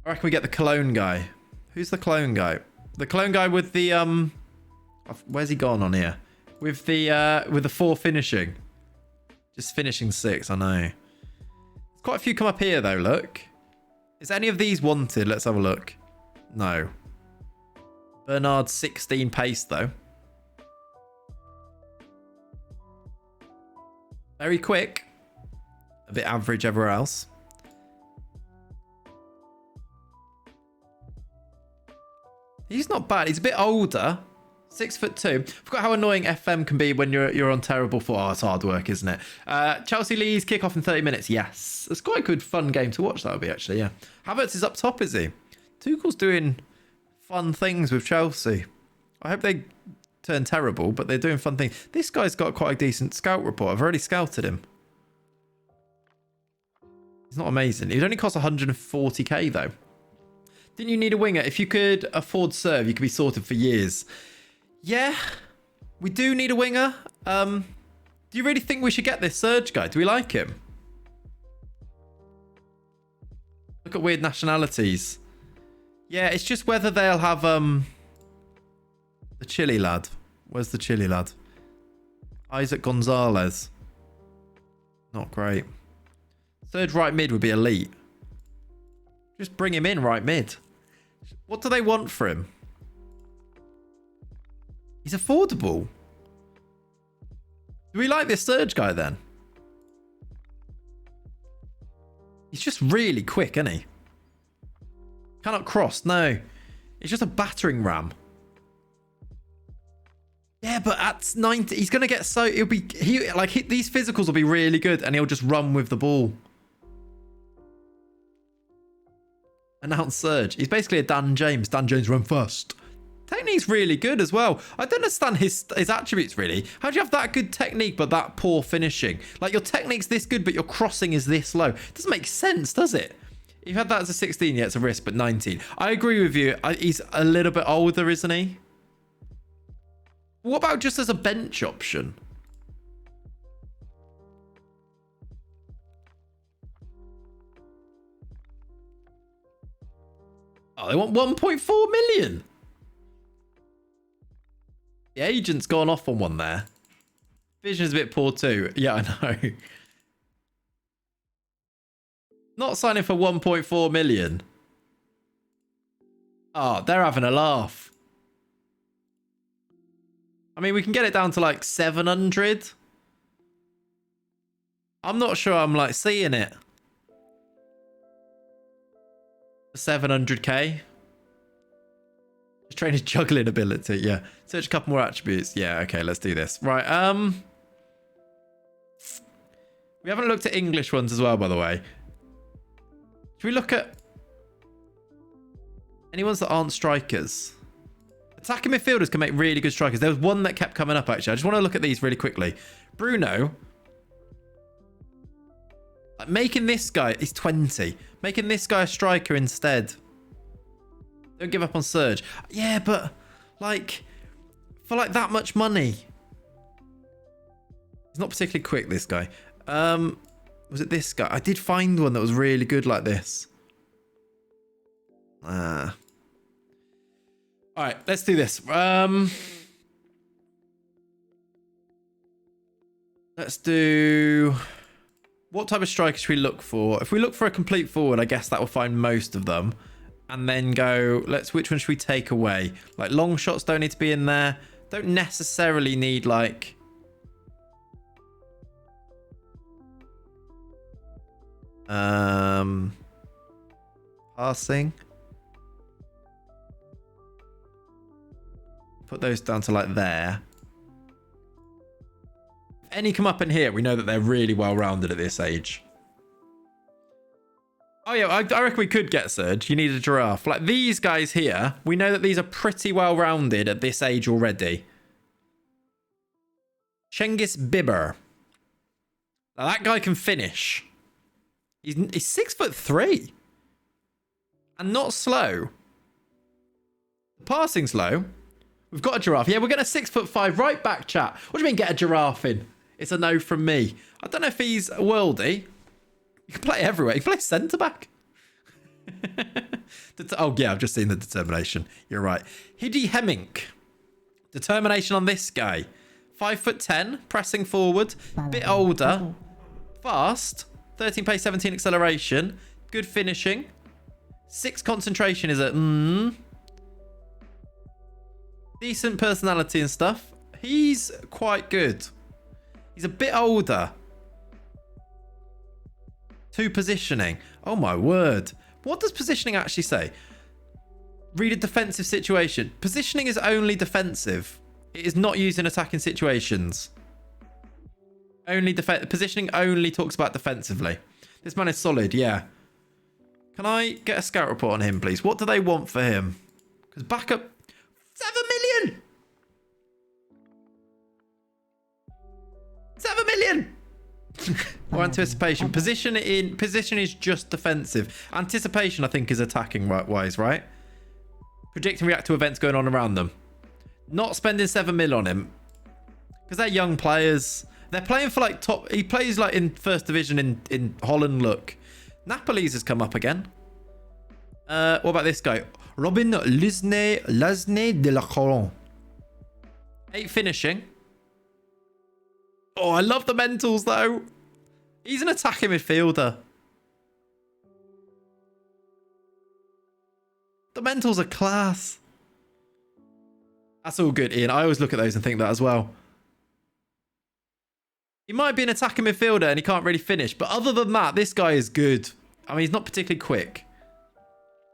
S1: I reckon we get the Cologne guy. Who's the Cologne guy? The Cologne guy with the where's he gone on here? With the 4 finishing. Just finishing 6, I know. There's quite a few come up here though, look. Is any of these wanted? Let's have a look. No. Bernard 16 pace though. Very quick. A bit average everywhere else. He's not bad. He's a bit older. 6'2". Forgot how annoying FM can be when you're on terrible form. Oh, it's hard work, isn't it? Chelsea Leeds kick off in 30 minutes. Yes. It's quite a good fun game to watch, that would be, actually, yeah. Havertz is up top, is he? Tuchel's doing fun things with Chelsea. I hope they turn terrible, but they're doing fun things. This guy's got quite a decent scout report. I've already scouted him. He's not amazing. He would only cost 140k, though. Didn't you need a winger? If you could afford serve, you could be sorted for years. Yeah, we do need a winger. Do you really think we should get this Serge guy? Do we like him? Look at weird nationalities. Yeah, it's just whether they'll have the Chile lad. Where's the Chile lad? Isaac Gonzalez. Not great. Third right mid would be elite. Just bring him in right mid. What do they want for him? He's affordable. Do we like this Serge guy then? He's just really quick, isn't he? Cannot cross, no. It's just a battering ram. Yeah, but at 90, he's going to get so... It'll be... these physicals will be really good and he'll just run with the ball. Announce Serge. He's basically a Dan James. Dan James run first. Technique's really good as well. I don't understand his attributes, really. How do you have that good technique but that poor finishing? Like, your technique's this good but your crossing is this low. It doesn't make sense, does it? If you had that as a 16, yeah, it's a risk, but 19. I agree with you. He's a little bit older, isn't he? What about just as a bench option? Oh, they want 1.4 million. The agent's gone off on one there. Vision's a bit poor too. Yeah, I know. Not signing for 1.4 million. Oh, they're having a laugh. I mean, we can get it down to like 700. I'm not sure I'm like seeing it. 700k. Train his juggling ability. Yeah. Search a couple more attributes. Yeah. Okay. Let's do this. Right. We haven't looked at English ones as well, by the way. Should we look at any ones that aren't strikers? Attacking midfielders can make really good strikers. There was one that kept coming up, actually. I just want to look at these really quickly. Bruno. Like, making this guy, he's 20. Making this guy a striker instead. Don't give up on Serge. Yeah, but like, for like that much money. He's not particularly quick, this guy. Was it this guy? I did find one that was really good like this. All right, let's do this. Let's do... What type of striker should we look for? If we look for a complete forward, I guess that will find most of them. And then go, which one should we take away? Like, long shots don't need to be in there. Don't necessarily need, like... Passing. Put those down to, like, there. If any come up in here, we know that they're really well-rounded at this age. Oh, yeah, I reckon we could get Serge. You need a giraffe. Like, these guys here, we know that these are pretty well-rounded at this age already. Cengiz Bibber. Now, that guy can finish. He's 6'3". And not slow. Passing slow. We've got a giraffe. Yeah, we're getting a 6'5" right back, chat. What do you mean get a giraffe in? It's a no from me. I don't know if he's worldy. You can play everywhere. You can play centre-back. Oh, yeah, I've just seen the determination. You're right. Hiddy Hemmink. Determination on this guy. 5'10", pressing forward. Bit older. Fast. 13 pace, 17 acceleration. Good finishing. 6 concentration is a... Decent personality and stuff. He's quite good. He's a bit older. 2 positioning. Oh my word. What does positioning actually say? Read a defensive situation. Positioning is only defensive. It is not used in attacking situations. Only positioning only talks about defensively. This man is solid, yeah. Can I get a scout report on him, please? What do they want for him? Because backup... 7 million! 7 million! Or anticipation. Position is just defensive. Anticipation, I think, is attacking wise, right? Predict and react to events going on around them. Not spending 7 mil on him. Because they're young players. They're playing for like top... He plays like in first division in Holland, look. Napoli's has come up again. What about this guy? Robin Lasne de la Coron. 8 finishing. Oh, I love the mentals, though. He's an attacking midfielder. The mentals are class. That's all good, Ian. I always look at those and think that as well. He might be an attacking midfielder and he can't really finish. But other than that, this guy is good. I mean, he's not particularly quick.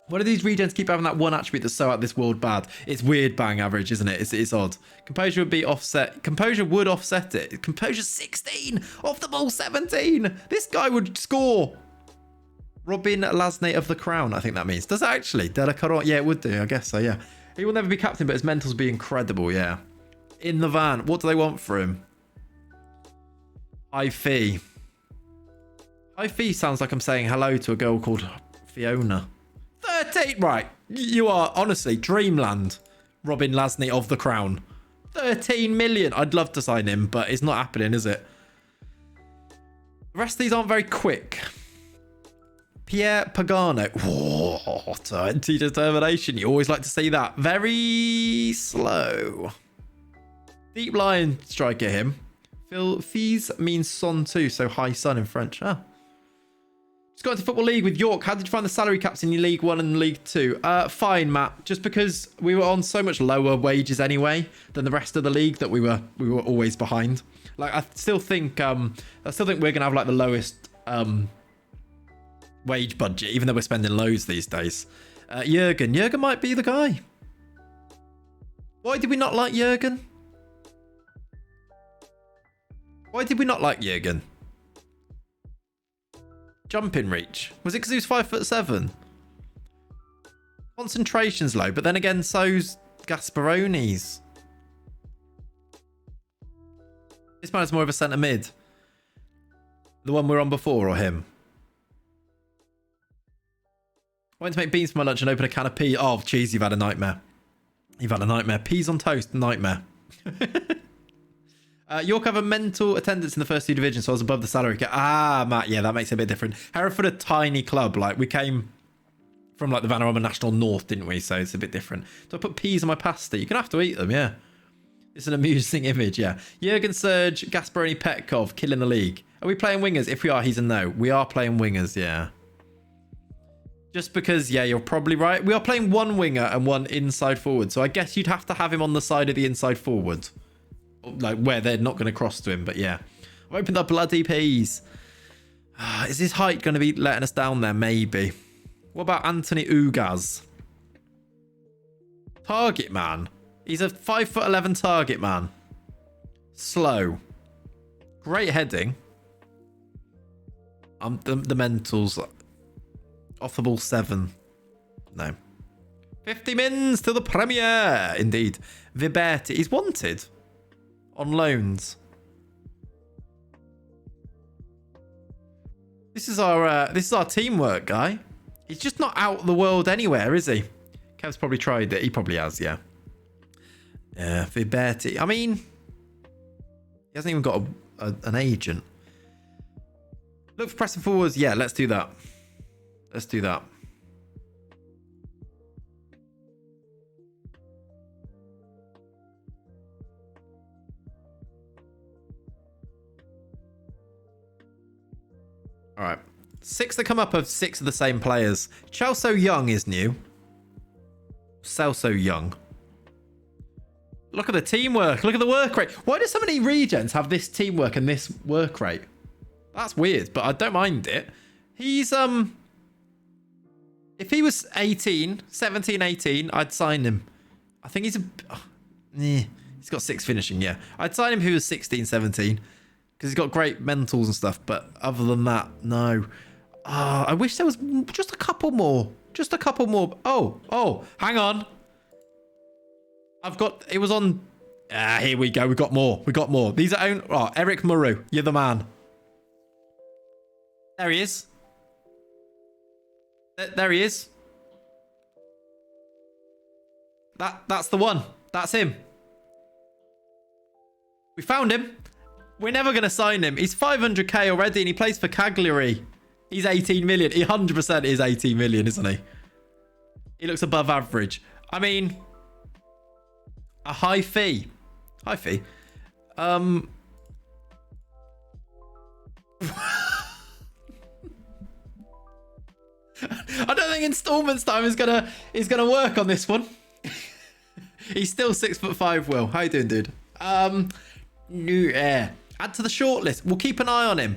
S1: Why do these regens keep having that one attribute that's so out of this world bad? It's weird bang average, isn't it? It's odd. Composure would be offset. Composure would offset it. Composure 16. Off the ball 17. This guy would score. Robin Lasne of the Crown, I think that means. Does it actually? De la Coron. Yeah, it would do. I guess so, yeah. He will never be captain, but his mentals will be incredible, yeah. In the van. What do they want for him? High fee. High fee sounds like I'm saying hello to a girl called Fiona. 13, right. You are honestly dreamland. Robin Lasne of the Crown. 13 million. I'd love to sign him, but it's not happening, is it? The rest of these aren't very quick. Pierre Pagano. Whoa, 20 determination. You always like to see that. Very slow. Deep line striker him. Fils means son too, so high son in French. Ah. Just got into Football League with York. How did you find the salary caps in your League 1 and League 2? Fine, Matt. Just because we were on so much lower wages anyway than the rest of the league that we were always behind. Like, I still think we're gonna have like the lowest wage budget, even though we're spending loads these days. Jurgen might be the guy. Why did we not like Jurgen? Why did we not like Jurgen? Jumping reach. Was it because he was 5'7"? Concentration's low, but then again, so's Gasperoni's. This man is more of a centre mid. The one we were on before, or him? I went to make beans for my lunch and open a can of peas. Oh, jeez, you've had a nightmare. You've had a nightmare. Peas on toast, nightmare. York have a mental attendance in the first two divisions, so I was above the salary cap. Ah, Matt, yeah, that makes it a bit different. Hereford, a tiny club. Like, we came from, like, the Vanarama National North, didn't we? So it's a bit different. So I put peas on my pasta. You're going to have to eat them, yeah. It's an amusing image, yeah. Jurgen, Serge, Gasperoni, Petkov, killing the league. Are we playing wingers? If we are, he's a no. We are playing wingers, yeah. Just because, yeah, you're probably right. We are playing one winger and one inside forward. So I guess you'd have to have him on the side of the inside forward. Like, where they're not going to cross to him. But, yeah. I've opened up bloody peas. Is his height going to be letting us down there? Maybe. What about Anthony Ugaz? Target man. He's a 5'11" target man. Slow. Great heading. The mentals. Off the ball 7. No. 50 mins to the Premier. Indeed. Viberti. He's wanted. On loans. This is our teamwork guy. He's just not out of the world anywhere, is he? Kev's probably tried it. He probably has, yeah. Yeah, Viberti. I mean, he hasn't even got an agent. Look for pressing forwards. Yeah, let's do that. Let's do that. All right. 6 that come up of 6 of the same players. Chelsea Young is new. Celso Young. Look at the teamwork. Look at the work rate. Why do so many regens have this teamwork and this work rate? That's weird, but I don't mind it. He's, if he was 18, 17, 18, I'd sign him. I think he's he's got 6 finishing, yeah. I'd sign him if he was 16, 17. Because he's got great mentals and stuff, but other than that, no. I wish there was just a couple more. Just a couple more. Oh, hang on. It was on. Here we go. We got more. These are Eric Murrow. You're the man. There he is. There he is. That's the one. That's him. We found him. We're never going to sign him. He's 500k already and he plays for Cagliari. He's 18 million. He 100% is 18 million, isn't he? He looks above average. I mean, a high fee. High fee. I don't think installments time is gonna work on this one. He's still 6'5", Will. How you doing, dude? New air. Add to the shortlist. We'll keep an eye on him.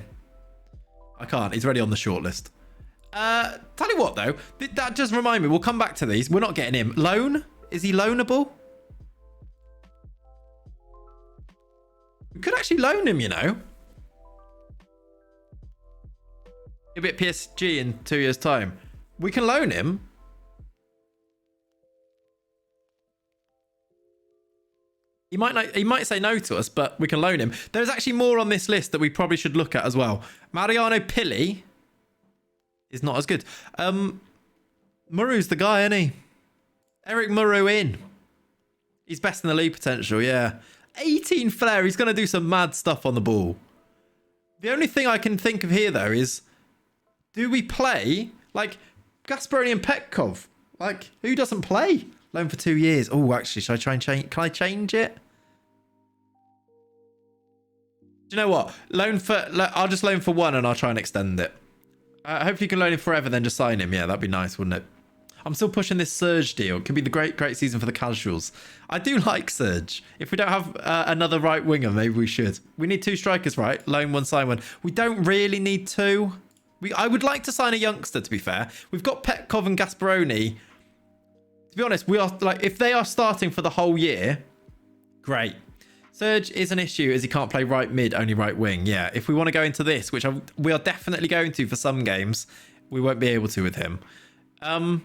S1: I can't. He's already on the shortlist. Tell you what, though. That just remind me. We'll come back to these. We're not getting him. Loan? Is he loanable? We could actually loan him, you know. He'll be at PSG in 2 years' time. We can loan him. He might say no to us, but we can loan him. There's actually more on this list that we probably should look at as well. Mariano Pilli is not as good. Murrow's the guy, isn't he? Eric Murrow in. He's best in the league potential, yeah. 18 flair. He's going to do some mad stuff on the ball. The only thing I can think of here, though, is do we play like Gasperoni and Petkov? Like, who doesn't play? Loan for 2 years. Oh, actually, should I try and change? Can I change it? Do you know what? I'll just loan for 1 and I'll try and extend it. Hopefully you can loan him forever, then just sign him. Yeah, that'd be nice, wouldn't it? I'm still pushing this Serge deal. It could be the great season for the casuals. I do like Serge. If we don't have another right winger, maybe we should. We need 2 strikers, right? Loan 1, sign 1. We don't really need 2. I would like to sign a youngster, to be fair. We've got Petkov and Gasperoni. To be honest, we are like, if they are starting for the whole year, great. Serge is an issue as he can't play right mid, only right wing. Yeah, if we want to go into this, which we are definitely going to for some games, we won't be able to with him. I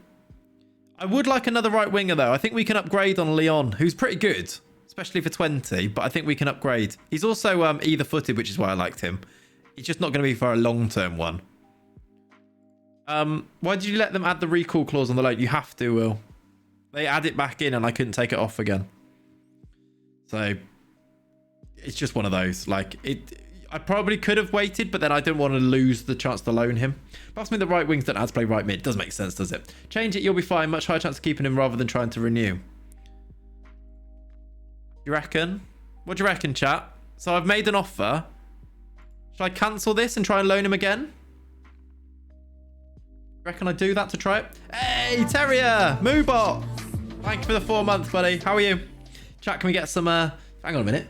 S1: would like another right winger, though. I think we can upgrade on Leon, who's pretty good, especially for 20, but I think we can upgrade. He's also either-footed, which is why I liked him. He's just not going to be for a long-term one. Why did you let them add the recall clause on the loan? You have to, Will. They add it back in, and I couldn't take it off again. So... it's just one of those. Like, I probably could have waited, but then I didn't want to lose the chance to loan him. Plus, me the right wings don't have to play right mid. Doesn't make sense, does it? Change it, you'll be fine. Much higher chance of keeping him rather than trying to renew. You reckon? What do you reckon, chat? So I've made an offer. Should I cancel this and try and loan him again? Reckon I do that to try it? Hey, Terrier! Moobot! Thank you for the 4 months, buddy. How are you? Chat, can we get some... hang on a minute.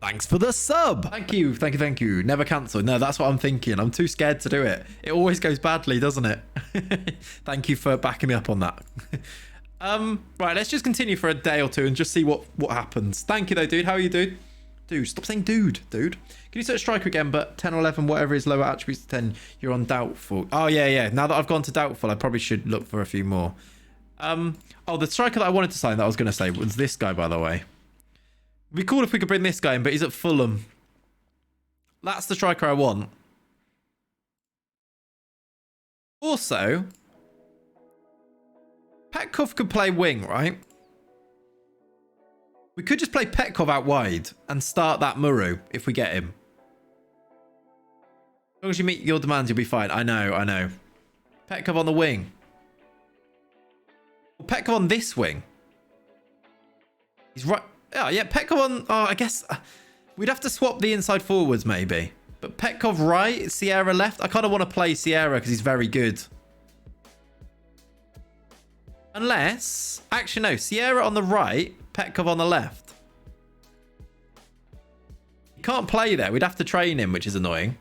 S1: Thanks for the sub. Thank you. Thank you. Thank you. Never cancel. No, that's what I'm thinking. I'm too scared to do it. It always goes badly, doesn't it? Thank you for backing me up on that. Right, let's just continue for a day or two and just see what happens. Thank you, though, dude. How are you, dude? Dude, stop saying dude. Can you search striker again, but 10 or 11, whatever is lower attributes to 10, you're on doubtful. Oh, yeah. Now that I've gone to doubtful, I probably should look for a few more. Oh, the striker that I wanted to sign that I was going to say was this guy, by the way. It'd be cool if we could bring this guy in, but he's at Fulham. That's the striker I want. Also, Petkov could play wing, right? We could just play Petkov out wide and start that Muru if we get him. As long as you meet your demands, you'll be fine. I know. Petkov on the wing. Well, Petkov on this wing. He's right... oh, yeah, Petkov on... oh, I guess... we'd have to swap the inside forwards, maybe. But Petkov right, Sierra left. I kind of want to play Sierra because he's very good. Unless... actually, no. Sierra on the right, Petkov on the left. He can't play there. We'd have to train him, which is annoying.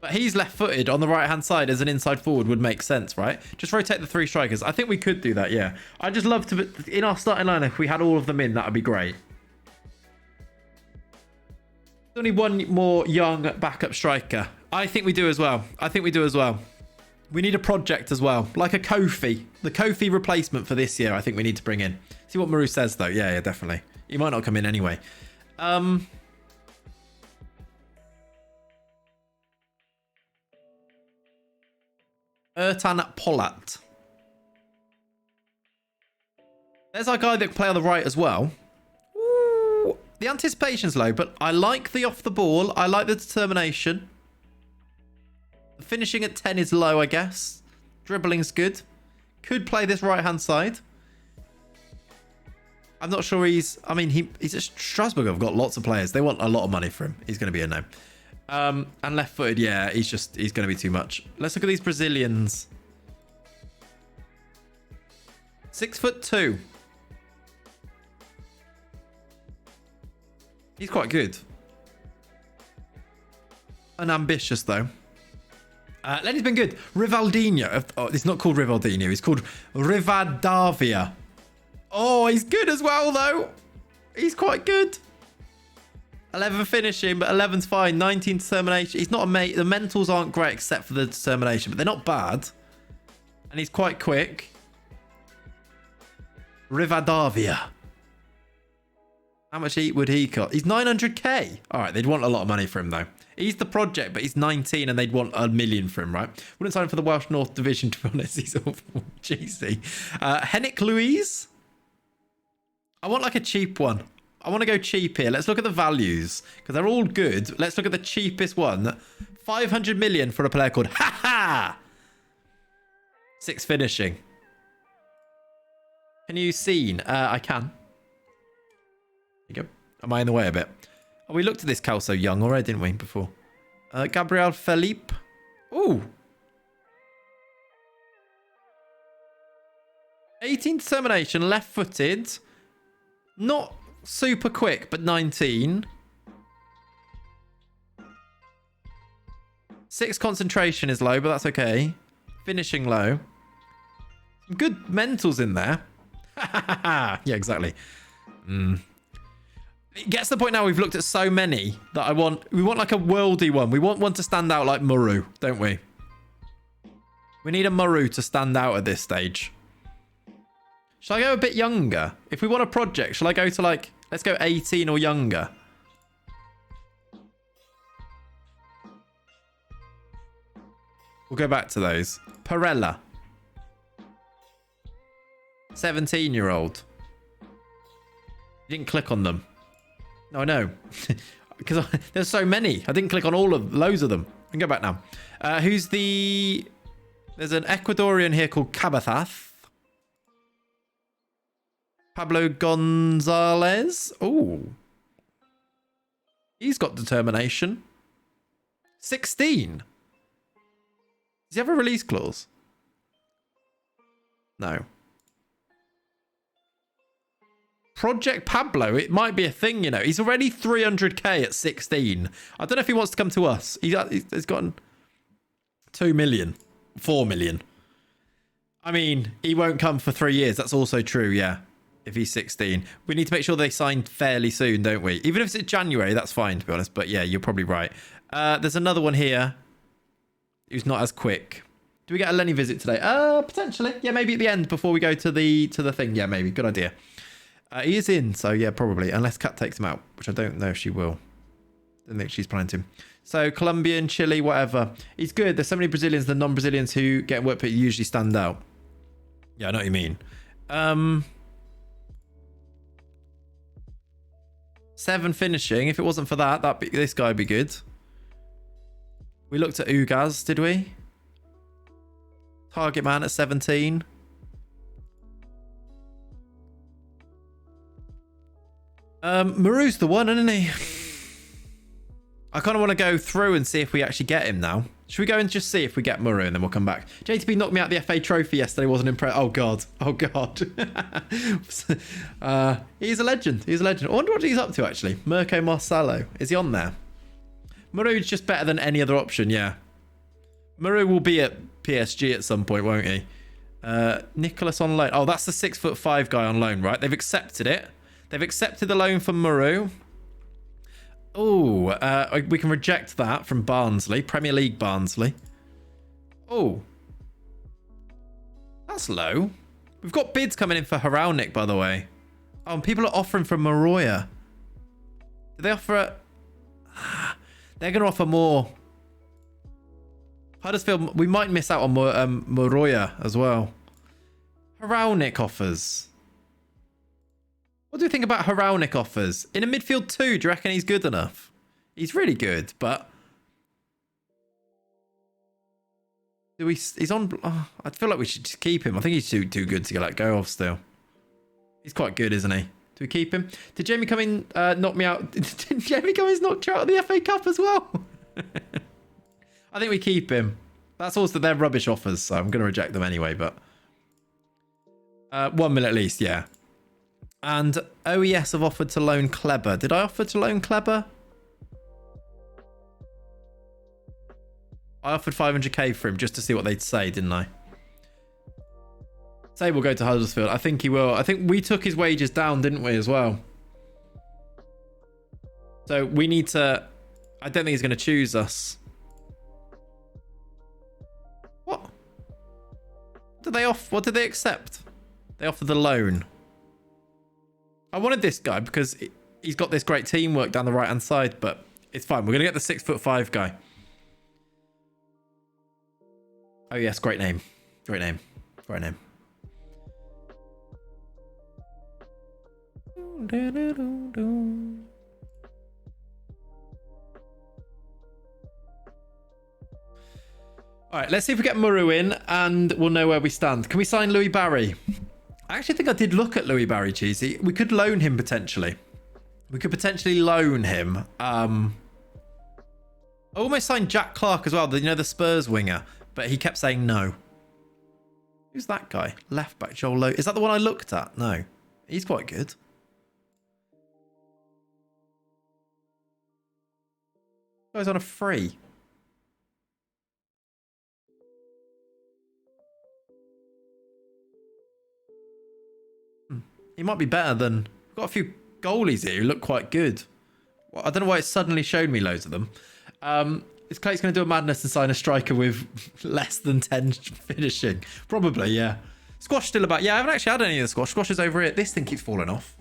S1: But he's left-footed on the right-hand side as an inside forward would make sense, right? Just rotate the 3 strikers. I think we could do that, yeah. I'd just love to... in our starting line, if we had all of them in, that would be great. There's only one more young backup striker. I think we do as well. We need a project as well. Like a Kofi. The Kofi replacement for this year, I think we need to bring in. See what Maru says, though. Yeah, definitely. He might not come in anyway. Ertan Polat. There's our guy that can play on the right as well. Ooh, the anticipation's low, but I like the off the ball. I like the determination. The finishing at 10 is low, I guess. Dribbling's good. Could play this right-hand side. I'm not sure he's... I mean, he's at Strasbourg. I've got lots of players. They want a lot of money for him. He's going to be a no. And left-footed, yeah, he's going to be too much. Let's look at these Brazilians. 6'2". He's quite good. And ambitious, though. Lenny's been good. Rivaldinho. Oh, it's not called Rivaldinho. It's called Rivadavia. Oh, he's good as well, though. He's quite good. 11 finishing, but 11's fine. 19 determination. He's not a mate. The mentals aren't great except for the determination, but they're not bad. And he's quite quick. Rivadavia. How much would he cost? He's 900k. All right, they'd want a lot of money for him, though. He's the project, but he's 19 and they'd want $1 million for him, right? Wouldn't sign him for the Welsh North Division, to be honest. He's awful. Cheesy. Henrik Louise. I want like a cheap one. I want to go cheap here. Let's look at the values because they're all good. Let's look at the cheapest one. 500 million for a player called Ha-Ha. 6 finishing. Can you see? I can. There you go. Am I in the way a bit? Oh, we looked at this Calso Young already, didn't we, before? Gabriel Felipe. Ooh. 18 determination, left-footed. Not super quick, but 19. 6 concentration is low, but that's okay. Finishing low. Good mentals in there. Yeah, exactly. It gets to the point now we've looked at so many that we want like a worldy one. We want one to stand out like Muru, don't we? We need a Muru to stand out at this stage. Shall I go a bit younger? If we want a project, shall I go to like, let's go 18 or younger? We'll go back to those. Perella. 17-year-old. You didn't click on them. No, I know. Because there's so many. I didn't click on loads of them. I can go back now. There's an Ecuadorian here called Cabathath. Pablo Gonzalez. Oh. He's got determination. 16. Does he have a release clause? No. Project Pablo, it might be a thing, you know. He's already 300k at 16. I don't know if he wants to come to us. He's gotten 2 million, 4 million. I mean, he won't come for 3 years. That's also true, yeah. If he's 16. We need to make sure they sign fairly soon, don't we? Even if it's January, that's fine, to be honest. But yeah, you're probably right. There's another one here who's not as quick. Do we get a Lenny visit today? Potentially. Yeah, maybe at the end before we go to the thing. Yeah, maybe. Good idea. He is in, so yeah, probably. Unless Kat takes him out, which I don't know if she will. Don't think she's planning to. So, Colombian, Chile, whatever. He's good. There's so many Brazilians, the non-Brazilians who get work, but usually stand out. Yeah, I know what you mean. 7 finishing. If it wasn't for that, this guy would be good. We looked at Ugaz, did we? Target man at 17. Maru's the one, isn't he? I kind of want to go through and see if we actually get him now. Should we go and just see if we get Maru and then we'll come back? JTB knocked me out the FA trophy yesterday. Wasn't impressed. Oh, God. Oh, God. He's a legend. He's a legend. I wonder what he's up to, actually. Mirko Marcelo. Is he on there? Maru's just better than any other option, yeah. Maru will be at PSG at some point, won't he? Nicholas on loan. Oh, that's the 6'5" guy on loan, right? They've accepted it. They've accepted the loan from Maru. Oh, we can reject that from Barnsley. Premier League Barnsley. Oh. That's low. We've got bids coming in for Haraunic, by the way. Oh, and people are offering for Maroya. Do they offer a... They're going to offer more. Huddersfield, we might miss out on Maroya as well. Haraunic offers. What do you think about Haraunic offers? In a midfield 2, do you reckon he's good enough? He's really good, but... He's on... Oh, I feel like we should just keep him. I think he's too good to let go of still. He's quite good, isn't he? Do we keep him? Did Jamie Cummings knock me out? Did Jamie Cummings knock you out of the FA Cup as well? I think we keep him. That's also their rubbish offers, so I'm going to reject them anyway, but... 1 mil at least, yeah. And OES have offered to loan Kleber. Did I offer to loan Kleber? I offered 500k for him just to see what they'd say, didn't I? Say we'll go to Huddersfield. I think he will. I think we took his wages down, didn't we, as well? So we need to... I don't think he's going to choose us. What? What did they accept? They offered the loan. I wanted this guy because he's got this great teamwork down the right-hand side, but it's fine. We're going to get the 6'5" guy. Oh, yes. Great name. Great name. Great name. All right, let's see if we get Muru in and we'll know where we stand. Can we sign Louis Barry? I actually think I did look at Louis Barry, Cheesy. We could loan him potentially. We could potentially loan him. I almost signed Jack Clark as well, the Spurs winger, but he kept saying no. Who's that guy? Left back Joel Lowe. Is that the one I looked at? No. He's quite good. Guy's on a free. he might be better than... We've got a few goalies here who look quite good. Well, I don't know why it suddenly showed me loads of them. Is Clay's going to do a madness and sign a striker with less than 10 finishing? Probably, yeah. Squash still about... Yeah, I haven't actually had any of the squash. Squash is over here. This thing keeps falling off.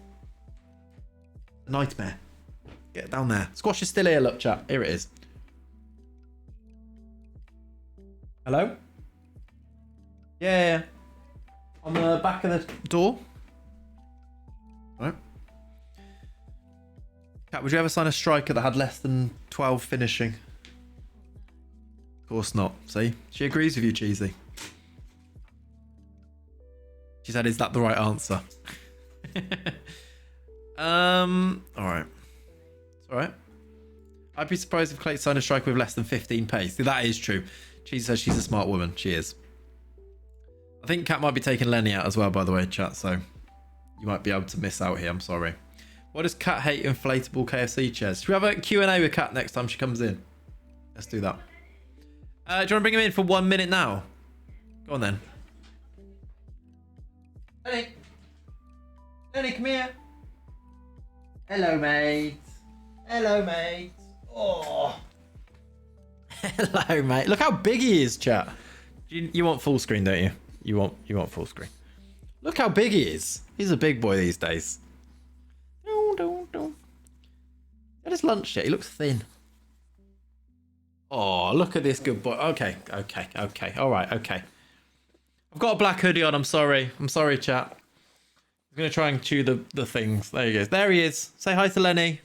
S1: Nightmare. Get down there. Squash is still here, look, chat. Here it is. Hello? Yeah. On the back of the door. Right. Cat, would you ever sign a striker that had less than 12 finishing? Of course not. See? She agrees with you, Cheesy. She said, is that the right answer? Alright. It's alright. I'd be surprised if Clay signed a striker with less than 15 pace. That is true. She says she's a smart woman. She is. I think Kat might be taking Lenny out as well, by the way, chat, so you might be able to miss out here. I'm sorry. Why does Kat hate inflatable KFC chairs? Should we have a Q&A with Kat next time she comes in? Let's do that. Do you want to bring him in for 1 minute now? Go on then. Lenny. Lenny, come here. Hello, mate. Hello, mate. Oh. Hello, mate. Look how big he is, chat. You want full screen, don't you? You want full screen. Look how big he is. He's a big boy these days. At his lunch yet? He looks thin. Oh, look at this good boy. Okay. All right, okay. I've got a black hoodie on. I'm sorry, chat. I'm going to try and chew the things. There he goes. There he is. Say hi to Lenny.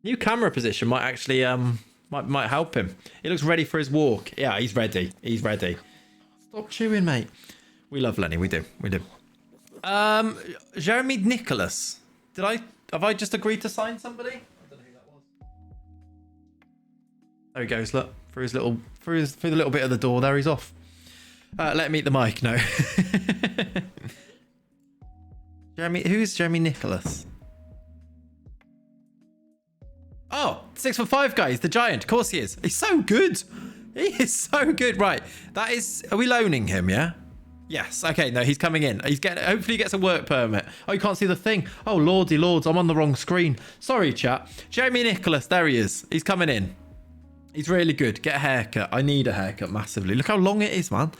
S1: New camera position might actually might help him. He looks ready for his walk. Yeah, he's ready. He's ready. Stop chewing, mate. We love Lenny. We do. Jeremy Nicholas. Have I just agreed to sign somebody? I don't know who that was. There he goes. Look through the little bit of the door. There he's off. Let him eat the mic. No. Who's Jeremy Nicholas? Oh, 6'5" guy. He's the giant. Of course he is. He's so good. He is so good. Right. Are we loaning him? Yeah. Yes. Okay. No, he's coming in. Hopefully he gets a work permit. Oh, you can't see the thing. Oh, lordy lords. I'm on the wrong screen. Sorry, chat. Jeremy Nicholas. There he is. He's coming in. He's really good. Get a haircut. I need a haircut massively. Look how long it is, man.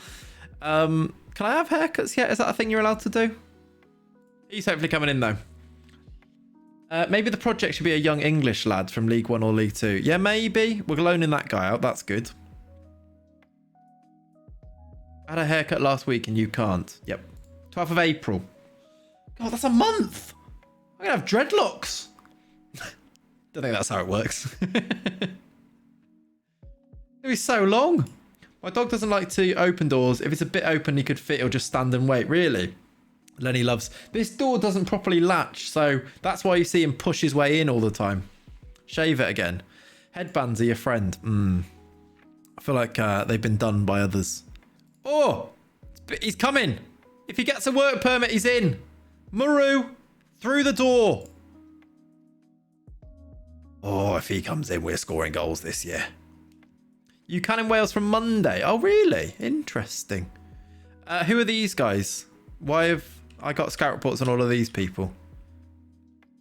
S1: Can I have haircuts yet? Is that a thing you're allowed to do? He's hopefully coming in though. Maybe the project should be a young English lad from League 1 or League 2. Yeah, maybe. We're loaning that guy out. That's good. I had a haircut last week and you can't. Yep. 12th of April. God, that's a month. I'm going to have dreadlocks. Don't think that's how it works. It was so long. My dog doesn't like to open doors. If it's a bit open, he could fit. He'll just stand and wait. Really? Lenny loves... This door doesn't properly latch, so that's why you see him push his way in all the time. Shave it again. Headbands are your friend. I feel like they've been done by others. Oh! He's coming! If he gets a work permit, he's in. Muru! Through the door! Oh, if he comes in, we're scoring goals this year. You can in Wales from Monday. Oh, really? Interesting. Who are these guys? Why have I got scout reports on all of these people?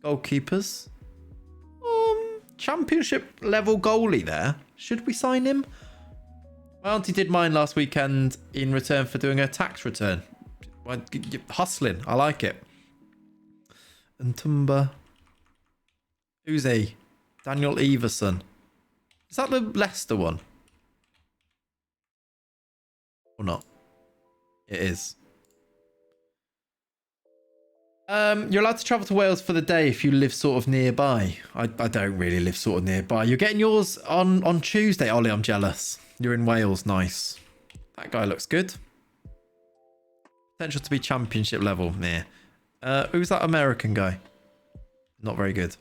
S1: Goalkeepers. Championship level goalie there. Should we sign him? My auntie did mine last weekend in return for doing a tax return. Hustling. I like it. And Tumba. Who's he? Daniel Everson. Is that the Leicester one? Or not? It is. You're allowed to travel to Wales for the day if you live sort of nearby. I don't really live sort of nearby. You're getting yours on Tuesday, Ollie. I'm jealous. You're in Wales. Nice. That guy looks good. Potential to be championship level. Nah. Who's that American guy? Not very good.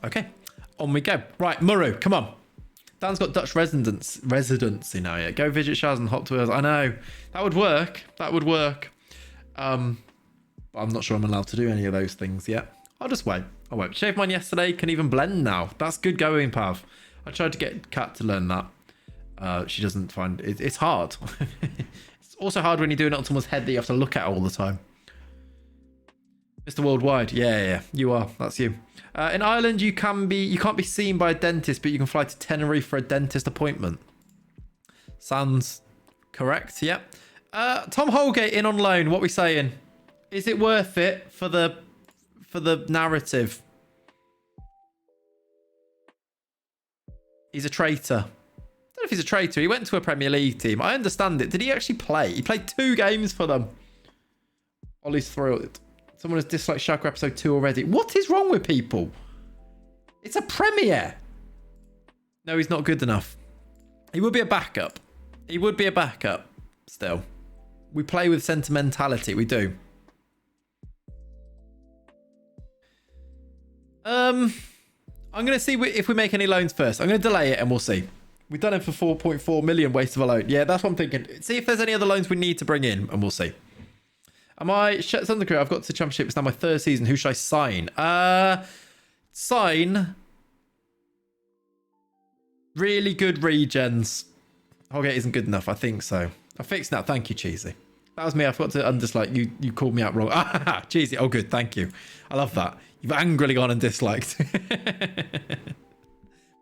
S1: Okay. On we go. Right, Muru, come on. Dan's got Dutch residency now, yeah. Go visit Shaz and Hop to Wales. I know. That would work. But I'm not sure I'm allowed to do any of those things yet. I'll just wait. I won't. Shaved mine yesterday. Can even blend now. That's good going, Pav. I tried to get Kat to learn that. She doesn't find it. It's hard. It's also hard when you're doing it on someone's head that you have to look at all the time. Mr. Worldwide, yeah, you are. That's you. In Ireland, you can't be seen by a dentist, but you can fly to Tenerife for a dentist appointment. Sounds correct. Yep. Tom Holgate in on loan. What are we saying? Is it worth it for the narrative? He's a traitor. I don't know if he's a traitor. He went to a Premier League team. I understand it. Did he actually play? He played 2 games for them. Ollie's thrilled. Someone has disliked Schalke episode 2 already. What is wrong with people? It's a premiere. No, he's not good enough. He would be a backup. He would be a backup still. We play with sentimentality. We do. I'm going to see if we make any loans first. I'm going to delay it and we'll see. We've done it for 4.4 million waste of a loan. Yeah, that's what I'm thinking. See if there's any other loans we need to bring in and we'll see. Am I... Thunder Crew, I've got to Championship. It's now my 3rd season. Who should I sign? Sign... Really good regens. Holgate isn't good enough. I think so. I fixed that. Thank you, Cheesy. That was me. I forgot to undislike. You called me out wrong. Ah, Cheesy. Oh, good. Thank you. I love that. You've angrily gone and disliked.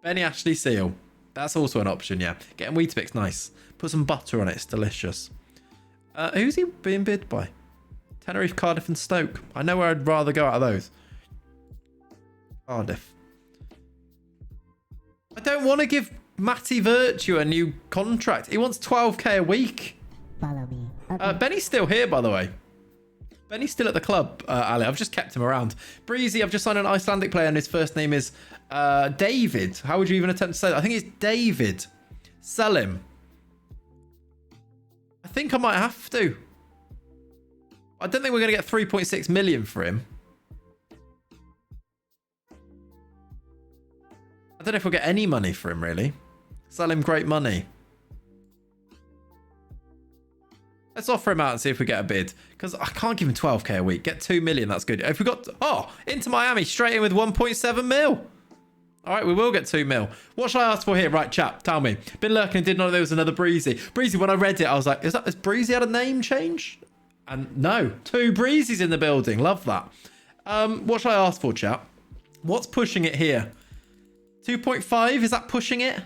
S1: Benny Ashley Seal. That's also an option, yeah. Getting Weetabix, nice. Put some butter on it. It's delicious. Who's he being bid by? Tenerife, Cardiff and Stoke. I know where I'd rather go out of those. Cardiff. I don't want to give Matty Virtue a new contract. He wants 12k a week.
S2: Follow me. Okay.
S1: Benny's still here, by the way. Benny's still at the club, Ali. I've just kept him around. Breezy, I've just signed an Icelandic player and his first name is David. How would you even attempt to say that? I think it's David. Sell him. I think I might have to. I don't think we're going to get 3.6 million for him. I don't know if we'll get any money for him, really. Sell him great money. Let's offer him out and see if we get a bid. Because I can't give him 12k a week. Get 2 million, that's good. If we got... Oh, into Miami, straight in with 1.7 mil. All right, we will get 2 mil. What should I ask for here? Right, chap, tell me. Been lurking and did not know there was another Breezy. Breezy, when I read it, I was like, has Breezy had a name change? And no, 2 Breezys in the building. Love that. What should I ask for, chap? What's pushing it here? 2.5, is that pushing it?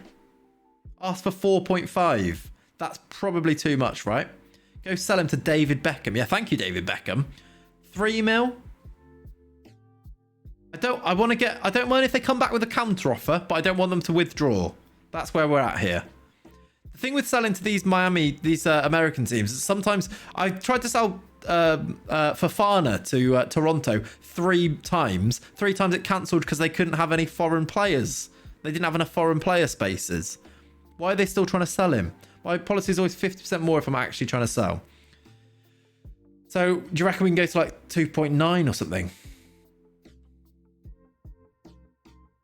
S1: Ask for 4.5. That's probably too much, right? Go sell him to David Beckham. Yeah, thank you, David Beckham. 3 mil. I don't mind if they come back with a counter offer, but I don't want them to withdraw. That's where we're at here. The thing with selling to these American teams is sometimes I tried to sell Fofana to Toronto 3 times. 3 times it cancelled because they couldn't have any foreign players. They didn't have enough foreign player spaces. Why are they still trying to sell him? My policy is always 50% more if I'm actually trying to sell. So do you reckon we can go to like 2.9 or something?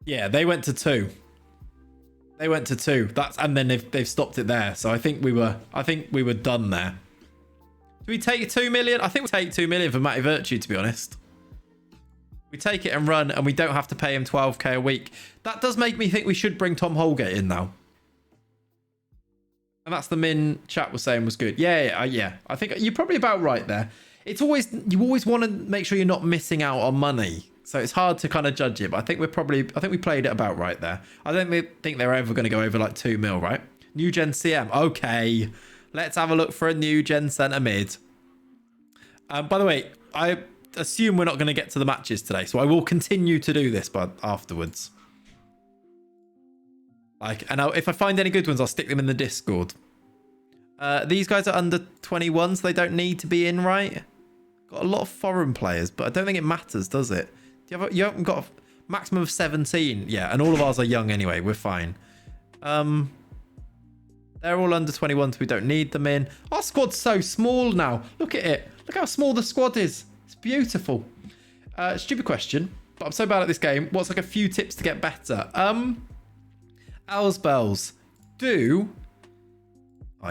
S1: Yeah, they went to 2. They went to 2. And then they've stopped it there. So I think we were done there. Do we take 2 million? I think we take 2 million for Matty Virtue, to be honest. We take it and run, and we don't have to pay him 12k a week. That does make me think we should bring Tom Holgate in now. And that's the min chat was saying was good. Yeah. I think you're probably about right there. You always want to make sure you're not missing out on money. So it's hard to kind of judge it, but I think we played it about right there. I don't think they're ever going to go over like 2 mil, right? New gen CM. Okay. Let's have a look for a new gen centre mid. By the way, I assume we're not going to get to the matches today, so I will continue to do this afterwards. And if I find any good ones, I'll stick them in the Discord. These guys are under 21, so they don't need to be in, right? Got a lot of foreign players, but I don't think it matters, does it? You haven't got a maximum of 17. Yeah, and all of ours are young anyway. We're fine. They're all under 21, so we don't need them in. Our squad's so small now. Look at it. Look how small the squad is. It's beautiful. Stupid question, but I'm so bad at this game. What's like a few tips to get better? Owls bells. I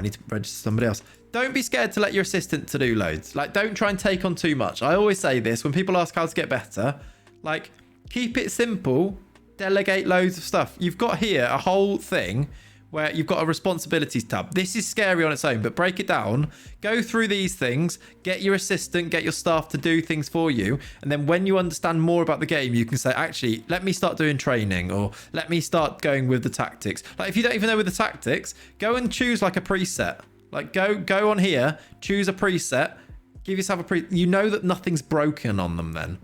S1: need to register somebody else. Don't be scared to let your assistant to do loads. Like, don't try and take on too much. I always say this when people ask how to get better. Like, keep it simple. Delegate loads of stuff. You've got here a whole thing where you've got a responsibilities tab. This is scary on its own, but break it down. Go through these things, get your assistant, get your staff to do things for you. And then when you understand more about the game, you can say, actually, let me start doing training, or let me start going with the tactics. Like if you don't even know with the tactics, go and choose like a preset. Like go on here, choose a preset, give yourself a you know that nothing's broken on them then.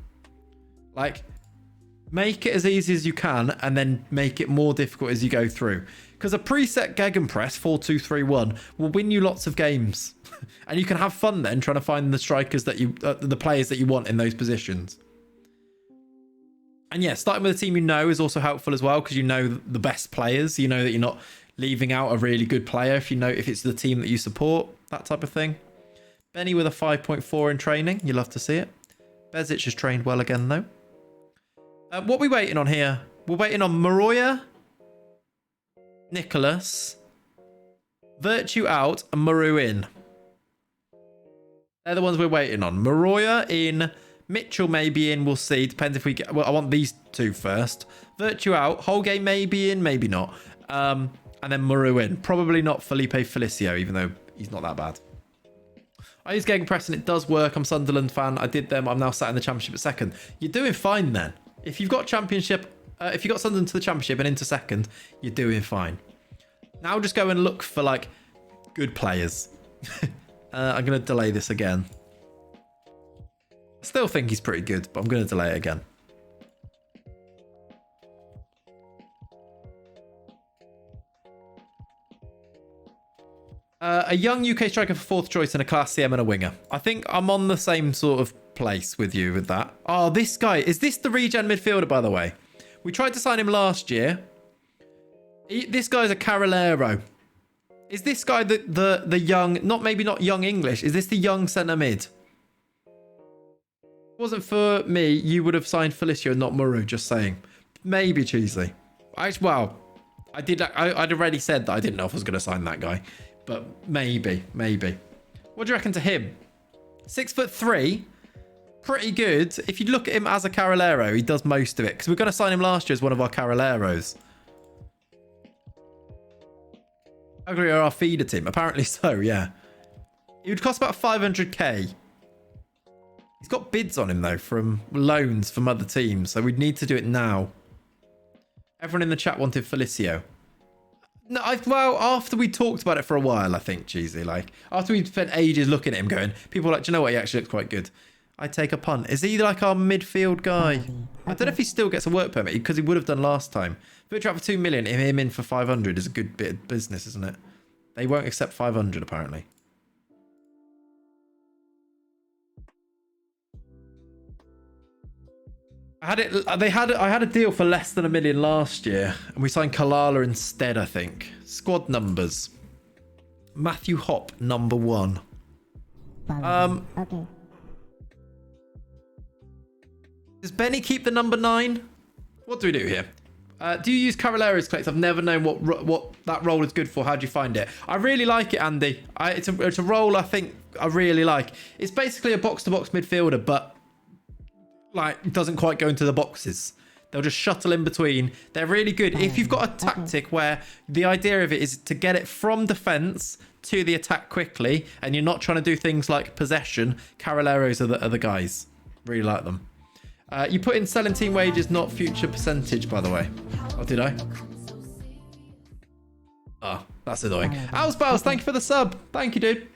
S1: Like, make it as easy as you can and then make it more difficult as you go through. Because a preset Gegenpress 4-2-3-1 will win you lots of games. And you can have fun then trying to find the strikers that you, the players that you want in those positions. And yeah, starting with a team you know is also helpful as well, because you know the best players. You know that you're not leaving out a really good player if you know if it's the team that you support, that type of thing. Benny with a 5.4 in training. You love to see it. Bezic has trained well again though. What are we waiting on here? We're waiting on Maroya, Nicholas, Virtue out, and Maru in. They're the ones we're waiting on. Maroya in, Mitchell maybe in, we'll see. Depends if we get... Well, I want these two first. Virtue out, Holgate maybe in, maybe not. And then Maru in. Probably not Felipe Felicio, even though he's not that bad. I use Gegenpress and it does work. I'm a Sunderland fan. I did them. I'm now sat in the Championship at second. You're doing fine then. If you've got Championship, if you got Sunderland to the Championship and into second, you're doing fine. Now just go and look for like good players. I'm going to delay this again. I still think he's pretty good, but I'm going to delay it again. A young UK striker for fourth choice and a class CM and a winger. I think I'm on the same sort of place with you with that. Oh, this guy. Is this the regen midfielder, by the way? We tried to sign him last year. This guy's a Carolero. Is this guy the young, maybe not young English, is this the young centre mid? If it wasn't for me, you would have signed Felicio, not Muru, just saying. Maybe Cheesley. Well, I'd already said that I didn't know if I was going to sign that guy. But maybe. What do you reckon to him? 6'3", pretty good. If you look at him as a Carolero, he does most of it. Because we're going to sign him last year as one of our Caroleros. Agree are our feeder team. Apparently so, yeah. It would cost about 500k. He's got bids on him, though, from loans from other teams. So we'd need to do it now. Everyone in the chat wanted Felicio. No, well, after we talked about it for a while, I think, Cheesy. Like, after we spent ages looking at him going, people were like, do you know what? He actually looks quite good. I take a punt. Is he like our midfield guy? I don't know if he still gets a work permit, because he would have done last time. Virtue out for 2 million, him in for 500 is a good bit of business, isn't it? They won't accept 500, apparently. I had a deal for less than $1 million last year, and we signed Kalala instead, I think. Squad numbers. Matthew Hopp, number 1.
S2: Okay.
S1: Does Benny keep the number 9? What do we do here? Do you use Carolero's collects? I've never known what that role is good for. How do you find it? I really like it, Andy. It's a role I think I really like. It's basically a box-to-box midfielder, but like doesn't quite go into the boxes. They'll just shuttle in between. They're really good. If you've got a tactic where the idea of it is to get it from defense to the attack quickly, and you're not trying to do things like possession, Caroleros are the guys. Really like them. You put in selling team wages, not future percentage, by the way. Oh, did I? Oh, that's annoying. Alsbows, thank you for the sub. Thank you, dude.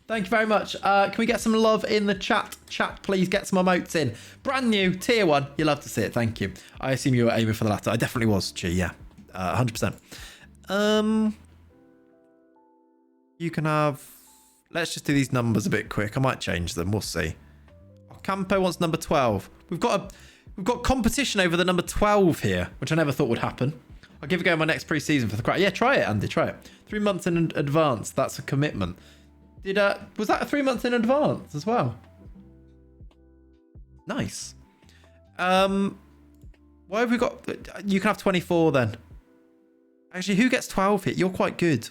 S1: Thank you very much. Can we get some love in the chat? Chat, please get some emotes in. Brand new, tier 1. You love to see it. Thank you. I assume you were aiming for the latter. I definitely was, Chi. Yeah, 100%. You can have... Let's just do these numbers a bit quick. I might change them. We'll see. Ocampo wants number 12. We've got competition over the number 12 here, which I never thought would happen. I'll give it a go in my next pre-season for the crowd. Yeah, try it, Andy. Try it. 3 months in advance. That's a commitment. Was that a 3 months in advance as well? Nice. Why have we got... You can have 24 then. Actually, who gets 12 here? You're quite good.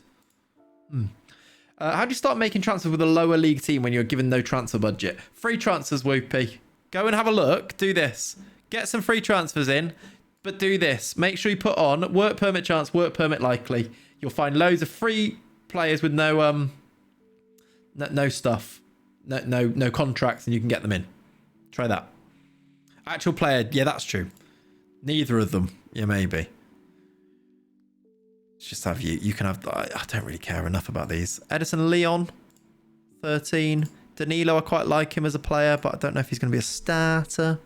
S1: How do you start making transfers with a lower league team when you're given no transfer budget? Free transfers, Whoopie. Go and have a look. Do this. Get some free transfers in. But do this. Make sure you put on work permit chance, work permit likely. You'll find loads of free players with no stuff, no contracts, and you can get them in. Try that. Actual player, yeah, that's true. Neither of them, yeah, maybe. Let's just have you. You can have. I don't really care enough about these. Edison Leon, 13. Danilo, I quite like him as a player, but I don't know if he's going to be a starter.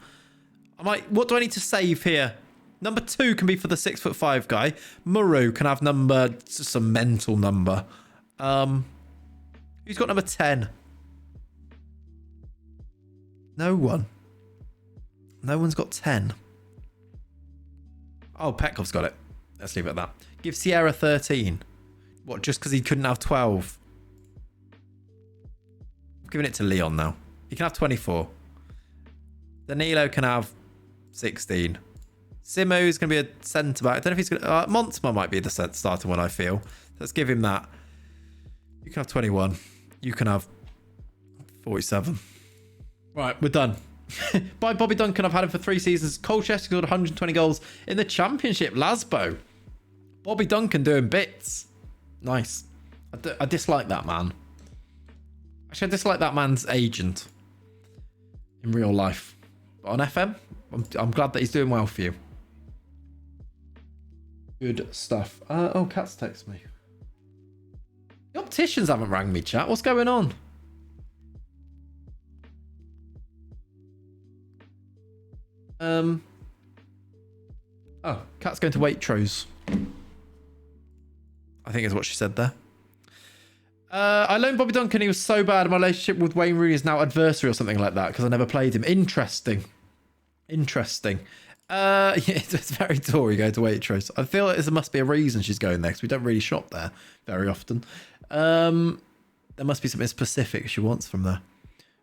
S1: What do I need to save here? Number 2 can be for the 6'5" guy. Muru can have some mental number. Who's got number 10? No one. No one's got 10. Oh, Petkov's got it. Let's leave it at that. Give Sierra 13. What, just because he couldn't have 12? I'm giving it to Leon now. He can have 24. Danilo can have 16. Simo's going to be a centre-back. I don't know if he's going to... Monsma might be the starter one, I feel. Let's give him that. You can have 21. You can have 47. Right, we're done. By Bobby Duncan, I've had him for 3 seasons. Colchester scored 120 goals in the Championship. Lasbo. Bobby Duncan doing bits. Nice. I dislike that man. Actually, I dislike that man's agent in real life. But on FM, I'm glad that he's doing well for you. Good stuff. Oh, Cat's text me. The opticians haven't rang me, chat. What's going on? Oh, Cat's going to Waitrose. I think is what she said there. I loaned Bobby Duncan. He was so bad. My relationship with Wayne Rooney is now adversary or something like that because I never played him. Interesting. Yeah, it's very Tory go to Waitrose. I feel like there must be a reason she's going there because we don't really shop there very often. There must be something specific she wants from there.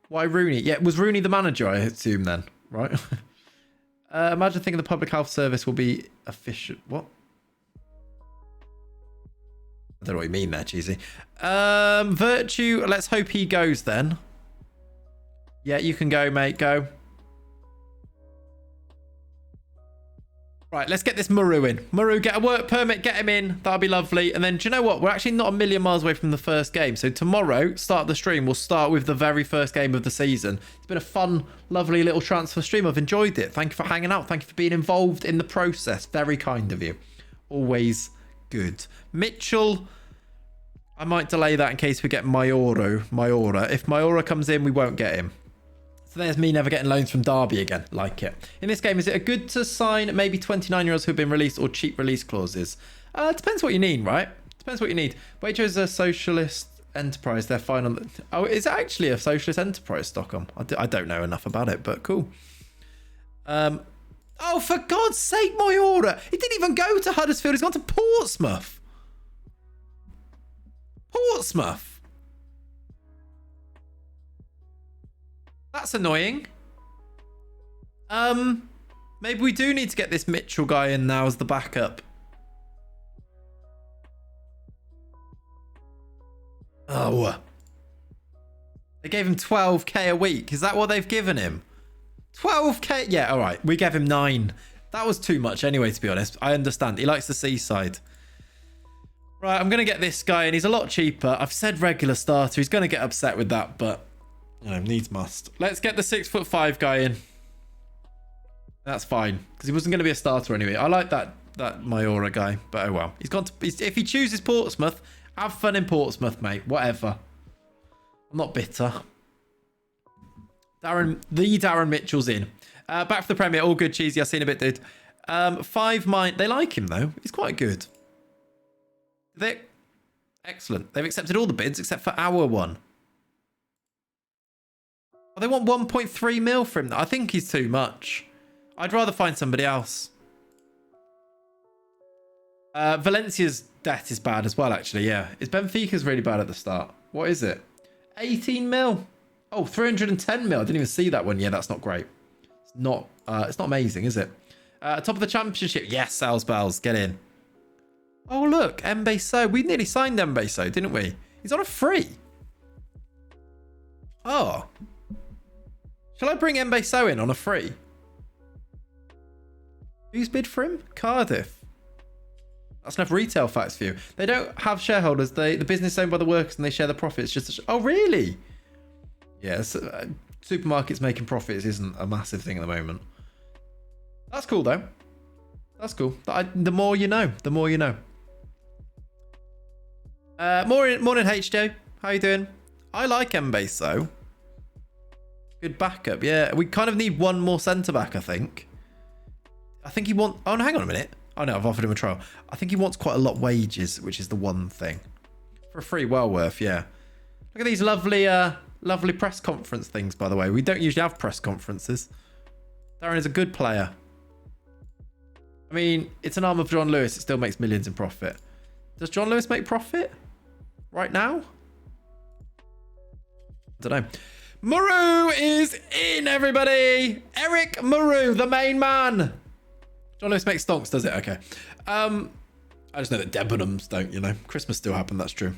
S1: Why Rooney? Yeah, was Rooney the manager, I assume then, right? Imagine thinking the public health service will be efficient. What? I don't know what you mean there, cheesy. Virtue, let's hope he goes then. Yeah, you can go, mate. Go. Right, let's get this Muru in. Muru, get a work permit, get him in. That'll be lovely. And then, do you know what? We're actually not a million miles away from the first game. So tomorrow, start the stream. We'll start with the very first game of the season. It's been a fun, lovely little transfer stream. I've enjoyed it. Thank you for hanging out. Thank you for being involved in the process. Very kind of you. Always good. Mitchell, I might delay that in case we get Mayora. If Mayora comes in, we won't get him. So there's me never getting loans from Derby again. Like it. In this game, is it a good to sign maybe 29-year-olds who've been released or cheap release clauses? It depends what you need, right? Depends what you need. Waitrose is a socialist enterprise. They're fine on the... Oh, is it actually a socialist enterprise, Stockholm? I don't know enough about it, but cool. Oh, for God's sake, Mayora. He didn't even go to Huddersfield. He's gone to Portsmouth. Portsmouth. That's annoying. Maybe we do need to get this Mitchell guy in now as the backup. Oh. They gave him 12k a week. Is that what they've given him? 12k? Yeah, all right. We gave him 9. That was too much anyway, to be honest. I understand. He likes the seaside. Right, I'm going to get this guy, and he's a lot cheaper. I've said regular starter. He's going to get upset with that, but... you know, needs must. Let's get the 6'5" guy in. That's fine because he wasn't going to be a starter anyway. I like that Mayora guy, but oh well. He's gone to. If he chooses Portsmouth, have fun in Portsmouth, mate. Whatever. I'm not bitter. Darren Mitchell's in. Back for the Premier. All good, cheesy. I've seen a bit, dude. 5 mine. They like him though. He's quite good. Excellent. They've accepted all the bids except for our one. Oh, they want 1.3 mil for him. I think he's too much. I'd rather find somebody else. Valencia's debt is bad as well, actually. Yeah. Benfica's really bad at the start. What is it? 18 mil. Oh, 310 mil. I didn't even see that one. Yeah, that's not great. It's not amazing, is it? Top of the championship. Yes, Sales Bells. Get in. Oh, look. Mbeso. We nearly signed Mbeso, didn't we? He's on a free. Oh. Shall I bring Mbeso in on a free? Who's bid for him? Cardiff. That's enough retail facts for you. They don't have shareholders. The business owned by the workers and they share the profits. Oh, really? Yes. Supermarkets making profits isn't a massive thing at the moment. That's cool, though. That's cool. The more you know. The more you know. Morning, HJ. How you doing? I like Mbase, though. Good backup. Yeah, we kind of need one more centre-back, I think. I think he wants... Oh, no, hang on a minute. Oh, no, I've offered him a trial. I think he wants quite a lot of wages, which is the one thing. For a free, well worth, yeah. Look at these lovely lovely press conference things, by the way. We don't usually have press conferences. Darren is a good player. I mean, it's an arm of John Lewis. It still makes millions in profit. Does John Lewis make profit right now? I don't know. Muru is in, everybody. Eric Muru, the main man. John Lewis makes stonks, does it? Okay. I just know that Debenhams don't, you know. Christmas still happened, that's true.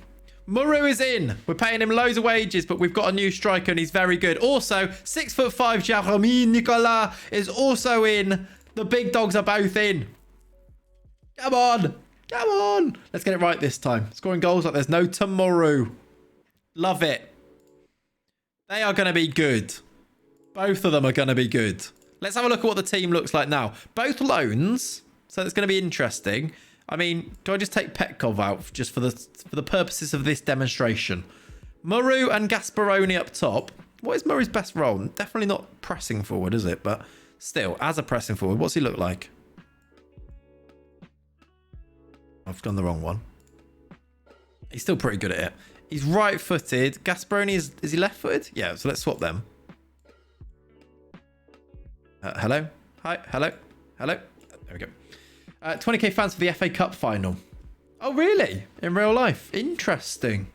S1: Muru is in. We're paying him loads of wages, but we've got a new striker and he's very good. Also, 6'5" Jeremy Nicolas is also in. The big dogs are both in. Come on. Come on. Let's get it right this time. Scoring goals like there's no tomorrow. Love it. They are going to be good. Both of them are going to be good. Let's have a look at what the team looks like now. Both loans, so it's going to be interesting. I mean, do I just take Petkov out just for the purposes of this demonstration? Muru and Gasparoni up top. What is Muru's best role? Definitely not pressing forward, is it? But still, as a pressing forward, what's he look like? I've done the wrong one. He's still pretty good at it. He's right-footed. Gasparoni is he left-footed? Yeah, so let's swap them. Hello? Hi? Hello? Hello? There we go. 20k fans for the FA Cup final. Oh, really? In real life? Interesting.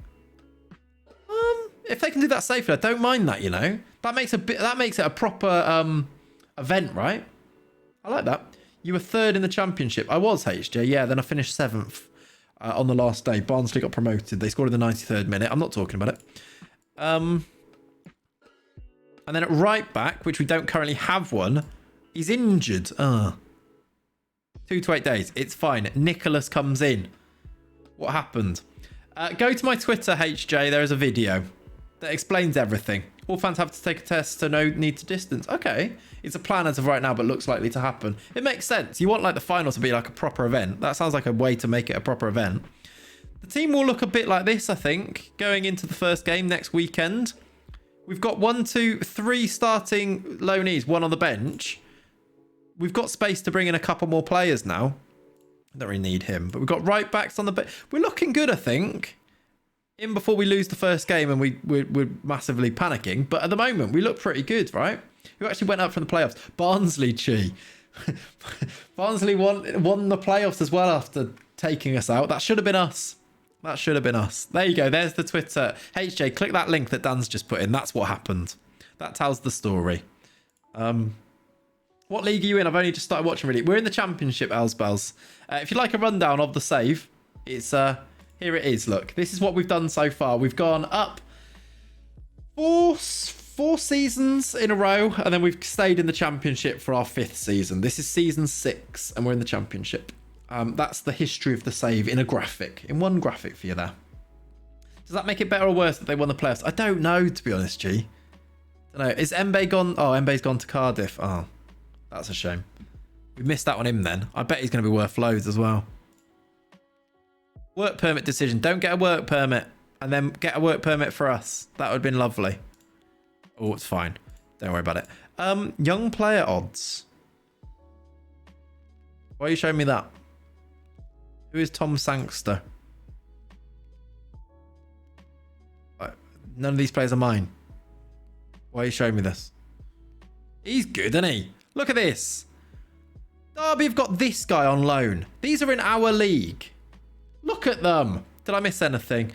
S1: If they can do that safely, I don't mind that, you know. That makes it a proper event, right? I like that. You were third in the championship. I was, HJ. Yeah, then I finished 7th on the last day. Barnsley got promoted. They scored in the 93rd minute. I'm not talking about it. And then at right back, which we don't currently have one, he's injured. 2 to 8 days. It's fine. Nicholas comes in. What happened? Go to my Twitter, HJ. There is a video that explains everything. All fans have to take a test, so no need to distance. Okay. It's a plan as of right now, but looks likely to happen. It makes sense. You want like the final to be like a proper event. That sounds like a way to make it a proper event. The team will look a bit like this, I think, going into the first game next weekend. We've got 1, 2, 3 starting loanees, 1 on the bench. We've got space to bring in a couple more players now. Don't really need him, but we've got right backs on the bench. We're looking good, I think. In before we lose the first game and we're massively panicking. But at the moment, we look pretty good, right? Who actually went up from the playoffs? Barnsley, Chi. Barnsley won the playoffs as well after taking us out. That should have been us. That should have been us. There you go. There's the Twitter. HJ, click that link that Dan's just put in. That's what happened. That tells the story. What league are you in? I've only just started watching, really. We're in the Championship, Elsbells. If you'd like a rundown of the save, it's here it is. Look, this is what we've done so far. We've gone up four seasons in a row, and then we've stayed in the Championship for our 5th season. This is season 6, and we're in the Championship. That's the history of the save in a graphic, in one graphic for you there. Does that make it better or worse that they won the playoffs? I don't know, to be honest, G. I don't know. Is Mbaye gone? Oh, Mbaye's gone to Cardiff. Oh, that's a shame. We missed out on him then. I bet he's going to be worth loads as well. Work permit decision. Don't get a work permit and then get a work permit for us. That would have been lovely. Oh, it's fine. Don't worry about it. Young player odds. Why are you showing me that? Who is Tom Sangster? None of these players are mine. Why are you showing me this? He's good, isn't he? Look at this. Derby have got this guy on loan. These are in our league. Look at them. Did I miss anything?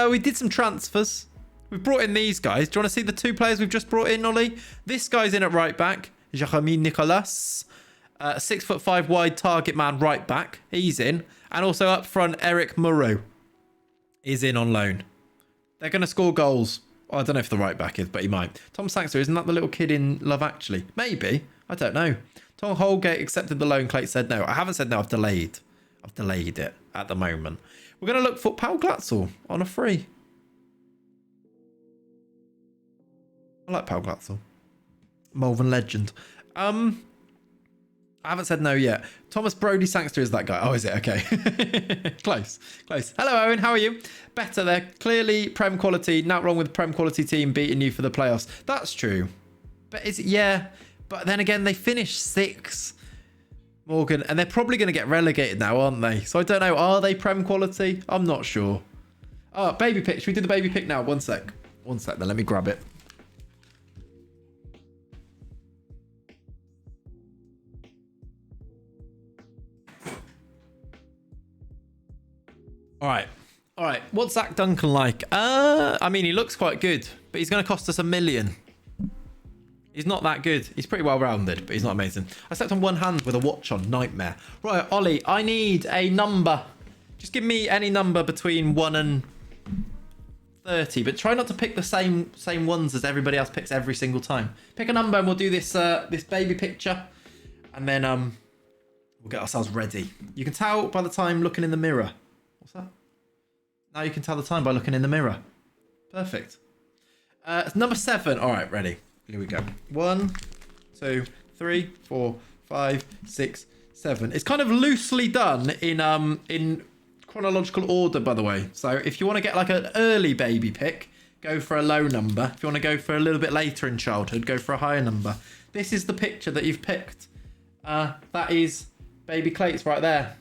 S1: We did some transfers. We've brought in these guys. Do you want to see the 2 players we've just brought in, Ollie? This guy's in at right back. Jeremy Nicolas. 6'5" wide target man right back. He's in. And also up front, Eric Muru is in on loan. They're going to score goals. Oh, I don't know if the right back is, but he might. Tom Saxter, isn't that the little kid in Love Actually? Maybe. I don't know. Tom Holgate accepted the loan. Clate said no. I haven't said no. I've delayed it at the moment. We're going to look for Paul Glatzel on a free. I like Paul Glatzel. Malvern legend. I haven't said no yet. Thomas Brody Sangster is that guy. Oh, is it? Okay. Close. Hello, Owen. How are you? Better there. Clearly Prem quality. Not wrong with Prem quality team beating you for the playoffs. That's true. But is it? Yeah. But then again, they finished 6th. Morgan. And they're probably going to get relegated now, aren't they? So I don't know. Are they Prem quality? I'm not sure. Oh, baby pick. Should we do the baby pick now? One sec then. Let me grab it. All right. What's Zach Duncan like? I mean, he looks quite good, but he's going to cost us $1 million. He's not that good. He's pretty well-rounded, but he's not amazing. I slept on one hand with a watch on. Nightmare. Right, Ollie, I need a number. Just give me any number between 1 and 30, but try not to pick the same ones as everybody else picks every single time. Pick a number and we'll do this this baby picture, and then we'll get ourselves ready. You can tell by the time looking in the mirror. What's that? Now you can tell the time by looking in the mirror. Perfect. Number 7. All right, ready. Here we go. 1, 2, 3, 4, 5, 6, 7. It's kind of loosely done in chronological order, by the way. So if you want to get like an early baby pick, go for a low number. If you want to go for a little bit later in childhood, go for a higher number. This is the picture that you've picked. That is baby Clates right there.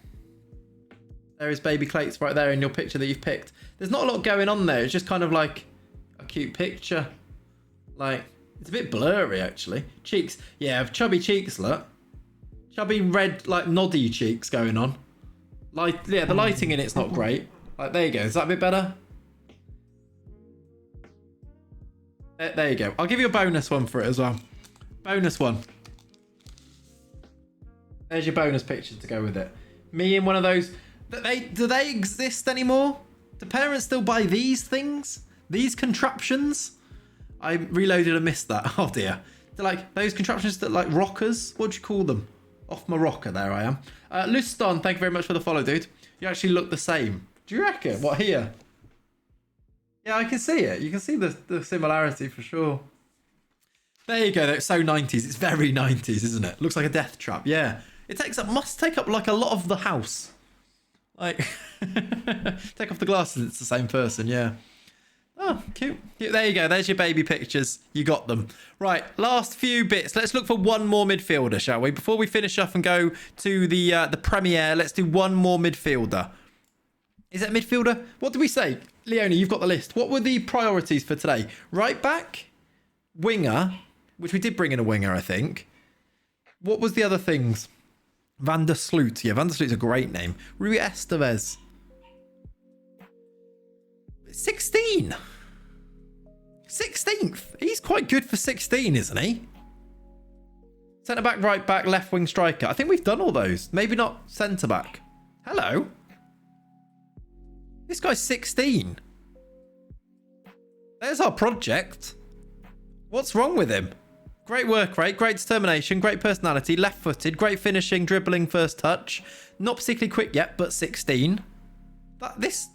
S1: There is baby Clates right there in your picture that you've picked. There's not a lot going on there. It's just kind of like a cute picture. Like, it's a bit blurry, actually. Cheeks. Yeah, chubby cheeks, look. Chubby red, like, noddy cheeks going on. Like, yeah, the lighting in it's not great. Like, there you go. Is that a bit better? There you go. I'll give you a bonus one for it as well. Bonus one. There's your bonus picture to go with it. Me in one of those... Do they exist anymore? Do parents still buy these things? These contraptions? I reloaded and missed that. Oh dear. They're like those contraptions that like rockers. What do you call them? Off my rocker. There I am. Luston, thank you very much for the follow, dude. You actually look the same. Do you reckon? What, here? Yeah, I can see it. You can see the similarity for sure. There you go. It's so 90s. It's very 90s, isn't it? Looks like a death trap. Yeah. It must take up like a lot of the house. Like, take off the glasses, it's the same person, yeah. Oh, cute. There you go, there's your baby pictures. You got them. Right, last few bits. Let's look for one more midfielder, shall we? Before we finish up and go to the Premier, let's do one more midfielder. Is it midfielder? What did we say? Leonie, you've got the list. What were the priorities for today? Right back, winger, which we did bring in a winger, I think. What was the other things? Van der Sloot. Yeah, Van der Sloot's a great name. Rui Estevez. 16. 16th. He's quite good for 16, isn't he? Centre back, right back, left wing striker. I think we've done all those. Maybe not centre back. Hello. This guy's 16. There's our project. What's wrong with him? Great work rate, great determination, great personality, left-footed, great finishing, dribbling, first touch. Not particularly quick yet, but 16. This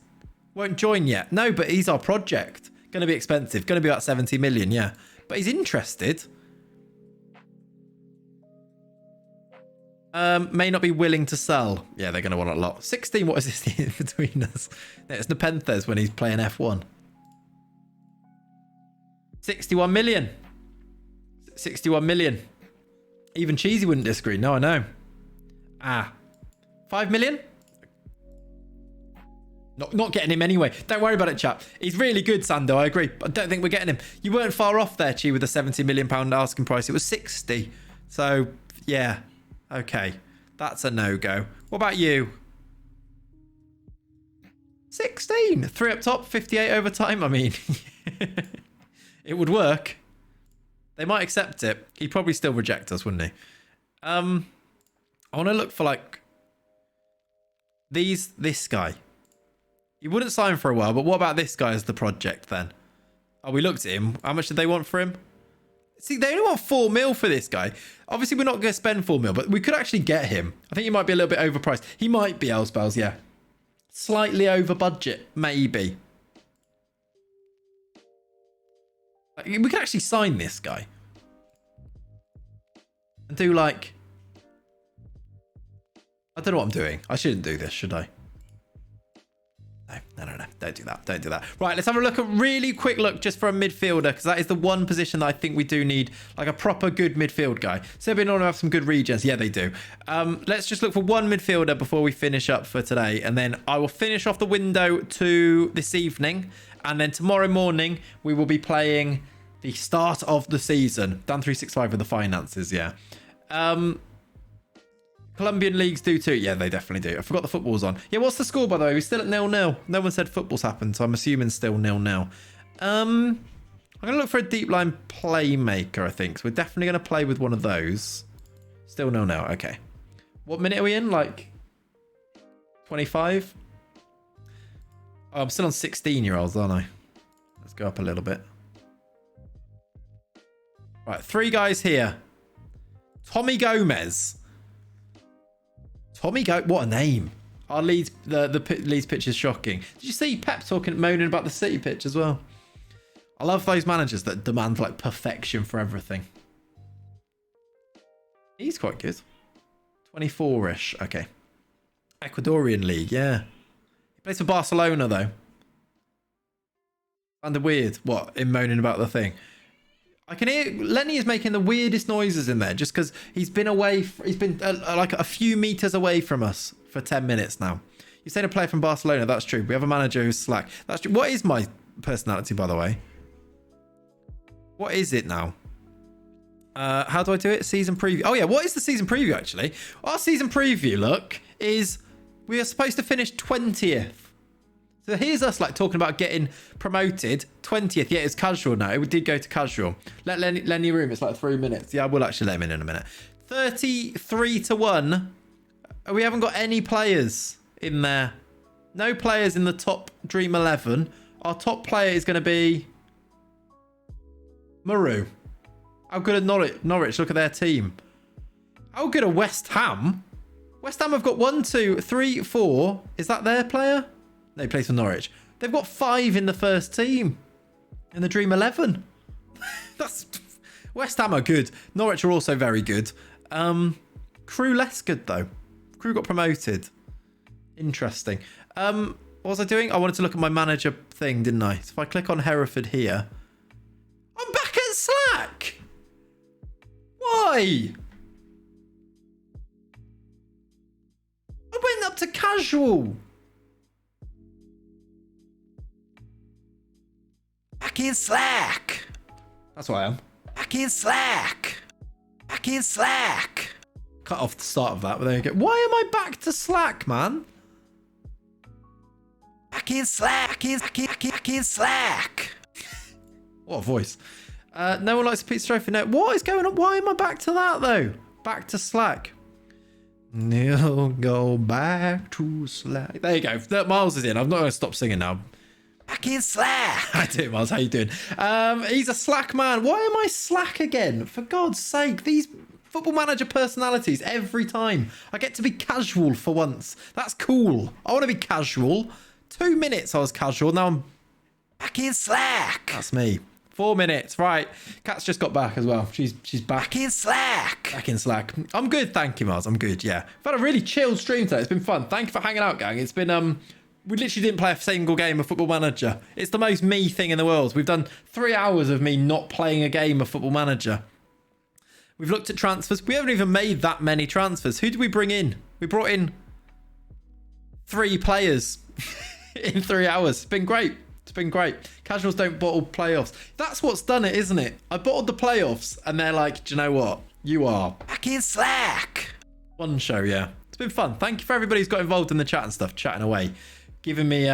S1: won't join yet. No, but he's our project. Going to be expensive. Going to be about 70 million, yeah. But he's interested. May not be willing to sell. Yeah, they're going to want a lot. 16, what is this in between us? It's Nepenthes when he's playing F1. 61 million. 61 million. Even Cheesy wouldn't disagree. No, I know. 5 million? Not getting him anyway. Don't worry about it, chap. He's really good, Sando. I agree. But I don't think we're getting him. You weren't far off there, Chi, with the £70 million asking price. It was 60. So, yeah. Okay. That's a no-go. What about you? 16. 3 up top, 58 overtime. I mean, it would work. They might accept it. He'd probably still reject us, wouldn't he? I want to look for like this guy. He wouldn't sign for a while, but what about this guy as the project then? Oh, we looked at him. How much did they want for him? See, they only want 4 mil for this guy. Obviously, we're not going to spend 4 mil, but we could actually get him. I think he might be a little bit overpriced. He might be, Elspels, yeah. Slightly over budget, maybe. We could actually sign this guy. And do like... I don't know what I'm doing. I shouldn't do this, should I? No. Don't do that. Don't do that. Right, let's have a look. A really quick look just for a midfielder, because that is the one position that I think we do need, like a proper good midfield guy. Serbia have some good regens. Yeah, they do. Let's just look for one midfielder before we finish up for today, and then I will finish off the window to this evening, and then tomorrow morning we will be playing the start of the season. Dan 365 with the finances, yeah. Colombian leagues do too. Yeah, they definitely do. I forgot the football's on. Yeah, what's the score, by the way? We're still at 0-0. No one said football's happened, so I'm assuming still 0-0. I'm going to look for a deep line playmaker, I think. So we're definitely going to play with one of those. Still 0-0. Okay. What minute are we in? Like 25? Oh, I'm still on 16-year-olds, aren't I? Let's go up a little bit. Right, 3 guys here. Tommy Gomez. What a name. Our Leeds, the Leeds pitch is shocking. Did you see Pep moaning about the City pitch as well? I love those managers that demand like perfection for everything. He's quite good. 24-ish. Okay. Ecuadorian league, yeah. He plays for Barcelona though. Kind of weird. What? Him moaning about the thing. I can hear Lenny is making the weirdest noises in there just because he's been away. He's been like a few meters away from us for 10 minutes now. You're saying a player from Barcelona. That's true. We have a manager who's slack. That's true. What is my personality, by the way? What is it now? How do I do it? Season preview. Oh, yeah. What is the season preview, actually? Our season preview, look, is we are supposed to finish 20th. So here's us like talking about getting promoted. 20th. Yeah, it's casual now. It did go to casual. Let Lenny room. It's like 3 minutes. Yeah, I will actually let him in a minute. 33-1. We haven't got any players in there. No players in the top Dream 11. Our top player is going to be Maru. How good at Norwich? Look at their team. How good at West Ham? West Ham have got 1, 2, 3, 4. Is that their player? No, he plays for Norwich. They've got 5 in the first team. In the Dream 11. That's... West Ham are good. Norwich are also very good. Crew less good, though. Crew got promoted. Interesting. What was I doing? I wanted to look at my manager thing, didn't I? So if I click on Hereford here... I'm back at Slack! Why? I went up to casual. Back in Slack. That's what I am. Back in Slack. Back in Slack. Cut off the start of that, but there you go. Why am I back to Slack, man? Back in Slack. Back in Slack. What a voice. No one likes a pizza trophy. No. What is going on? Why am I back to that, though? Back to Slack. No, go back to Slack. There you go. Miles is in. I'm not going to stop singing now. Back in Slack. I do, Miles. How you doing? He's a Slack man. Why am I Slack again? For God's sake, these Football Manager personalities every time. I get to be casual for once. That's cool. I want to be casual. 2 minutes I was casual. Now I'm back in Slack. That's me. 4 minutes. Right. Kat's just got back as well. She's back in Slack. Back in Slack. I'm good. Thank you, Miles. I'm good. Yeah. I've had a really chilled stream today. It's been fun. Thank you for hanging out, gang. It's been, we literally didn't play a single game of Football Manager. It's the most me thing in the world. We've done 3 hours of me not playing a game of Football Manager. We've looked at transfers. We haven't even made that many transfers. Who did we bring in? We brought in 3 players in 3 hours. It's been great. It's been great. Casuals don't bottle playoffs. That's what's done it, isn't it? I bottled the playoffs and they're like, do you know what? You are back in Slack. One show, yeah. It's been fun. Thank you for everybody who's got involved in the chat and stuff, chatting away, giving me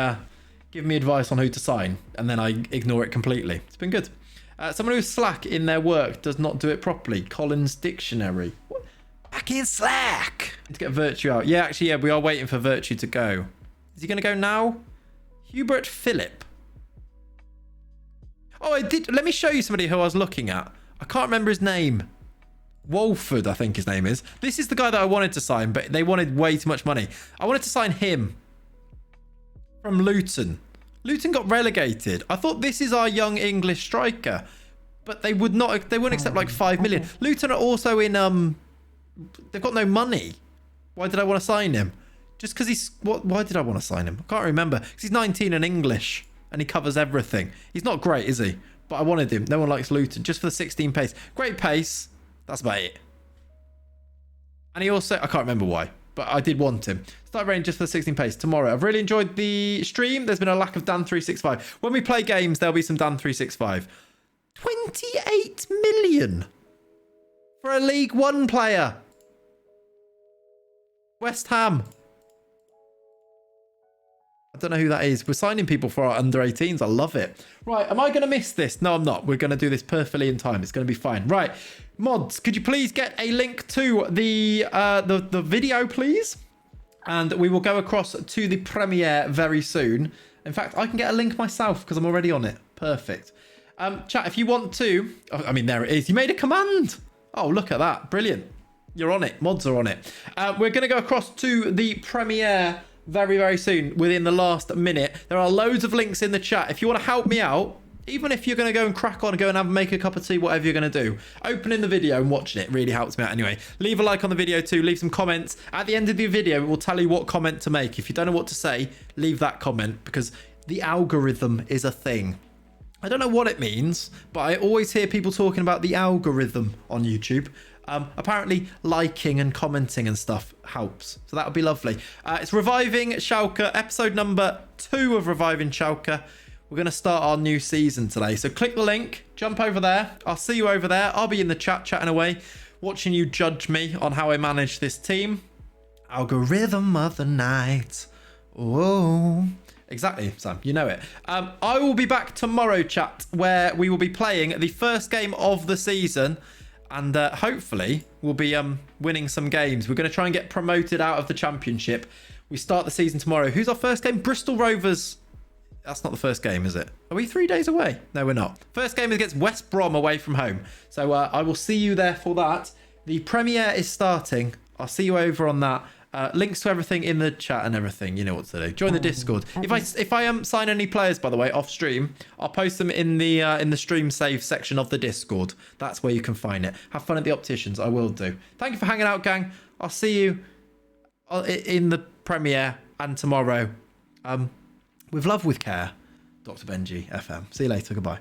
S1: advice on who to sign, and then I ignore it completely. It's been good. Someone who's slack in their work does not do it properly. Collins Dictionary. What? Back in Slack. Need to get Virtue out. Yeah, actually, yeah, we are waiting for Virtue to go. Is he going to go now? Hubert Phillip. Oh, I did. Let me show you somebody who I was looking at. I can't remember his name. Wolford, I think his name is. This is the guy that I wanted to sign, but they wanted way too much money. I wanted to sign him from Luton. Luton got relegated. I thought this is our young English striker, but they wouldn't accept like 5 million.
S2: Okay.
S1: Luton are also in they've got no money. Why did I want to sign him? Just because he's why did I want to sign him? I can't remember. Because he's 19 and English and he covers everything. He's not great, is he? But I wanted him. No one likes Luton. Just for the 16 pace. Great pace. That's about it. And he also, I can't remember why, but I did want him. Start rating just for the 16 pace tomorrow. I've really enjoyed the stream. There's been a lack of Dan365. When we play games, there'll be some Dan365. 28 million for a League One player. West Ham. I don't know who that is. We're signing people for our under 18s. I love it. Right, am I going to miss this? No, I'm not. We're going to do this perfectly in time. It's going to be fine. Right, mods, could you please get a link to the video, please? And we will go across to the premiere very soon. In fact, I can get a link myself because I'm already on it. Perfect. Chat, if you want to... I mean, there it is. You made a command. Oh, look at that. Brilliant. You're on it. Mods are on it. We're going to go across to the premiere very, very soon, within the last minute. There are loads of links in the chat. If you want to help me out, even if you're going to go and crack on and go and make a cup of tea, whatever you're going to do, opening the video and watching it really helps me out anyway. Leave a like on the video too. Leave some comments. At the end of the video, it will tell you what comment to make. If you don't know what to say, leave that comment because the algorithm is a thing. I don't know what it means, but I always hear people talking about the algorithm on YouTube. Apparently liking and commenting and stuff helps, so that would be lovely. It's Reviving Schalke, episode number 2 of Reviving Schalke. We're going to start our new season today, so click the link, jump over there. I'll see you over there. I'll be in the chat chatting away, watching you judge me on how I manage this team. Algorithm of the night. Whoa. Exactly, Sam. You know it. I will be back tomorrow, chat, where we will be playing the first game of the season. And hopefully we'll be winning some games. We're going to try and get promoted out of the championship. We start the season tomorrow. Who's our first game? Bristol Rovers. That's not the first game, is it? Are we 3 days away? No, we're not. First game is against West Brom away from home. So I will see you there for that. The premiere is starting. I'll see you over on that. Links to everything in the chat and everything. You know what to do. Join the Discord.
S2: Okay.
S1: If I sign any players, by the way, off stream, I'll post them in the stream save section of the Discord. That's where you can find it. Have fun at the opticians. I will do. Thank you for hanging out, gang. I'll see you in the premiere and tomorrow. With love, with care. Dr. Benji FM. See you later. Goodbye.